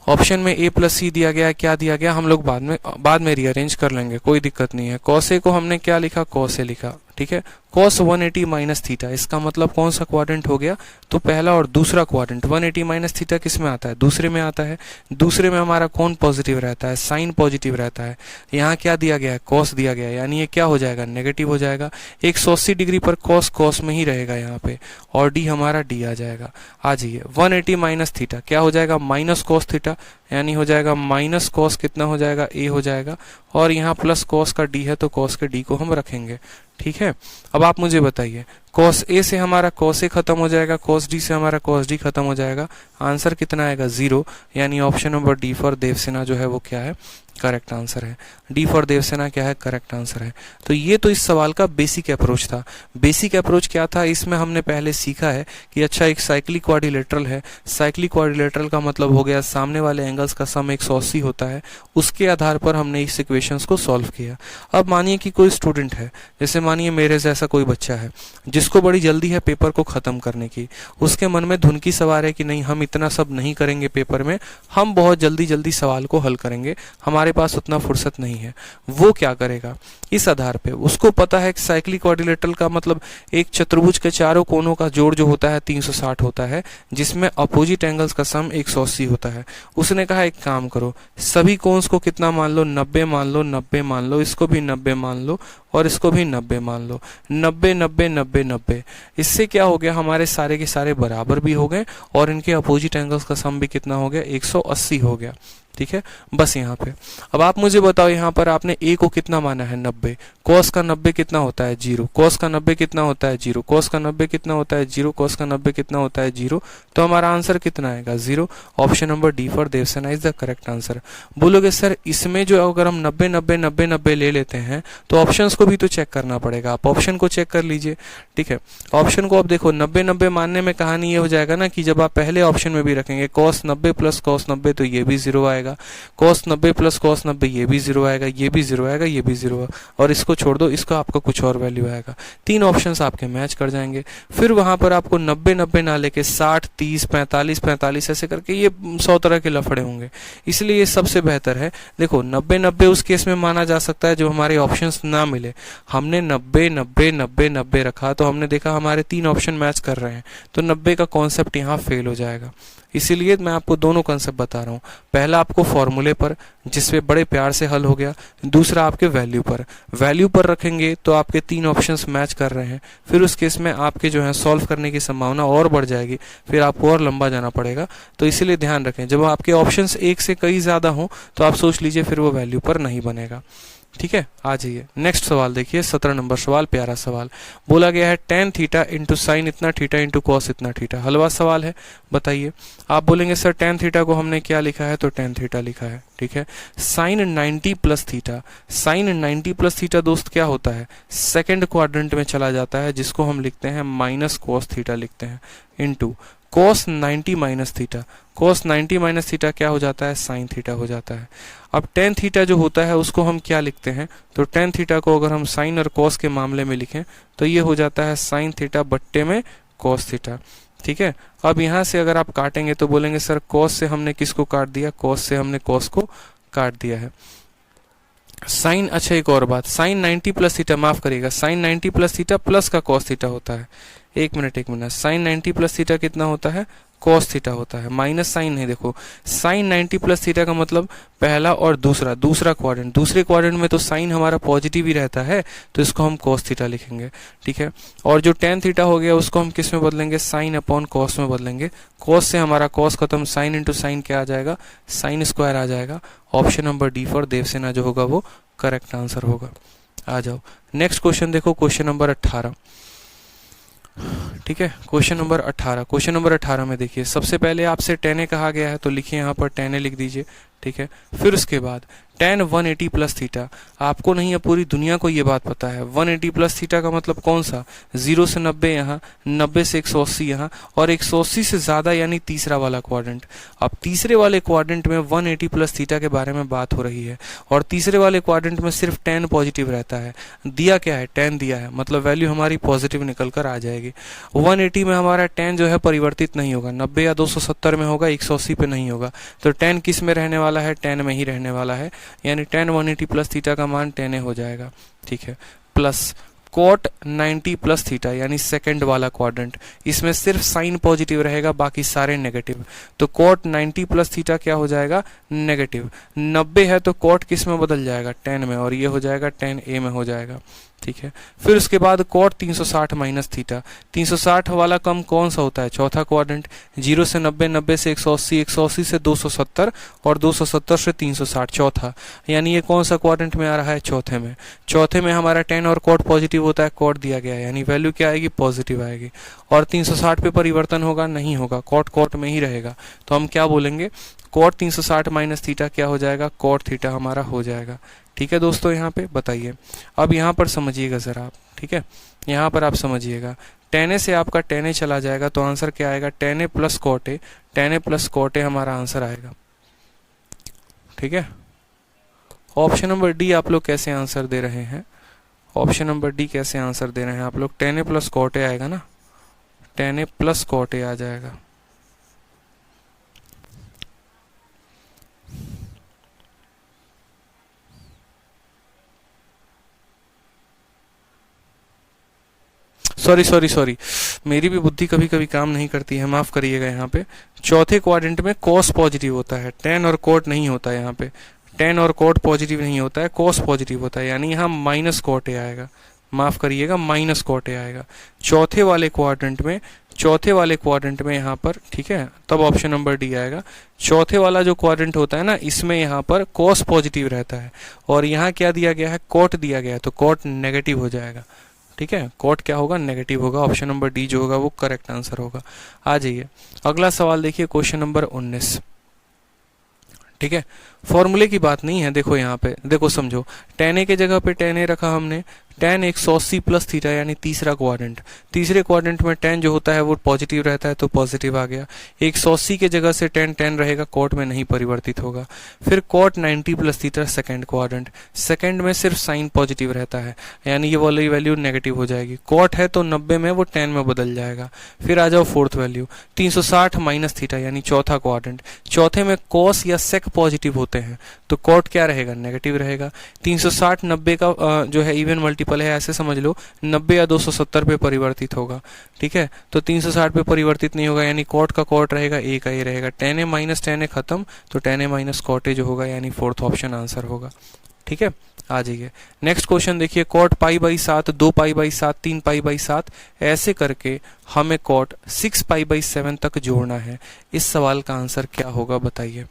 ऑप्शन में A प्लस C दिया गया है, क्या दिया गया हम लोग बाद में रीअरेंज कर लेंगे, कोई दिक्कत नहीं है। cos A को हमने क्या लिखा, cos A लिखा, ठीक है। cos 180 माइनस थीटा, इसका मतलब कौन सा क्वाड्रेंट हो गया, तो पहला और दूसरा क्वाड्रेंट। 180 माइनस थीटा किस में आता है, दूसरे में आता है। दूसरे में हमारा कौन पॉजिटिव रहता है, साइन पॉजिटिव रहता है। यहाँ क्या दिया गया है, cos दिया गया है, यानी ये क्या हो जाएगा, नेगेटिव हो जाएगा। 180 डिग्री पर cos में ही रहेगा यहाँ पे, और D हमारा D आ जाएगा। आ जाइए, 180 माइनस थीटा क्या हो जाएगा, माइनस cos थीटा, यानी हो जाएगा माइनस cos कितना हो जाएगा, A हो जाएगा। और यहाँ प्लस cos का D है तो cos के D को हम रखेंगे, ठीक है। अब आप मुझे बताइए, cos A से हमारा cos A खत्म हो जाएगा, cos D से हमारा cos D खत्म हो जाएगा। आंसर कितना आएगा, 0, यानी option number D for Devsena जो है वो क्या है, करेक्ट आंसर है। डी फॉर देवसेना क्या है, करेक्ट आंसर है। तो ये तो इस सवाल का बेसिक अप्रोच था। बेसिक अप्रोच क्या था, इसमें हमने पहले सीखा है कि अच्छा एक साइक्लिक क्वाड्रिलेटरल है। साइक्लिक क्वाड्रिलेटरल का मतलब हो गया सामने वाले एंगल्स का सम 180 होता है। उसके आधार पर हमने इस इक्वेशंस को सॉल्व किया। अब मानिए कि कोई स्टूडेंट है, जैसे मानिए मेरे जैसा कोई बच्चा है जिसको बड़ी जल्दी है पेपर को खत्म करने की। उसके मन में धुन की सवार है कि नहीं, हम इतना सब नहीं करेंगे पेपर में, हम बहुत जल्दी जल्दी सवाल को हल करेंगे, हमारे पास उतना फुर्सत नहीं है। वो क्या करेगा, इस आधार पे उसको पता है कि साइक्लिक क्वाड्रिलेटरल का मतलब एक चतुर्भुज के चारों कोनों का जोड़ जो होता है 360 होता है, जिसमें अपोजिट एंगल्स का सम 180 होता है। उसने कहा एक काम करो, सभी कोन्स को कितना मान लो, 90 मान लो, 90 मान लो, इसको भी 90 मान लो और इसको भी 90 मान लो, 90 90 90 90। इससे क्या हो गया, हमारे सारे के सारे बराबर भी हो गए और इनके अपोजिट एंगल्स का सम भी कितना हो गया, 180 हो गया। ठीक है, बस यहाँ पे अब आप मुझे बताओ, यहाँ पर आपने a को कितना माना है, 90। cos का 90 कितना होता है, 0। cos का 90 कितना होता है, 0। cos का 90 कितना होता है, 0। cos का 90 कितना होता है, 0। तो हमारा आंसर कितना आएगा, 0। Option number D for Devsena is the correct answer. बोलोगे सर इसमें जो अगर हम 90 90 90 90 ले लेते हैं तो ऑप्शंस को भी तो चेक करना पड़ेगा। आप ऑप्शन को चेक कर लीजिए। ठीक है, ऑप्शन को अब देखो 90 90 मानने में कहानी ये हो जाएगा ना कि जब आप पहले ऑप्शन में भी रखेंगे cos 90 प्लस cos 90 तो ये भी 0 आएगा, cos 90 प्लस cos 90 ये भी 0 आएगा, ये भी 0 आएगा, ये भी 0 और इसको छोड़ दो, इसका आपका कुछ और वैल्यू आएगा। 3 ऑप्शंस आपके मैच कर जाएंगे। फिर वहां पर आपको 90 90 ना लेके 60 30 45 45 ऐसे करके ये 100 तरह के लफड़े होंगे। इसलिए ये सबसे बेहतर है। देखो 90 90 उस केस में माना जा सकता है जो हमारे ऑप्शंस ना मिले। हमने 90 90 90 90 रखा तो हमने देखा हमारे 3 ऑप्शन मैच कर रहे हैं, तो 90 का कॉन्सेप्ट यहाँ फेल हो जाएगा। इसीलिए मैं आपको दोनों कंसेप्ट बता रहा हूँ। पहला आपको फॉर्मूले पर, जिसपे बड़े प्यार से हल हो गया। दूसरा आपके वैल्यू पर। वैल्यू पर रखेंगे तो आपके 3 ऑप्शंस मैच कर रहे हैं, फिर उस केस में आपके जो है सॉल्व करने की संभावना और बढ़ जाएगी, फिर आपको और लंबा जाना पड़ेगा। तो इसीलिए ध्यान रखें, जब आपके ऑप्शंस एक से कई ज्यादा हो तो आप सोच लीजिए फिर वो वैल्यू पर नहीं बनेगा। ठीक है, आ जाइए नेक्स्ट सवाल देखिए। 17 नंबर सवाल, प्यारा सवाल। बोला गया है tan थीटा इंटू साइन इतना थीटा इंटू कॉस इतना थीटा। हलवा सवाल है, बताइए। आप बोलेंगे सर tan थीटा को हमने क्या लिखा है, तो tan थीटा लिखा है। ठीक है, sine 90 plus theta. Sine 90 plus theta दोस्त क्या होता है, सेकेंड क्वाड्रेंट में चला जाता है, जिसको हम लिखते हैं माइनस कॉस थीटा लिखते हैं, into cos 90 minus theta. cos 90 minus theta क्या हो जाता है, साइन थीटा हो जाता है। अब tan थीटा जो होता है उसको हम क्या लिखते हैं, तो tan थीटा को अगर हम साइन और cos के मामले में लिखें तो ये हो जाता है साइन थीटा बट्टे में cos थीटा। ठीक है, अब यहाँ से अगर आप काटेंगे तो बोलेंगे सर cos से हमने किसको काट दिया, cos से हमने cos को काट दिया है। साइन, अच्छा एक और बात, साइन 90 प्लस थीटा, माफ करिएगा, साइन 90 प्लस थीटा प्लस का cos थीटा होता है। एक मिनट, साइन 90 प्लस थीटा कितना होता है, cos थीटा होता है, माइनस साइन नहीं। देखो साइन 90 प्लस थीटा का मतलब पहला और दूसरा क्वाड्रेंट, दूसरे क्वाड्रेंट में तो साइन हमारा पॉजिटिव ही रहता है, तो इसको हम cos थीटा लिखेंगे। ठीक है, और जो tan थीटा हो गया उसको हम किस में बदलेंगे, साइन अपॉन cos में बदलेंगे। cos से हमारा cos खत्म, साइन इंटू साइन क्या आ जाएगा, साइन स्क्वायर आ जाएगा। Option number D for Devsena जो होगा वो करेक्ट आंसर होगा। आ जाओ नेक्स्ट क्वेश्चन देखो, क्वेश्चन नंबर 18। ठीक है, क्वेश्चन नंबर 18। क्वेश्चन नंबर 18 में देखिए, सबसे पहले आपसे tan a कहा गया है तो लिखिए यहाँ पर tan a लिख दीजिए। ठीक है, फिर उसके बाद tan 180 प्लस थीटा। आपको नहीं है, पूरी दुनिया को ये बात पता है 180 प्लस थीटा का मतलब कौन सा, 0 से 90 यहाँ, 90 से 180 यहाँ, और 180 से ज्यादा यानी तीसरा वाला क्वाड्रेंट। अब तीसरे वाले क्वाड्रेंट में 180 प्लस थीटा के बारे में बात हो रही है, और तीसरे वाले क्वाड्रेंट में सिर्फ tan पॉजिटिव रहता है। दिया क्या है, tan दिया है, मतलब वैल्यू हमारी पॉजिटिव निकल कर आ जाएगी। 180 में हमारा tan जो है परिवर्तित नहीं होगा, 90 या 270 में होगा, 180 पे नहीं होगा। तो tan किस में रहने वाला है, tan में ही रहने वाला है, यानी tan 180 प्लस थीटा का मान tan a हो जाएगा। ठीक है, प्लस cot 90 प्लस थीटा यानी सेकंड वाला क्वाड्रेंट, इसमें सिर्फ साइन पॉजिटिव रहेगा, बाकी सारे नेगेटिव। तो cot 90 प्लस थीटा क्या हो जाएगा, नेगेटिव। 90 है तो cot किस में बदल जाएगा, tan में, और ये हो जाएगा tan a में हो जाएगा। ठीक है, फिर उसके बाद cot 360 माइनस थीटा। 360 वाला कम कौन सा होता है, चौथा क्वाड्रेंट। 0 से 90, 90 से 180, 180 से 270, और 270 से 360, चौथा। यानी ये कौन सा क्वाड्रेंट में आ रहा है, चौथे में। चौथे में हमारा tan और cot पॉजिटिव होता है, cot दिया गया है, यानी वैल्यू क्या आएगी, पॉजिटिव आएगी। और 360 पे परिवर्तन होगा, नहीं होगा, cot में ही रहेगा। तो हम क्या बोलेंगे, cot 360 माइनस थीटा क्या हो जाएगा, cot थीटा हमारा हो जाएगा। ठीक है दोस्तों, यहाँ पे बताइए। अब यहाँ पर समझिएगा जरा आप। ठीक है, यहाँ पर आप समझिएगा, tan a से आपका tan a चला जाएगा तो आंसर क्या आएगा, tan a plus cot a, tan a plus cot a हमारा आंसर आएगा। ठीक है, ऑप्शन नंबर डी आप लोग कैसे आंसर दे रहे हैं, ऑप्शन नंबर डी कैसे आंसर दे रहे हैं आप लोग, tan a plus cot a आएगा ना, tan a plus cot a आ जाएगा। सॉरी, मेरी भी बुद्धि कभी कभी काम नहीं करती है, माफ करिएगा। यहाँ पे चौथे क्वाड्रेंट में cos पॉजिटिव होता है, tan और cot नहीं होता है। यहाँ पे tan और cot पॉजिटिव नहीं होता है, cos पॉजिटिव होता है, यानी यहाँ माइनस cot a आएगा, माफ करिएगा, माइनस cot a आएगा चौथे वाले क्वाड्रेंट में यहाँ पर। ठीक है, तब ऑप्शन नंबर डी आएगा। चौथे वाला जो क्वाड्रेंट होता है ना, इसमें यहाँ पर cos पॉजिटिव रहता है, और यहाँ क्या दिया गया है, cot दिया गया है, तो cot नेगेटिव हो जाएगा। ठीक है, cot क्या होगा, नेगेटिव होगा। ऑप्शन नंबर डी जो होगा वो करेक्ट आंसर होगा। आ जाइए अगला सवाल देखिए, क्वेश्चन नंबर 19। ठीक है, फॉर्मूले की बात नहीं है। देखो यहाँ पे देखो, समझो, tan a के जगह पे tan a रखा हमने, tan 180 प्लस थीटा यानी तीसरा क्वाड्रेंट। तीसरे क्वाड्रेंट में tan जो होता है वो पॉजिटिव रहता है, तो पॉजिटिव आ गया। 180 के जगह से tan रहेगा, कॉट में नहीं परिवर्तित होगा। फिर cot 90 plus theta second quadrant, second में सिर्फ साइन पॉजिटिव रहता है, यानी ये वाली वैल्यू नेगेटिव हो जाएगी। कॉट है तो 90 में वो tan में बदल जाएगा। फिर आ जाओ फोर्थ वैल्यू 360 माइनस थीटा यानी चौथा क्वाड्रेंट। चौथे में cos या sec पॉजिटिव होते हैं, तो कॉट क्या रहेगा, नेगेटिव रहेगा। 360 90 का जो है इवन मल्टीपल है, ऐसे समझ लो 90 या 270 पे परिवर्तित होगा। ठीक है, तो 360 पे परिवर्तित नहीं होगा, यानी कॉट का कॉट रहेगा, ए का ए रहेगा। tan a minus tan a खत्म, तो tan a minus cot a जो होगा, यानी फोर्थ ऑप्शन आंसर होगा। ठीक है, आ जाइए नेक्स्ट क्वेश्चन देखिए। Cot pi by 7, 2 pi by 7, 3 pi by 7, ऐसे करके हमें कॉट 6 पाई बाई 7 तक जोड़ना है। इस सवाल का आंसर क्या होगा बताइए।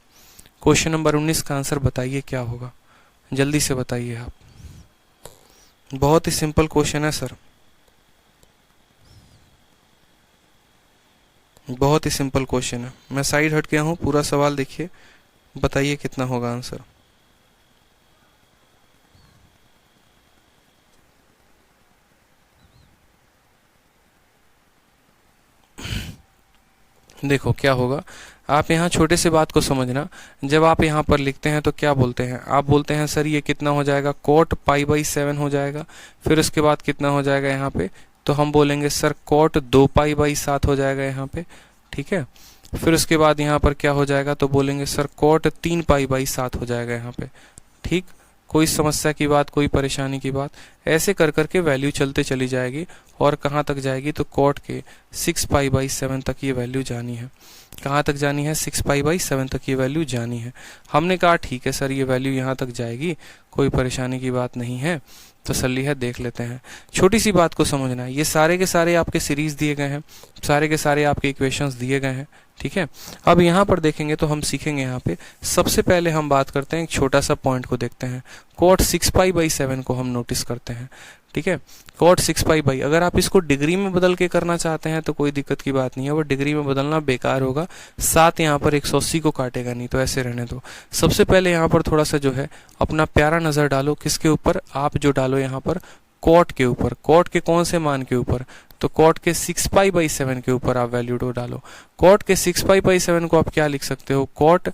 क्वेश्चन नंबर 19 का आंसर बताइए क्या होगा, जल्दी से बताइए आप। बहुत ही सिंपल क्वेश्चन है सर, बहुत ही सिंपल क्वेश्चन है। मैं साइड हट गया हूँ, पूरा सवाल देखिए, बताइए कितना होगा आंसर। देखो क्या होगा, आप यहाँ छोटे से बात को समझना। जब आप यहाँ पर लिखते हैं तो क्या बोलते हैं, आप बोलते हैं सर ये कितना हो जाएगा, कॉट पाई बाई 7 हो जाएगा। फिर उसके बाद कितना हो जाएगा यहाँ पे, तो हम बोलेंगे सर कॉट 2 पाई बाई 7 हो जाएगा यहाँ पे। ठीक है, फिर उसके बाद यहाँ पर क्या हो जाएगा, तो बोलेंगे सर कॉट 3 पाई बाई 7 हो जाएगा यहाँ पे। ठीक, कोई समस्या की बात, कोई परेशानी की बात, ऐसे कर करके वैल्यू चलते चली जाएगी और कहाँ तक जाएगी, तो कॉट के 6 पाई बाई 7 तक ये वैल्यू जानी है। कहाँ तक जानी है, 6 पाई बाई 7 तक ये वैल्यू जानी है। हमने कहा ठीक है सर ये वैल्यू यहाँ तक जाएगी, कोई परेशानी की बात नहीं है, तसल्ली है, देख लेते हैं। छोटी सी बात को समझना है, ये सारे के सारे आपके सीरीज दिए गए हैं, सारे के सारे आपके इक्वेशंस दिए गए हैं। ठीक है, अब यहाँ पर देखेंगे तो हम सीखेंगे यहाँ पे। सबसे पहले हम बात करते हैं, एक छोटा सा पॉइंट को देखते हैं। कॉट 6 पाई बाई 7 को हम नोटिस करते हैं। ठीक है, कॉट 6 पाई बाई, अगर आप इसको डिग्री में बदल के करना चाहते हैं तो कोई दिक्कत की बात नहीं है, वो डिग्री में बदलना बेकार होगा। 7 यहाँ पर 180 को काटेगा नहीं, तो ऐसे रहने दो। सबसे पहले यहाँ पर थोड़ा सा जो है अपना प्यारा नजर डालो, किसके ऊपर, आप जो डालो यहाँ पर कॉट के ऊपर। कॉट के कौन से मान के ऊपर, तो कॉट के 6 पाई बाई 7 के ऊपर आप वैल्यू डालो। कॉट के 6 पाई बाई 7 को आप क्या लिख सकते हो, cot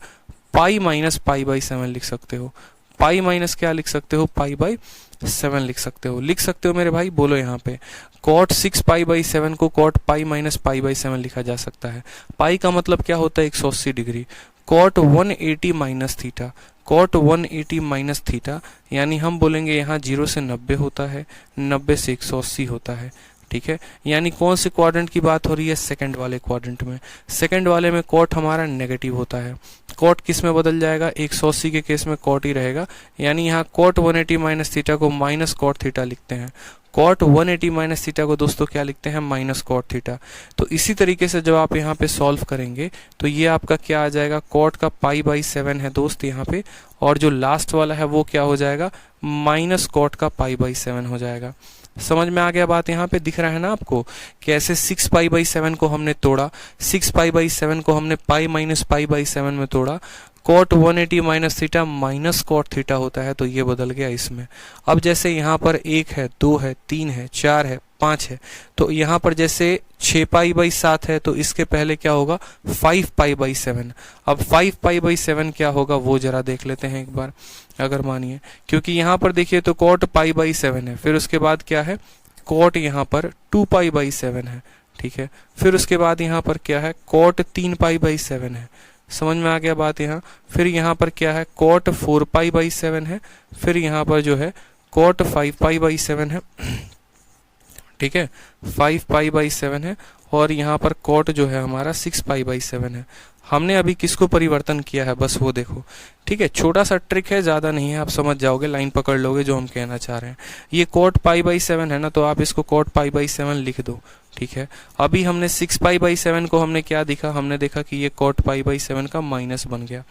pi minus pi by 7 लिख सकते हो। पाई माइनस क्या लिख सकते हो, पाई बाई 7 लिख सकते हो। लिख सकते हो मेरे भाई, बोलो यहाँ पे। कॉट 6 पाई बाई 7 को cot pi minus pi by 7 लिखा जा सकता है। पाई का मतलब क्या होता है, 180 degree. Cot 180 minus theta, cot 180 minus theta, यानी हम बोलेंगे यहाँ 0 से 90 होता है, 90 से 180 होता है। ठीक है, यानी कौन से क्वाड्रेंट की बात हो रही है, सेकंड वाले क्वाड्रेंट में। सेकंड वाले में कॉट हमारा नेगेटिव होता है। कॉट किस में बदल जाएगा, 180 के केस में कॉट ही रहेगा, यानी यहाँ कॉट 180 माइनस थीटा को माइनस कॉट थीटा लिखते हैं। कॉट 180 माइनस थीटा को दोस्तों क्या लिखते हैं, माइनस कॉट थीटा। तो इसी तरीके से जब आप यहाँ पे सॉल्व करेंगे तो ये आपका क्या आ जाएगा, कॉट का पाई बाई 7 है दोस्त यहाँ पे, और जो लास्ट वाला है वो क्या हो जाएगा, माइनस कॉट का पाई बाई 7 हो जाएगा। समझ में आ गया बात, यहाँ पे दिख रहा है ना आपको, कैसे 6 पाई बाई 7 को हमने तोड़ा, 6 पाई बाई 7 को हमने पाई माइनस पाई बाई 7 में तोड़ा। Cot 180 minus theta minus cot theta होता है, तो ये बदल गया इसमें। अब जैसे यहाँ पर 1 है, 2 है, 3 है, 4 है, 5 है, तो यहाँ पर जैसे 6 पाई बाई 7 है, तो इसके पहले क्या होगा, 5 पाई बाई 7। अब 5 पाई बाई 7 क्या होगा वो जरा देख लेते हैं एक बार, अगर मानिए, क्योंकि यहाँ पर देखिए तो कॉट पाई बाई 7 है, फिर उसके बाद क्या है, कॉट यहाँ पर 2 पाई बाई 7 है। ठीक है, फिर उसके बाद यहाँ पर क्या है, कॉट 3 पाई बाई 7 है। समझ में आ गया बात यहाँ। फिर यहाँ पर क्या है, कॉट 4 पाई बाई 7 है। फिर यहाँ पर जो है कॉट 5 पाई बाई 7 है। ठीक है, 5 पाई बाई 7 है, और यहाँ पर कॉट जो है हमारा 6 पाई बाई 7 है। हमने अभी किसको परिवर्तन किया है, बस वो देखो। ठीक है, छोटा सा ट्रिक है, ज्यादा नहीं है, आप समझ जाओगे, लाइन पकड़ लोगे जो हम कहना चाह रहे हैं। ये कॉट पाई बाई 7 है ना, तो आप इसको कॉट पाई बाई 7 लिख दो। ठीक है, अभी हमने 6 पाई बाई 7 को हमने क्या दिखा, हमने देखा कि ये कॉट पाई बाई 7 का माइनस बन गया।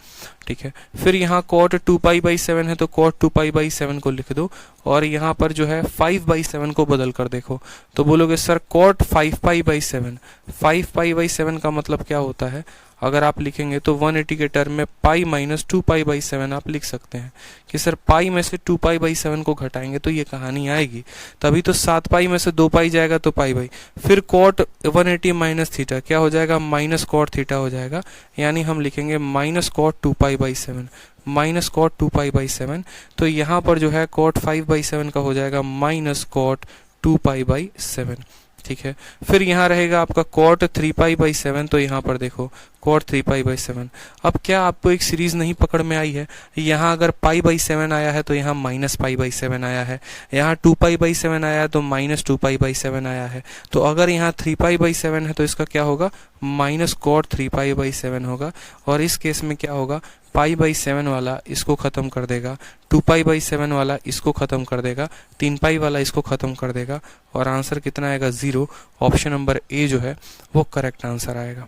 ठीक है, फिर यहाँ कॉट 2 पाई बाई 7 है, तो कॉट 2 पाई बाई 7 को लिख दो, और यहाँ पर जो है 5 बाई 7 को बदल कर देखो, तो बोलोगे sir cot 5 pi by 7। 5 pi by 7 का मतलब क्या होता है, अगर आप लिखेंगे तो 180 के टर्म में पाई माइनस 2π/7 आप लिख सकते हैं कि सर पाई में से 2π/7 को घटाएंगे तो ये कहानी आएगी। तभी तो 7π में से 2π जाएगा तो पाई, फिर कॉट 180 माइनस थीटा क्या हो जाएगा, माइनस कॉट थीटा हो जाएगा, यानी हम लिखेंगे माइनस कॉट 2π/7, माइनस कॉट 2π/7। तो यहाँ पर जो है कॉट 5/7 का हो जाएगा माइनस कॉट 2π/7, ठीक है। फिर यहाँ रहेगा आपका कॉट 3π/7, तो यहाँ पर देखो कॉट 3π/7। अब क्या आपको एक सीरीज नहीं पकड़ में आई है, यहाँ अगर π/7 आया है तो यहाँ माइनस π/7 आया है, यहाँ 2π/7 आया है तो माइनस 2π/7 आया है, तो अगर यहाँ 3π/7 है तो इसका क्या होगा, माइनस कॉट 3π/7 होगा। और इस केस में क्या होगा, π/7 वाला इसको खत्म कर देगा, 2π/7 वाला इसको खत्म कर देगा, 3π वाला इसको खत्म कर देगा, और आंसर कितना आएगा, 0। ऑप्शन नंबर ए जो है वो करेक्ट आंसर आएगा,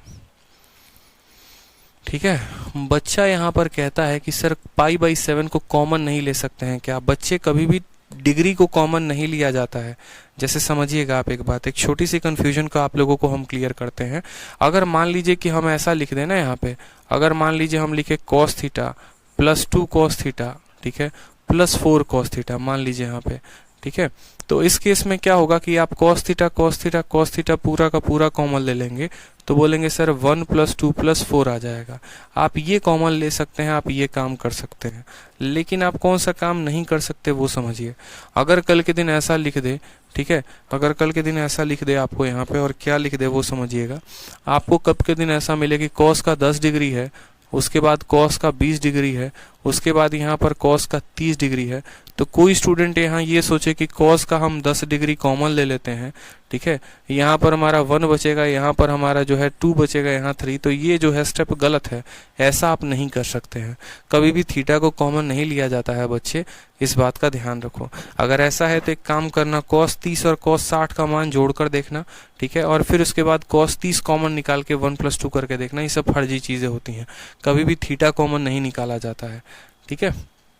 ठीक है। बच्चा यहाँ पर कहता है कि सर π/7 को कॉमन नहीं ले सकते हैं क्या? बच्चे कभी भी डिग्री को कॉमन नहीं लिया जाता है। जैसे समझिएगा आप एक बात, एक छोटी सी कंफ्यूजन को आप लोगों को हम क्लियर करते हैं। अगर मान लीजिए कि हम ऐसा लिख दें ना, यहाँ पे अगर मान लीजिए हम लिखे cos theta plus 2 cos theta, ठीक है, प्लस 4 cos थीटा, मान लीजिए यहाँ पे, ठीक है। तो इस केस में क्या होगा कि आप cos theta cos theta cos theta पूरा का पूरा कॉमन ले लेंगे तो बोलेंगे सर 1 + 2 + 4 आ जाएगा। आप ये कॉमन ले सकते हैं, आप ये काम कर सकते हैं, लेकिन आप कौन सा काम नहीं कर सकते वो समझिए। अगर कल के दिन ऐसा लिख दे, ठीक है, अगर कल के दिन ऐसा लिख दे आपको यहाँ पे, और क्या लिख दे वो समझिएगा। आपको कब के दिन ऐसा मिले कि cos का 10 डिग्री है, उसके बाद cos का 20 डिग्री है, उसके बाद यहाँ पर cos का 30 डिग्री है, तो कोई स्टूडेंट यहाँ ये सोचे कि cos का हम 10 डिग्री कॉमन ले लेते हैं, ठीक है, यहाँ पर हमारा 1 बचेगा, यहाँ पर हमारा जो है 2 बचेगा, यहाँ 3, तो ये जो है स्टेप गलत है। ऐसा आप नहीं कर सकते हैं, कभी भी थीटा को कॉमन नहीं लिया जाता है बच्चे, इस बात का ध्यान रखो। अगर ऐसा है तो एक काम करना, cos 30 और cos 60 का मान जोड़कर देखना, ठीक है, और फिर उसके बाद cos 30 कॉमन निकाल के 1 + 2 करके देखना। ये सब फर्जी चीजें होती हैं, कभी भी थीटा कॉमन नहीं निकाला जाता है, ठीक है।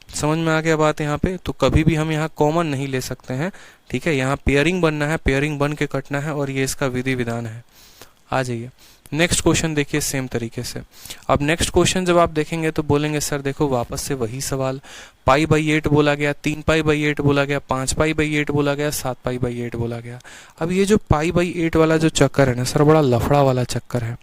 समझ में आ गया बात यहाँ पे? तो कभी भी हम यहाँ कॉमन नहीं ले सकते हैं, ठीक है। यहाँ पेयरिंग बनना है, पेयरिंग बन के कटना है, और ये इसका विधि विधान है। आ जाइए नेक्स्ट क्वेश्चन देखिए सेम तरीके से। अब नेक्स्ट क्वेश्चन जब आप देखेंगे तो बोलेंगे सर देखो वापस से वही सवाल, π/8 बोला गया, 3π/8 बोला गया, 5π/8 बोला गया, 7π/8 बोला गया। अब ये जो π/8 वाला जो चक्कर है ना सर, बड़ा लफड़ा वाला चक्कर है।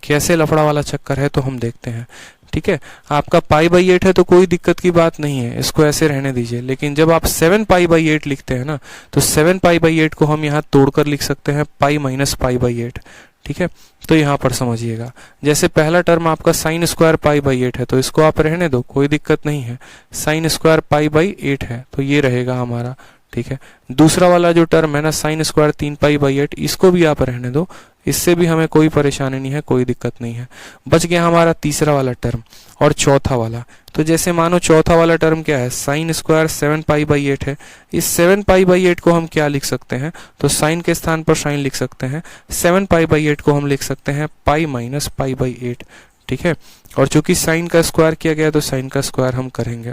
कैसे लफड़ा वाला चक्कर है तो हम देखते हैं, ठीक है। आपका π/8 है तो कोई दिक्कत की बात नहीं है, इसको ऐसे रहने दीजिए। लेकिन जब आप 7π/8 लिखते हैं ना, तो 7π/8 को हम यहाँ तोड़कर लिख सकते हैं π - π/8, ठीक है। तो यहाँ पर समझिएगा, जैसे पहला टर्म आपका sin स्क्वायर π/8 है तो इसको आप रहने दो, कोई दिक्कत नहीं है। sin स्क्वायर π/8 है तो ये रहेगा हमारा, ठीक है। दूसरा वाला जो टर्म है ना sin स्क्वायर 3π/8, इसको भी आप रहने दो, इससे भी हमें कोई परेशानी नहीं है, कोई दिक्कत नहीं है। बच गया हमारा तीसरा वाला टर्म और चौथा वाला। तो जैसे मानो चौथा वाला टर्म क्या है, sin स्क्वायर 7π/8 है। इस 7π/8 को हम क्या लिख सकते हैं, तो sin के स्थान पर sin लिख सकते हैं, 7π/8 को हम लिख सकते हैं π - π/8, ठीक है। और चूंकि साइन का स्क्वायर किया गया तो साइन का स्क्वायर हम करेंगे,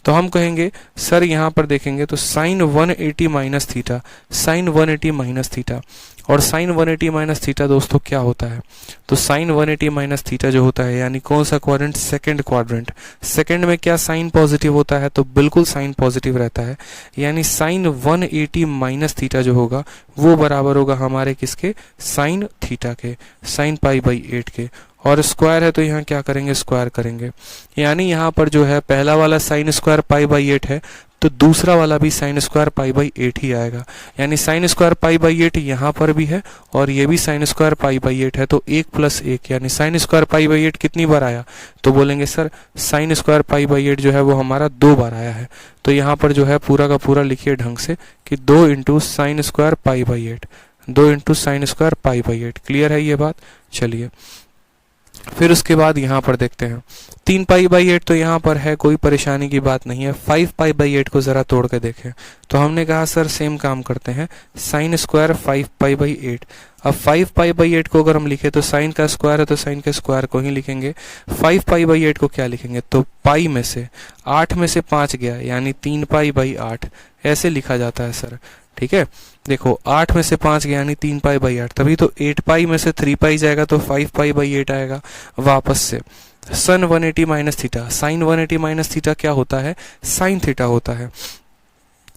तो हम कहेंगे सर यहाँ पर देखेंगे तो sine 180 minus theta, sine 180 minus theta, और साइन 180 माइनस थीटा दोस्तों क्या होता है, तो साइन 180 माइनस थीटा जो होता है यानी कौन सा क्वाड्रेंट, सेकंड क्वाड्रेंट। सेकंड में क्या साइन पॉजिटिव होता है, तो बिल्कुल साइन पॉजिटिव रहता है, यानी साइन 180 माइनस थीटा जो होगा वो बराबर होगा हमारे किसके, साइन थीटा के, साइन π/8 के। और स्क्वायर है तो यहाँ क्या करेंगे, स्क्वायर करेंगे, यानी यहाँ पर जो है पहला वाला साइन स्क्वायर π/8 है तो दूसरा वाला भी साइन स्क्वायर π/8 ही आएगा, यानी साइन स्क्वायर π/8 यहाँ पर भी है और ये भी साइन स्क्वायर π/8 है, तो 1 + 1 यानी साइन स्क्वायर π/8 कितनी बार आया, तो बोलेंगे सर साइन स्क्वायर π/8 जो है वो हमारा 2 बार आया है। तो यहाँ पर जो है पूरा का पूरा लिखिए ढंग से कि 2 × sine square π/8, 2 × sine square π/8। Clear है ये बात? चलिए फिर उसके बाद यहाँ पर देखते हैं 3π/8, तो यहाँ पर है, कोई परेशानी की बात नहीं है। 5π/8 को जरा तोड़ के देखें, तो हमने कहा सर सेम काम करते हैं, साइन स्क्वायर 5π/8। अब 5π/8 को अगर हम लिखे तो साइन का स्क्वायर है तो साइन के स्क्वायर को ही लिखेंगे। 5π/8 को क्या लिखेंगे, तो पाई में से 8 में से 5 गया यानी 3π/8 ऐसे लिखा जाता है सर, ठीक है। देखो 8 में से 5 गया यानी 3 पाई बाई 8, तभी तो 8 पाई में से 3 पाई जाएगा तो 5 पाई बाई 8 आएगा वापस से। Sine 180 minus theta, sine 180 minus theta क्या होता है, साइन थीटा होता है।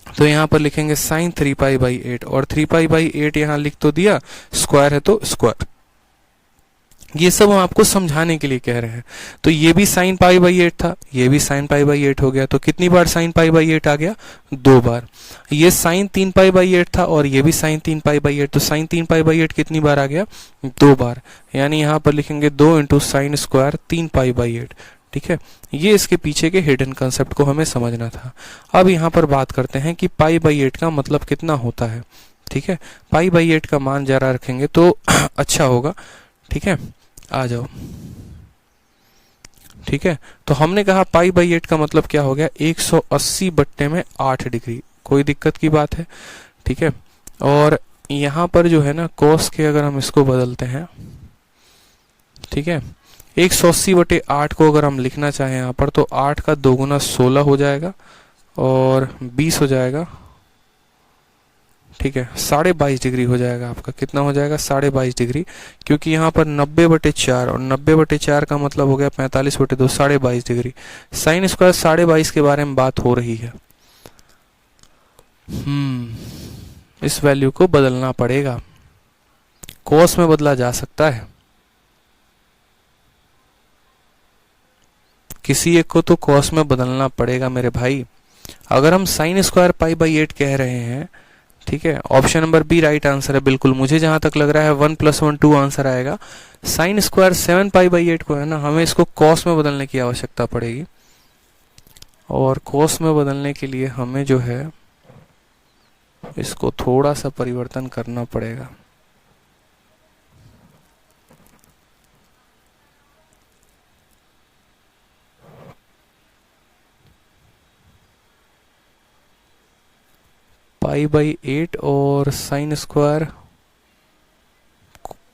तो यहाँ पर लिखेंगे साइन 3 पाई बाई 8, और 3 पाई बाई 8 यहाँ लिख तो दिया, स्क्वायर है तो स्क्वायर। ये सब हम आपको समझाने के लिए कह रहे हैं। तो ये भी साइन पाई बाई 8 था, ये भी साइन पाई बाई 8 हो गया, तो कितनी बार साइन पाई बाई 8 आ गया, 2 बार। ये साइन 3 पाई बाई 8 था और ये भी साइन 3 पाई बाई 8, तो साइन 3 पाई बाई 8 कितनी बार आ गया, 2 बार। यानी यहाँ पर लिखेंगे 2 into sine square 3 pi by 8। ठीक है, ये इसके पीछे के हिडन कंसेप्ट को हमें समझना था। अब यहाँ पर बात करते हैं कि पाई बाई 8 का मतलब कितना होता है। ठीक है, पाई बाई 8 का मान जरा रखेंगे तो अच्छा होगा। ठीक है, आ जाओ। ठीक है, तो हमने कहा पाई बाई 8 का मतलब क्या हो गया, 180 बट्टे में 8 डिग्री। कोई दिक्कत की बात है। ठीक है, और यहाँ पर जो है ना कोस के अगर हम इसको बदलते हैं, ठीक है, 180 बटे 8 को अगर हम लिखना चाहें यहाँ पर, तो 8 का 2 गुना 16 हो जाएगा और 20 हो जाएगा। ठीक है, 22.5 डिग्री हो जाएगा आपका। कितना हो जाएगा, 22.5 डिग्री, क्योंकि यहाँ पर 90 बटे 4 और 90 बटे 4 का मतलब हो गया 45 बटे 2, 22.5 डिग्री। साइन स्क्वायर 22.5 के बारे में बात हो रही है। इस वैल्यू को बदलना पड़ेगा, कोस में बदला जा सकता है, किसी एक को तो कॉस में बदलना पड़ेगा मेरे भाई। अगर हम साइन स्क्वायर पाई बाई 8 कह रहे हैं, ठीक है, option number B right answer है बिल्कुल। मुझे जहां तक लग रहा है 1 + 1 2 आंसर आएगा। साइन स्क्वायर 7 पाई बाई 8 को है ना, हमें इसको कॉस में बदलने की आवश्यकता पड़ेगी, और कॉस में बदलने के लिए हमें जो है इसको थोड़ा सा परिवर्तन करना पड़ेगा। पाई बाई 8 और साइन स्क्वायर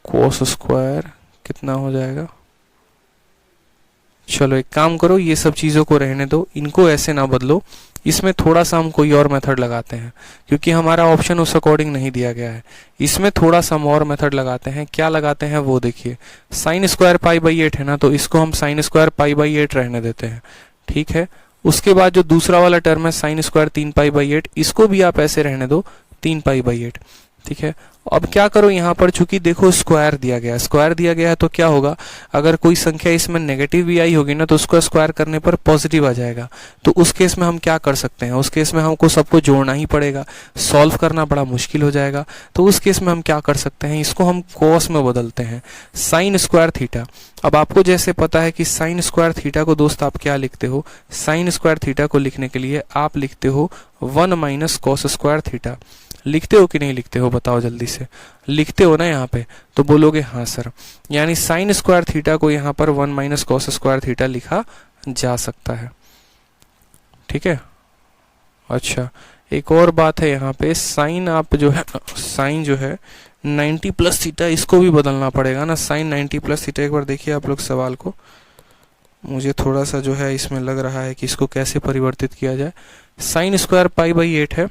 कोस स्क्वायर कितना हो जाएगा। चलो एक काम करो, ये सब चीजों को रहने दो, इनको ऐसे ना बदलो, इसमें थोड़ा सा हम कोई और मेथड लगाते हैं, क्योंकि हमारा ऑप्शन उस अकॉर्डिंग नहीं दिया गया है। इसमें थोड़ा सा हम और मेथड लगाते हैं। क्या लगाते हैं वो देखिए। साइन स्क्वायर पाई बाई 8 है ना, तो इसको हम साइन स्क्वायर पाई बाई 8 रहने देते हैं। ठीक है, उसके बाद जो दूसरा वाला टर्म है साइन स्क्वायर 3 पाई बाई 8, इसको भी आप ऐसे रहने दो 3 पाई बाई 8। ठीक है, अब क्या करो यहाँ पर, चूंकि देखो स्क्वायर दिया गया, स्क्वायर दिया गया है, तो क्या होगा, अगर कोई संख्या इसमें नेगेटिव भी आई होगी ना, तो उसको स्क्वायर करने पर पॉजिटिव आ जाएगा। तो उस केस में हम क्या कर सकते हैं, उस केस में हमको सबको जोड़ना ही पड़ेगा, सॉल्व करना बड़ा मुश्किल हो जाएगा। तो उस केस में हम क्या कर सकते हैं, इसको हम कॉस में बदलते हैं, साइन स्क्वायर थीटा। अब आपको जैसे पता है कि साइन स्क्वायर थीटा को दोस्त आप क्या लिखते हो, साइन स्क्वायर थीटा को लिखने के लिए आप लिखते हो 1 माइनस कॉस स्क्वायर थीटा। लिखते हो कि नहीं लिखते हो, बताओ जल्दी से। लिखते हो ना यहाँ पे, तो बोलोगे हाँ सर। यानी साइन स्क्वायर थीटा को यहाँ पर 1 माइनस कॉस स्क्वायर थीटा लिखा जा सकता है। ठीक है, अच्छा एक और बात है यहाँ पे, साइन आप जो है, साइन जो है 90 प्लस थीटा, इसको भी बदलना पड़ेगा ना, साइन 90 प्लस थीटा। एक बार देखिए आप लोग सवाल को, मुझे थोड़ा सा जो है इसमें लग रहा है कि इसको कैसे परिवर्तित किया जाए। साइन स्क्वायर पाई बाई 8 है,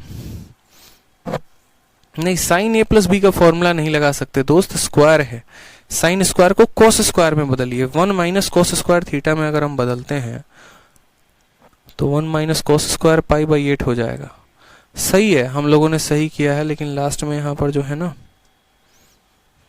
नहीं साइन a प्लस बी का फॉर्मूला नहीं लगा सकते दोस्त, स्क्वायर है। साइन स्क्वायर को कॉस स्क्वायर में बदलिए, 1 माइनस कॉस स्क्वायर थीटा में अगर हम बदलते हैं तो 1 minus cos square pi by 8 हो जाएगा। सही है, हम लोगों ने सही किया है, लेकिन लास्ट में यहाँ पर जो है ना,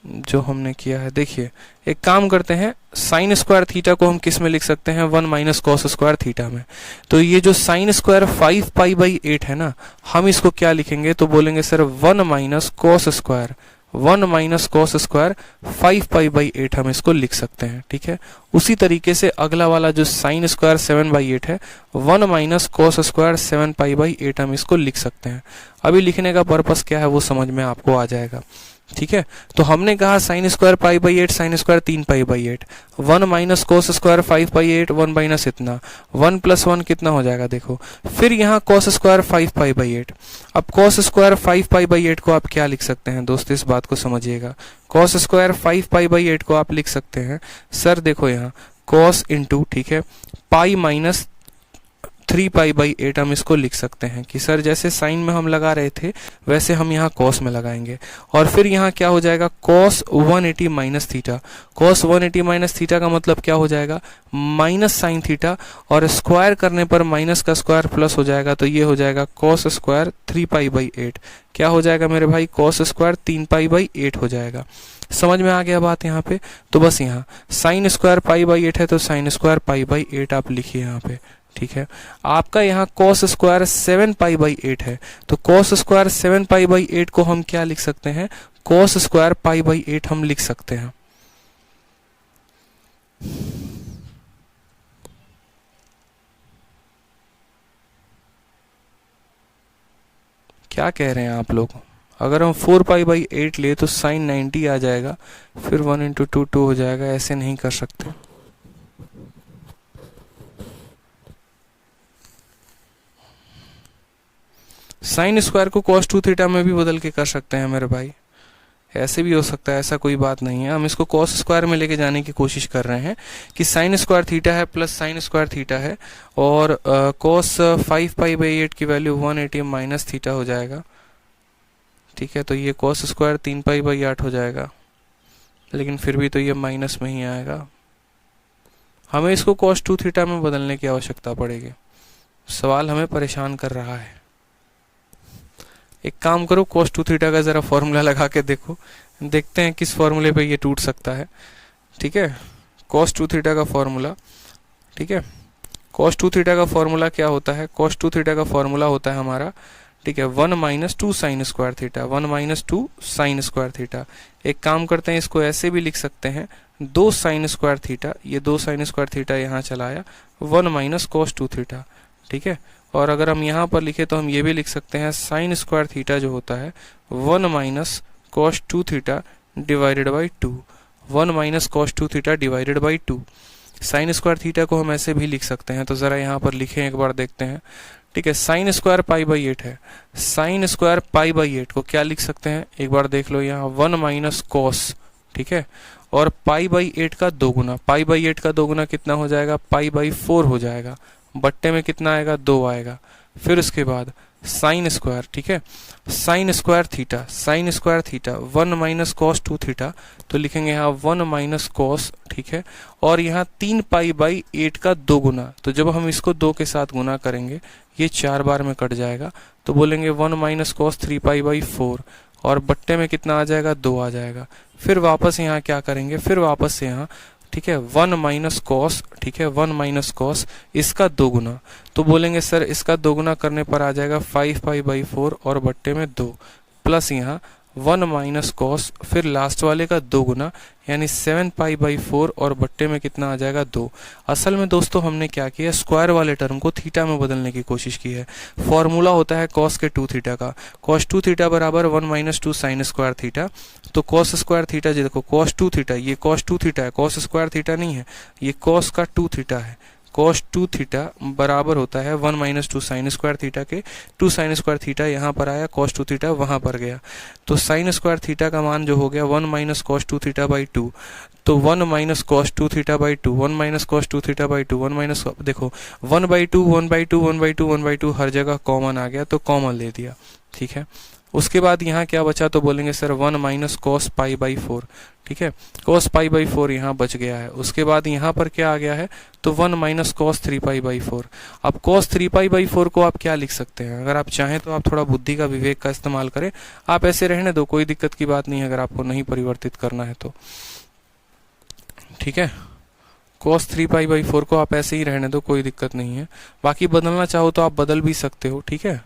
जो हमने किया है, देखिए एक काम करते हैं, साइन स्क्वायर थीटा को हम किस में लिख सकते हैं, 1 माइनस कॉस स्क्वायर थीटा में। तो ये जो साइन स्क्वायर 5 पाई बाई 8 है ना, हम इसको क्या लिखेंगे, तो बोलेंगे sir 1 minus cos square, 1 minus cos square 5 pi by 8 हम इसको लिख सकते हैं। ठीक है, उसी तरीके से अगला वाला जो साइन स्क्वायर 7 बाई 8 है, 1 minus cos square 7 pi by 8 हम इसको लिख सकते हैं। अभी लिखने का पर्पस क्या है वो समझ में आपको आ जाएगा। ठीक है, तो हमने कहा sine square pi by 8, sine square 3 pi by 8, 1 minus cos square 5 pi 8, 1 minus इतना, 1 + 1 कितना हो जाएगा देखो। फिर यहाँ कॉस स्क्वायर 5 पाई बाई 8। अब कॉस स्क्वायर 5 पाई बाई 8 को आप क्या लिख सकते हैं दोस्त, इस बात को समझिएगा। कॉस स्क्वायर 5 पाई बाई 8 को आप लिख सकते हैं, सर देखो यहाँ कॉस इंटू, ठीक है, पाई माइनस 3π/8 हम इसको लिख सकते हैं कि सर जैसे साइन में हम लगा रहे थे वैसे हम यहाँ कॉस में लगाएंगे। और फिर यहाँ क्या हो जाएगा, cos 180 minus theta. cos 180 minus theta का मतलब क्या हो जाएगा, माइनस साइन थीटा, और स्क्वायर करने पर माइनस का स्क्वायर प्लस हो जाएगा, तो ये हो जाएगा cos स्क्वायर 3π/8। क्या हो जाएगा मेरे भाई, cos स्क्वायर 3π/8 हो जाएगा। समझ में आ गया बात यहाँ पे। तो बस यहाँ साइन स्क्वायर π/8 है तो साइन स्क्वायर π/8 आप लिखिए यहाँ पे, ठीक है। आपका यहाँ cos स्क्वायर 7π/8 है, तो cos स्क्वायर 7π/8 को हम क्या लिख सकते हैं, cos स्क्वायर π/8 हम लिख सकते हैं। क्या कह रहे हैं आप लोग, अगर हम 4π/8 ले तो साइन 90 आ जाएगा, फिर 1 × 2 2 हो जाएगा, ऐसे नहीं कर सकते। साइन स्क्वायर को cos 2 थीटा में भी बदल के कर सकते हैं मेरे भाई, ऐसे भी हो सकता है, ऐसा कोई बात नहीं है। हम इसको cos स्क्वायर में लेके जाने की कोशिश कर रहे हैं कि साइन स्क्वायर थीटा है प्लस साइन स्क्वायर थीटा है, और cos 5π/8 की वैल्यू 180 माइनस थीटा हो जाएगा, ठीक है। तो ये cos स्क्वायर 3π/8 हो जाएगा, लेकिन फिर भी तो ये माइनस में ही आएगा। हमें इसको cos 2 थीटा में बदलने की आवश्यकता पड़ेगी। सवाल हमें परेशान कर रहा है। एक काम करो, cos 2 थीटा का जरा फॉर्मूला लगा के देखो, देखते हैं किस फॉर्मूले पे ये टूट सकता है, ठीक है। cos 2 थीटा का फॉर्मूला, ठीक है। cos 2 थीटा का फॉर्मूला क्या होता है, cos 2 थीटा का फॉर्मूला होता है हमारा, ठीक है, 1 - 2 sine square theta, 1 - 2 sine square theta. एक काम करते हैं, इसको ऐसे भी लिख सकते हैं, 2 साइन स्क्वायर थीटा, ये 2 साइन स्क्वायर थीटा यहाँ चला आया, 1 - cos 2 थीटा, ठीक है। और अगर हम यहाँ पर लिखे तो हम ये भी लिख सकते हैं, साइन स्क्वायर थीटा जो होता है 1 - cos 2 theta divided by 2, 1 - cos 2 theta divided by 2। Sine square theta को हम ऐसे भी लिख सकते हैं, तो ज़रा यहाँ पर लिखें, एक बार देखते हैं, ठीक है। साइन स्क्वायर π/8 है, साइन स्क्वायर π/8 को क्या लिख सकते हैं, एक बार देख लो यहाँ, 1 - cos, ठीक है, और π/8 का दोगुना, π/8 का दोगुना कितना हो जाएगा, π/4 हो जाएगा, बट्टे में कितना आएगा, 2 आएगा। फिर उसके बाद साइन स्क्वायर, ठीक है, sine square theta, sine square theta 1 - cos 2 theta, तो लिखेंगे यहाँ 1 - cos, ठीक है, और यहाँ 3π/8 का 2 गुना, तो जब हम इसको 2 के साथ गुना करेंगे ये 4 बार में कट जाएगा, तो बोलेंगे 1 - cos 3π/4, और बट्टे में कितना आ जाएगा, 2 आ जाएगा। फिर वापस यहाँ क्या करेंगे, फिर वापस से यहाँ, ठीक है, 1 - cos, ठीक है, 1 - cos इसका 2 गुना, तो बोलेंगे सर इसका 2 गुना करने पर आ जाएगा 5π/4 और बट्टे में 2, प्लस यहाँ 1 - cos, फिर लास्ट वाले का 2 गुना यानी 7π/4 और बट्टे में कितना आ जाएगा, 2। असल में दोस्तों हमने क्या किया, स्क्वायर वाले टर्म को थीटा में बदलने की कोशिश की है। फॉर्मूला होता है cos के 2 थीटा का, cos 2 थीटा बराबर 1 - 2 साइन स्क्वायर थीटा, तो cos स्क्वायर थीटा जी देखो, cos 2 थीटा, ये cos 2 थीटा है, cos स्क्वायर थीटा नहीं है, ये cos का 2 थीटा है। cos 2 थीटा बराबर होता है 1 - 2 साइन स्क्वायर थीटा के, 2 साइन स्क्वायर थीटा यहाँ पर आया, cos 2 थीटा वहाँ पर गया, तो साइन स्क्वायर थीटा का मान जो हो गया 1 - cos 2 थीटा बाई 2, तो 1 - cos 2 theta by 2, 1 - cos 2 theta by 2, 1 - देखो 1/2 1/2 1/2 1/2 हर जगह कॉमन आ गया, तो कॉमन ले दिया, ठीक है। उसके बाद यहाँ क्या बचा, तो बोलेंगे सर 1 - cos π/4, ठीक है, cos π/4 यहाँ बच गया है। उसके बाद यहाँ पर क्या आ गया है, तो 1 - cos 3π/4। अब cos 3π/4 को आप क्या लिख सकते हैं, अगर आप चाहें तो आप थोड़ा बुद्धि का विवेक का इस्तेमाल करें, आप ऐसे रहने दो, कोई दिक्कत की बात नहीं है, अगर आपको नहीं परिवर्तित करना है तो, ठीक है। cos 3π/4 को आप ऐसे ही रहने दो, कोई दिक्कत नहीं है। बाकी बदलना चाहो तो आप बदल भी सकते हो, ठीक है,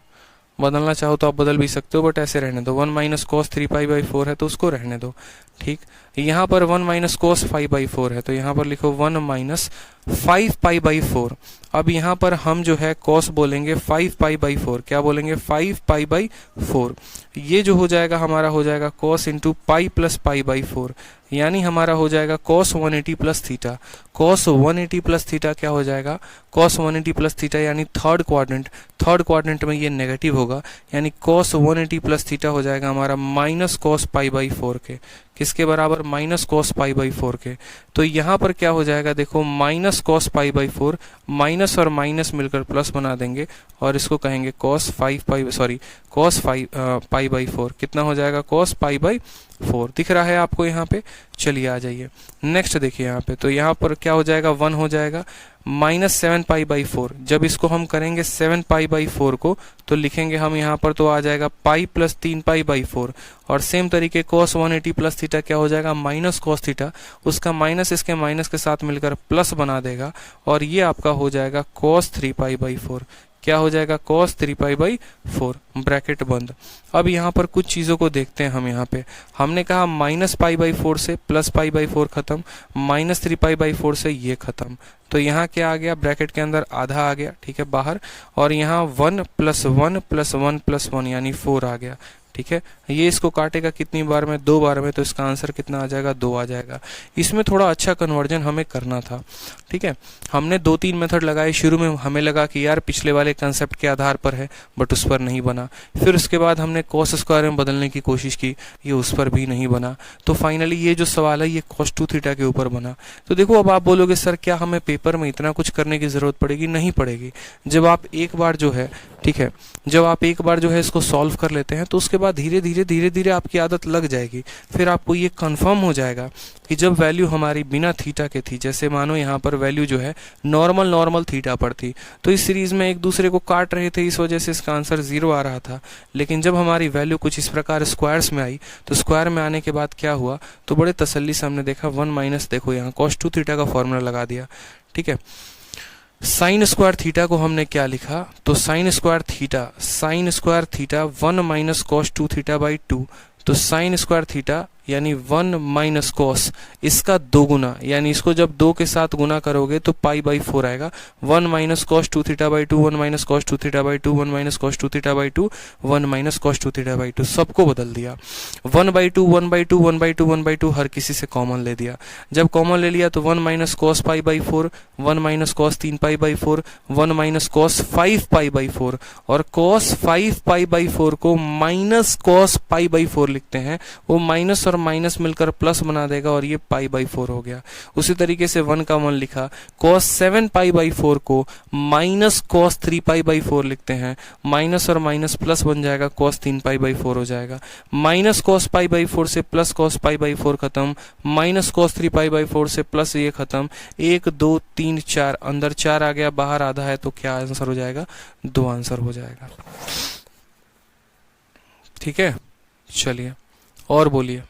बदलना चाहो तो आप बदल भी सकते हो, बट ऐसे रहने दो। 1 - cos 3π/4 है तो उसको रहने दो, ठीक। यहाँ पर 1 - cos 5/4 है, तो यहाँ पर लिखो 1 - 5π/4। अब यहाँ पर हम जो है cos बोलेंगे 5π/4, क्या बोलेंगे 5π/4, ये जो हो जाएगा हमारा हो जाएगा cos × π + π/4, यानी हमारा हो जाएगा cos 180 plus theta. cos 180 plus theta क्या हो जाएगा, cos 180 प्लस थीटा यानी थर्ड क्वाड्रेंट में ये नेगेटिव होगा, यानी cos 180 प्लस थीटा हो जाएगा हमारा -cos π/4 के, किसके बराबर, माइनस कॉस पाई बाई 4 के। तो यहाँ पर क्या हो जाएगा, देखो minus cos pi by 4, minus और माइनस मिलकर प्लस बना देंगे और इसको कहेंगे cos 5 pi, sorry cos 5 pi by 4। कितना हो जाएगा, कॉस पाई बाई 4। दिख रहा है आपको यहाँ पे। चलिए आ जाइए नेक्स्ट देखिए यहाँ पे। तो यहाँ पर क्या हो जाएगा, 1 हो जाएगा, माइनस 7 पाई बाई 4। जब इसको हम करेंगे 7 पाई बाई 4 को, तो लिखेंगे हम यहाँ पर, तो आ जाएगा पाई प्लस 3 पाई बाई 4। और सेम तरीके कॉस 180 प्लस थीटा क्या हो जाएगा, माइनस कॉस थीटा, उसका माइनस इसके माइनस के साथ मिलकर प्लस बना देगा और ये आपका हो जाएगा कॉस 3 पाई बाई 4। क्या हो जाएगा, cos 3 पाई बाई 4, ब्रैकेट बंद। अब यहाँ पर कुछ चीज़ों को देखते हैं हम। यहाँ पे हमने कहा माइनस पाई बाई 4 से प्लस पाई बाई 4 खत्म, माइनस 3 पाई बाई 4 से ये खत्म। तो यहाँ क्या आ गया, ब्रैकेट के अंदर आधा आ गया, ठीक है, बाहर। और यहाँ 1 प्लस 1 प्लस 1 प्लस 1 यानी 4 आ गया, ठीक है। ये इसको काटेगा कितनी बार में, 2 बार में, तो इसका आंसर कितना आ जाएगा, 2 आ जाएगा। इसमें थोड़ा अच्छा कन्वर्जन हमें करना था, ठीक है। हमने 2-3 मेथड लगाए। शुरू में हमें लगा कि यार पिछले वाले कंसेप्ट के आधार पर है, बट उस पर नहीं बना। फिर उसके बाद हमने कॉस स्क्वायर में बदलने की कोशिश की, ये उस पर भी नहीं बना। तो फाइनली ये जो सवाल है ये cos 2 थीटा के ऊपर बना। तो देखो अब आप बोलोगे सर क्या हमें पेपर में इतना कुछ करने की जरूरत पड़ेगी? नहीं पड़ेगी। जब आप एक बार जो है, ठीक है, जब आप एक बार जो है इसको सॉल्व कर लेते हैं तो उसके बाद धीरे धीरे आपकी आदत लग जाएगी। फिर आपको ये कंफर्म हो जाएगा कि जब वैल्यू हमारी बिना थीटा के थी, जैसे मानो यहाँ पर वैल्यू जो है नॉर्मल थीटा पर थी, तो इस सीरीज में एक दूसरे को काट रहे थे, इस वजह से इसका आंसर 0 आ रहा था। लेकिन जब हमारी वैल्यू कुछ इस प्रकार स्क्वायर्स में आई, तो स्क्वायर में आने के बाद क्या हुआ, तो बड़े तसल्ली से हमने देखा 1 माइनस, देखो यहाँ cos 2 थीटा का फॉर्मूला लगा दिया, ठीक है। साइन स्क्वायर थीटा को हमने क्या लिखा, तो sine square theta 1 minus cos 2 theta by 2। तो साइन स्क्वायर थीटा यानी 1 माइनस कॉस, इसका 2 गुना, यानी इसको जब 2 के साथ गुना करोगे तो पाई बाई 4 आएगा। 1 minus cos 2 theta by 2, 1 minus cos 2 theta by 2, 1 minus cos 2 theta by 2, 1 minus cos 2 theta by 2, सबको बदल दिया। 1 बाई 2, 1 बाई 2, 1 बाई 2, 1 बाई 2 हर किसी से कॉमन ले दिया। जब कॉमन ले लिया तो 1 minus cos pi by 4, 1 minus cos 3 pi by 4, 1 minus cos 5 pi by 4, और कॉस 5 पाई बाई 4 को माइनस कॉस पाई बाई 4 लिखते हैं। वो माइनस और माइनस मिलकर प्लस बना देगा और ये पाई बाई 4 हो गया। उसी तरीके से 1 का 1 लिखा, cos 7 पाई बाई 4 को माइनस cos 3 पाई बाई 4 लिखते हैं, माइनस और माइनस प्लस बन जाएगा, cos 3 पाई बाई 4 हो जाएगा। माइनस cos पाई बाई 4 से प्लस cos पाई बाई 4 खत्म, माइनस cos 3 पाई बाई 4 से प्लस ये खत्म। 1 2 3 4, अंदर 4 आ गया, बाहर आधा है, तो क्या आंसर हो जाएगा, 2 आंसर हो जाएगा। ठीक है, चलिए और बोलिए।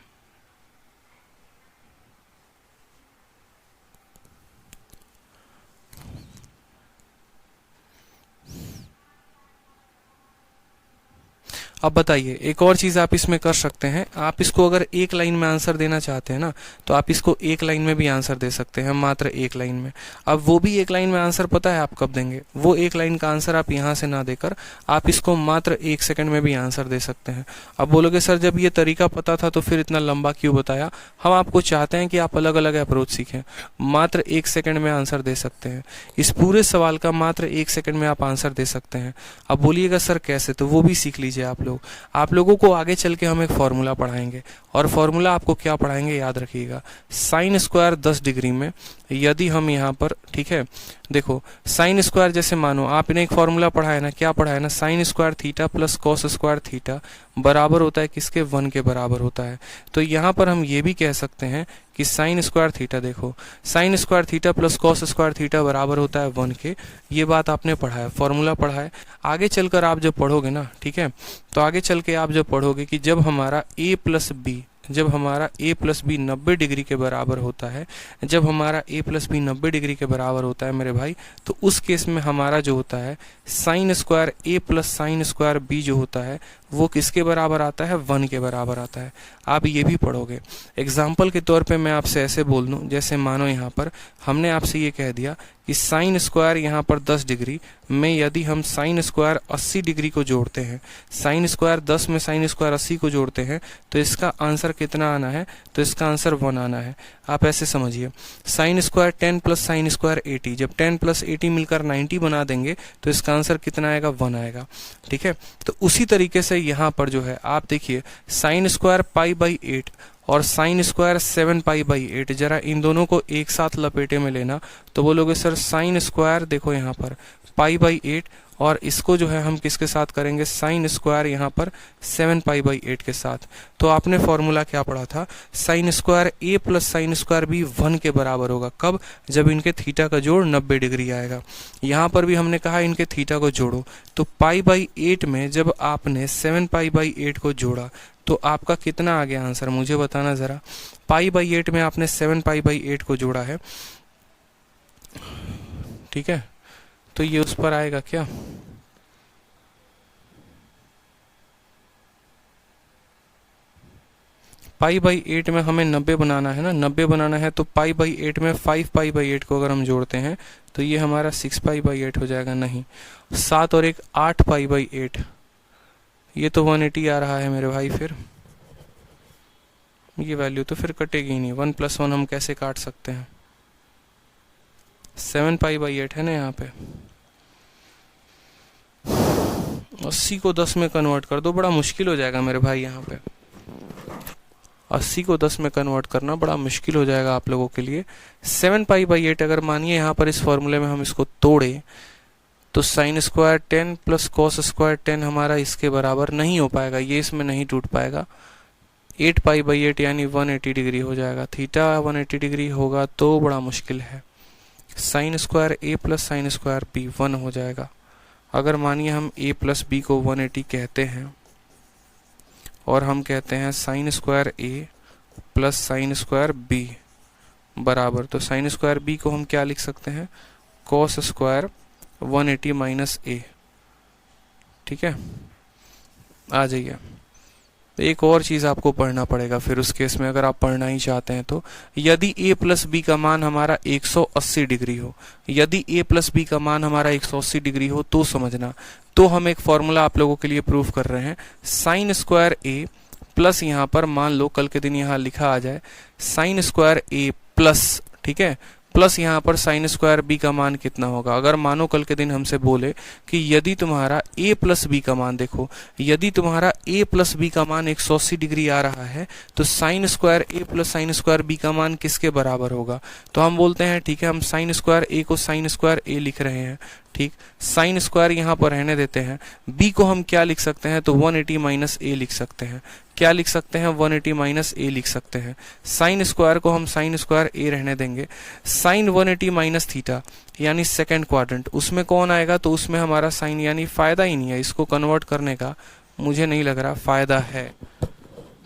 अब बताइए, एक और चीज आप इसमें कर सकते हैं। आप इसको अगर एक लाइन में आंसर देना चाहते हैं ना, तो आप इसको एक लाइन में भी आंसर दे सकते हैं, मात्र एक लाइन में। अब वो भी एक लाइन में आंसर पता है आप कब देंगे? वो एक लाइन का आंसर आप यहाँ से ना देकर आप इसको मात्र 1 सेकंड में भी आंसर दे सकते हैं। अब बोलोगे सर जब ये तरीका पता था तो फिर इतना लंबा क्यों बताया? हम आपको चाहते हैं कि आप अलग अलग अप्रोच सीखें। मात्र 1 सेकंड में आंसर दे सकते हैं, इस पूरे सवाल का मात्र 1 सेकंड में आप आंसर दे सकते हैं। अब बोलिएगा सर कैसे, तो वो भी सीख लीजिए आप लोग। आप लोगों को आगे चल के हम एक फॉर्मूला पढ़ाएंगे, और फॉर्मूला आपको क्या पढ़ाएंगे याद रखिएगा। साइन स्क्वायर 10 डिग्री में यदि हम यहाँ पर, ठीक है, देखो साइन स्क्वायर, जैसे मानो आपने एक फॉर्मूला पढ़ा है ना, क्या पढ़ा है ना, sine square theta plus cos square theta बराबर होता है किसके? 1 के बराबर होता है। तो यहाँ पर हम ये भी कह सकते हैं कि साइन स्क्वायर थीटा, देखो sine square theta plus cos square theta बराबर होता है 1 के। ये बात आपने पढ़ा है, फॉर्मूला पढ़ा है। आगे चलकर आप जब पढ़ोगे ना, ठीक है, तो आगे चल के आप जब पढ़ोगे कि जब हमारा a प्लस बी, जब हमारा a प्लस बी 90 डिग्री के बराबर होता है, जब हमारा a प्लस बी 90 डिग्री के बराबर होता है मेरे भाई, तो उस केस में हमारा जो होता है sine square a plus sine square b जो होता है वो किसके बराबर आता है? 1 के बराबर आता है। आप ये भी पढ़ोगे। एग्जाम्पल के तौर पे मैं आपसे ऐसे बोल दूं, जैसे मानो यहाँ पर हमने आपसे ये कह दिया कि साइन स्क्वायर यहाँ पर 10 डिग्री में यदि हम साइन स्क्वायर 80 डिग्री को जोड़ते हैं, साइन स्क्वायर 10 में साइन स्क्वायर 80 को जोड़ते हैं, तो इसका आंसर कितना आना है? तो इसका आंसर 1 आना है। आप ऐसे समझिए, sine square 10 plus sine square 80, जब 10 प्लस 80 मिलकर 90 बना देंगे तो इसका आंसर कितना आएगा? 1 आएगा। ठीक है, तो उसी तरीके से यहाँ पर जो है आप देखिए साइन स्क्वायर पाई बाई 8 और साइन स्क्वायर 7π/8, जरा इन दोनों को एक साथ लपेटे में लेना तो बोलोगे सर साइन स्क्वायर, देखो यहाँ पर π/8 और इसको जो है हम किसके साथ करेंगे, साइन स्क्वायर यहाँ पर 7π/8 के साथ। तो आपने फॉर्मूला क्या पढ़ा था, sine square a plus sine square b 1 के बराबर होगा। कब, जब इनके थीटा का जोड़ 90 डिग्री आएगा। यहाँ पर भी हमने कहा इनके थीटा को जोड़ो, तो π/8 में जब आपने 7π/8 को जोड़ा तो आपका कितना आ गया आंसर, मुझे बताना ज़रा। π/8 में आपने 7π/8 को जोड़ा है, ठीक है, तो ये उस पर आएगा क्या, π/8 में हमें 90 बनाना है ना, 90 बनाना है तो π/8 में 5π/8 को अगर हम जोड़ते हैं तो ये हमारा 6π/8 हो जाएगा। नहीं, 7 और 1 8π/8, ये तो 180 आ रहा है मेरे भाई। फिर ये वैल्यू तो फिर कटेगी ही नहीं, 1 + 1 हम कैसे काट सकते हैं, 7π/8 है ना यहाँ पे। 80 को 10 में कन्वर्ट कर दो, बड़ा मुश्किल हो जाएगा मेरे भाई। यहाँ पे 80 को 10 में कन्वर्ट करना बड़ा मुश्किल हो जाएगा आप लोगों के लिए। 7π/8 अगर मानिए यहाँ पर इस फॉर्मूले में हम इसको तोड़े तो sine square 10 plus cos square 10 हमारा इसके बराबर नहीं हो पाएगा, ये इसमें नहीं टूट पाएगा। 8π/8 यानी 180 डिग्री हो जाएगा। थीटा 180 डिग्री होगा तो बड़ा मुश्किल है। Sine square a plus sine square b 1 हो जाएगा। अगर मानिए हम a प्लस b को 180 कहते हैं और हम कहते हैं sine square a plus sine square b बराबर, तो साइन स्क्वायर b को हम क्या लिख सकते हैं, कॉस स्क्वायर 180 माइनस a, ठीक है। आ जाइए, एक और चीज़ आपको पढ़ना पड़ेगा फिर उस केस में, अगर आप पढ़ना ही चाहते हैं तो। यदि a प्लस बी का मान हमारा 180 डिग्री हो, यदि a प्लस बी का मान हमारा 180 डिग्री हो तो समझना, तो हम एक फॉर्मूला आप लोगों के लिए प्रूफ कर रहे हैं। साइन स्क्वायर a प्लस, यहाँ पर मान लो कल के दिन यहाँ लिखा आ जाए साइन स्क्वायर a प्लस, ठीक है, प्लस यहाँ पर साइन स्क्वायर b का मान कितना होगा। अगर मानो कल के दिन हमसे बोले कि यदि तुम्हारा a प्लस बी का मान, देखो यदि तुम्हारा a प्लस बी का मान 180 डिग्री आ रहा है तो sine square a plus sine square b का मान किसके बराबर होगा। तो हम बोलते हैं ठीक है, हम साइन स्क्वायर a को साइन स्क्वायर a लिख रहे हैं, ठीक, साइन स्क्वायर यहाँ पर रहने देते हैं। b को हम क्या लिख सकते हैं, तो 180 माइनस a लिख सकते हैं। क्या लिख सकते हैं, 180 माइनस a लिख सकते हैं। साइन स्क्वायर को हम साइन स्क्वायर a रहने देंगे। साइन 180 माइनस थीटा यानी सेकेंड क्वाड्रेंट, उसमें कौन आएगा, तो उसमें हमारा साइन, यानी फायदा ही नहीं है इसको कन्वर्ट करने का, मुझे नहीं लग रहा फायदा है।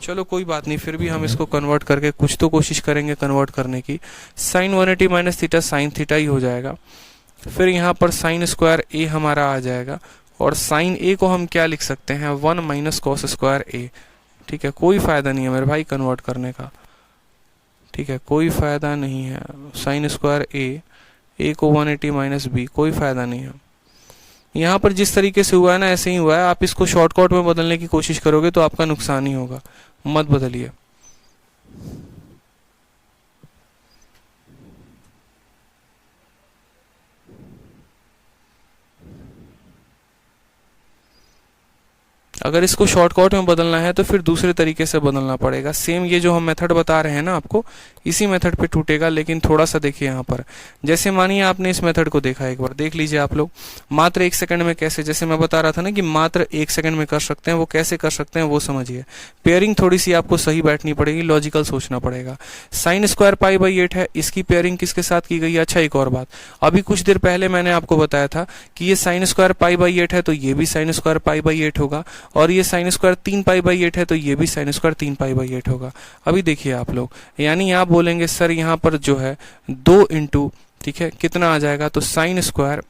चलो कोई बात नहीं, फिर भी हम इसको कन्वर्ट करके कुछ तो कोशिश करेंगे कन्वर्ट करने की। Sine 180 minus theta sine theta ही हो जाएगा। फिर यहाँ पर साइन स्क्वायर a हमारा आ जाएगा और साइन a को हम क्या लिख सकते हैं, 1 माइनस कॉस स्क्वायर a, ठीक है। कोई फायदा नहीं है मेरे भाई कन्वर्ट करने का, ठीक है, कोई फायदा नहीं है। साइन स्क्वायर a को 180 माइनस b, कोई फायदा नहीं है। यहाँ पर जिस तरीके से हुआ है ना ऐसे ही हुआ है। आप इसको शॉर्टकट में बदलने की कोशिश करोगे तो आपका नुकसान ही होगा, मत बदलिए। अगर इसको शॉर्टकट में बदलना है तो फिर दूसरे तरीके से बदलना पड़ेगा। सेम ये जो हम मेथड बता रहे हैं ना आपको, इसी मेथड पे टूटेगा। लेकिन थोड़ा सा देखिए यहाँ पर, जैसे मानिए आपने इस मेथड को देखा, एक बार देख लीजिए आप लोग। मात्र 1 सेकंड में कैसे, जैसे मैं बता रहा था ना कि मात्र 1 सेकंड में कर सकते हैं, वो कैसे कर सकते हैं वो समझिए। पेयरिंग थोड़ी सी आपको सही बैठनी पड़ेगी, लॉजिकल सोचना पड़ेगा। साइन स्क्वायर π/8 है, इसकी पेयरिंग किसके साथ की गई है। अच्छा एक और बात, अभी कुछ देर पहले मैंने आपको बताया था कि ये साइन स्क्वायर π/8 है तो ये भी साइन स्क्वायर π/8 होगा, और ये साइन स्क्वायर 3π/8 है तो ये भी साइन स्क्वायर 3π/8 होगा। अभी देखिए आप लोग, यानी आप बोलेंगे सर यहाँ पर जो है 2 इंटू, ठीक है, कितना आ जाएगा, तो साइन स्क्वायर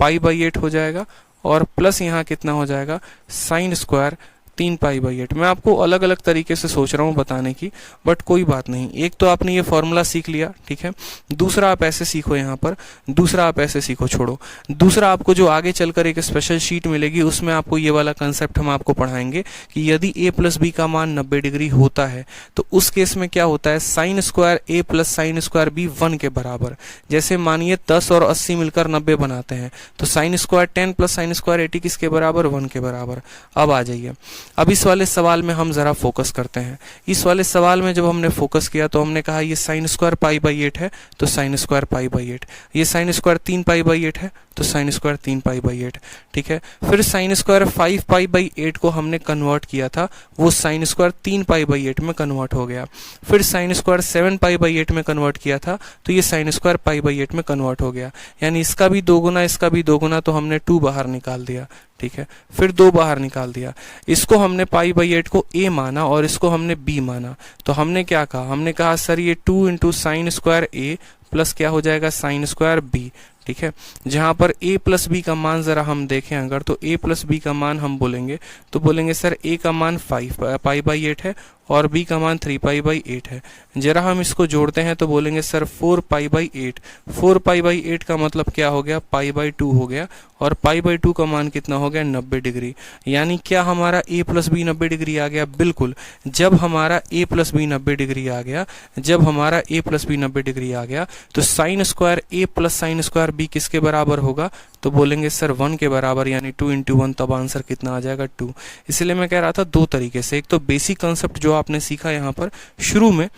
π/8 हो जाएगा और प्लस यहाँ कितना हो जाएगा, साइन स्क्वायर 3π/8। मैं आपको अलग अलग तरीके से सोच रहा हूँ बताने की, बट कोई बात नहीं। एक तो आपने ये फॉर्मूला सीख लिया, ठीक है, दूसरा आप ऐसे सीखो यहाँ पर, दूसरा आप ऐसे सीखो, छोड़ो। दूसरा आपको जो आगे चलकर एक स्पेशल शीट मिलेगी उसमें आपको ये वाला कंसेप्ट हम आपको पढ़ाएंगे कि यदि a प्लस बी का मान 90 डिग्री होता है तो उस केस में क्या होता है, sine square a plus sine square b 1 के बराबर। जैसे मानिए 10 और 80 मिलकर 90 बनाते हैं तो sine square 10 plus sine square 80 किसके बराबर, 1 के बराबर। अब आ जाइए, अब इस वाले सवाल में हम ज़रा फोकस करते हैं। इस वाले सवाल में जब हमने फोकस किया तो हमने कहा ये साइन स्क्वायर पाई बाई 8 है, तो साइन स्क्वायर पाई बाई 8। ये साइन स्क्वायर 3 पाई बाई 8 है, तो साइन स्क्वायर 3 पाई बाई 8। ठीक है, फिर साइन स्क्वायर 5 पाई बाई 8 को हमने कन्वर्ट किया था, वो साइन स्क्वायर 3 पाई बाई 8 में कन्वर्ट हो गया। फिर साइन स्क्वायर 7 पाई बाई 8 में कन्वर्ट किया था, तो ये साइन स्क्वायर पाई बाई 8 में कन्वर्ट हो गया। यानी इसका भी 2 गुना, इसका भी 2 गुना, तो हमने 2 बाहर निकाल दिया। ठीक है, फिर 2 बाहर निकाल दिया। इसको हमने पाई बाई 8 को a माना और इसको हमने b माना। तो हमने क्या कहा, हमने कहा सर ये 2 into sine square a plus क्या हो जाएगा साइन स्क्वायर b। ठीक है, जहां पर a प्लस बी का मान जरा हम देखें अगर, तो a प्लस बी का मान हम बोलेंगे तो बोलेंगे सर a का मान 5 पाई बाई 8 है और b का मान 3 पाई बाई 8 है। जरा हम इसको जोड़ते हैं तो बोलेंगे sir 4 pi by 8। 4 pi by 8 का मतलब क्या हो गया, पाई बाई 2 हो गया, और पाई बाई 2 का मान कितना हो गया 90 डिग्री। यानी क्या हमारा a प्लस बी 90 डिग्री आ गया, बिल्कुल। जब हमारा a प्लस बी 90 डिग्री आ गया, जब हमारा a प्लस बी 90 डिग्री आ गया, तो sine square a plus sine square b किसके बराबर होगा, तो बोलेंगे सर 1 के बराबर, यानी 2 इंटू 1, तब आंसर कितना आ जाएगा 2। इसलिए मैं कह रहा था 2 तरीके से, एक तो बेसिक कंसेप्ट जो आपने सीखा यहाँ पर शुरू में,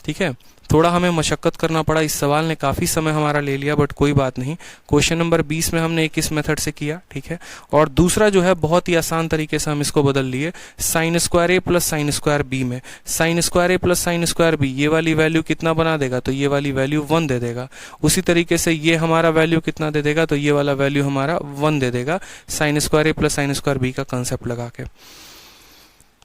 ठीक है, थोड़ा हमें मशक्कत करना पड़ा, इस सवाल ने काफ़ी समय हमारा ले लिया, बट कोई बात नहीं। क्वेश्चन नंबर 20 में हमने एक इस मेथड से किया, ठीक है। और दूसरा जो है बहुत ही आसान तरीके से हम इसको बदल लिए, साइन स्क्वायर ए प्लस साइन स्क्वायर बी में। साइन स्क्वायर ए प्लस साइन स्क्वायर बी, ये वाली वैल्यू कितना बना देगा, तो ये वाली वैल्यू 1 दे देगा। उसी तरीके से ये हमारा वैल्यू कितना दे देगा, तो ये वाला वैल्यू हमारा 1 दे देगा, साइन स्क्वायर ए प्लस साइन स्क्वायर बी का कंसेप्ट लगा के।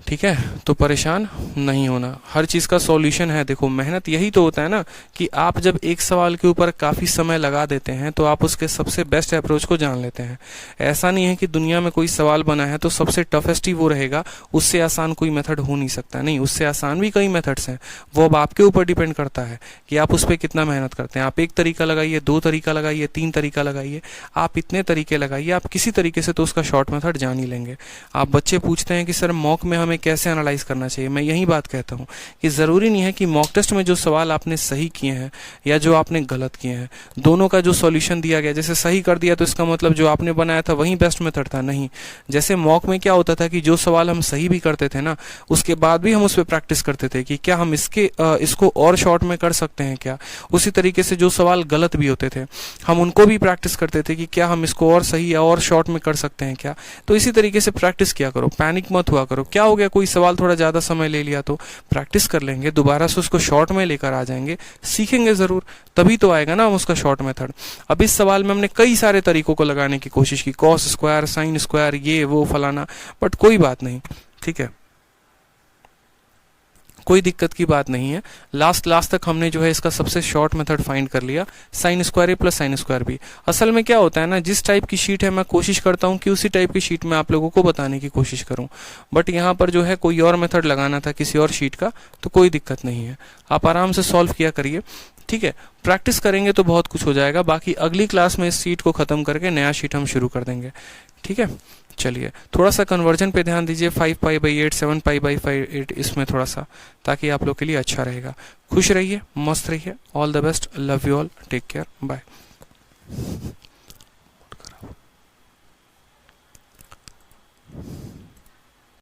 ठीक है, तो परेशान नहीं होना, हर चीज़ का सॉल्यूशन है। देखो मेहनत यही तो होता है ना, कि आप जब एक सवाल के ऊपर काफ़ी समय लगा देते हैं तो आप उसके सबसे बेस्ट अप्रोच को जान लेते हैं। ऐसा नहीं है कि दुनिया में कोई सवाल बना है तो सबसे टफेस्ट ही वो रहेगा, उससे आसान कोई मेथड हो नहीं सकता। नहीं, उससे आसान भी कई मेथड्स हैं, वो अब आपके ऊपर डिपेंड करता है कि आप उस पर कितना मेहनत करते हैं। आप 1 तरीका लगाइए, 2 तरीका लगाइए, 3 तरीका लगाइए, आप इतने तरीके लगाइए, आप किसी तरीके से तो उसका शॉर्ट मेथड जान ही लेंगे। आप बच्चे पूछते हैं कि सर मॉक में हमें कैसे एनालाइज करना चाहिए, मैं यही बात कहता हूं कि जरूरी नहीं है कि मॉक टेस्ट में जो सवाल आपने सही किए हैं या जो आपने गलत किए हैं, दोनों का जो सॉल्यूशन दिया गया, जैसे सही कर दिया तो इसका मतलब जो आपने बनाया था वही बेस्ट मेथड था, नहीं। जैसे मॉक में क्या होता था कि जो सवाल हम सही भी करते थे ना, उसके बाद भी हम उस पर प्रैक्टिस करते थे कि क्या हम इसको और शॉर्ट में कर सकते हैं क्या। उसी तरीके से जो सवाल गलत भी होते थे हम उनको भी प्रैक्टिस करते थे कि क्या हम इसको और सही या और शॉर्ट में कर सकते हैं क्या। तो इसी तरीके से प्रैक्टिस किया करो, पैनिक मत हुआ करो। क्या हो गया, कोई सवाल थोड़ा ज्यादा समय ले लिया तो प्रैक्टिस कर लेंगे, दोबारा से उसको शॉर्ट में लेकर आ जाएंगे, सीखेंगे जरूर, तभी तो आएगा ना हम उसका शॉर्ट मेथड। अब इस सवाल में हमने कई सारे तरीकों को लगाने की कोशिश की, कॉस स्क्वायर, साइन स्क्वायर, ये वो फलाना, बट कोई बात नहीं, ठीक है, कोई दिक्कत की बात नहीं है। लास्ट तक हमने जो है इसका सबसे शॉर्ट मेथड फाइंड कर लिया, साइन स्क्वायर ए प्लस साइन स्क्वायर बी। असल में क्या होता है ना, जिस टाइप की शीट है मैं कोशिश करता हूँ कि उसी टाइप की शीट में आप लोगों को बताने की कोशिश करूँ, बट यहाँ पर जो है कोई और मेथड लगाना था किसी और शीट का, तो कोई दिक्कत नहीं है, आप आराम से सॉल्व किया करिए, ठीक है। प्रैक्टिस करेंगे तो बहुत कुछ हो जाएगा। बाकी अगली क्लास में इस शीट को खत्म करके नया शीट हम शुरू कर देंगे, ठीक है। चलिए थोड़ा सा कन्वर्जन पे ध्यान दीजिए, 5 पाई बाई 8, 7 पाई बाई 8, इसमें थोड़ा सा, ताकि आप लोग के लिए अच्छा रहेगा। खुश रहिए, मस्त रहिए, all the best, love you all, take care, bye.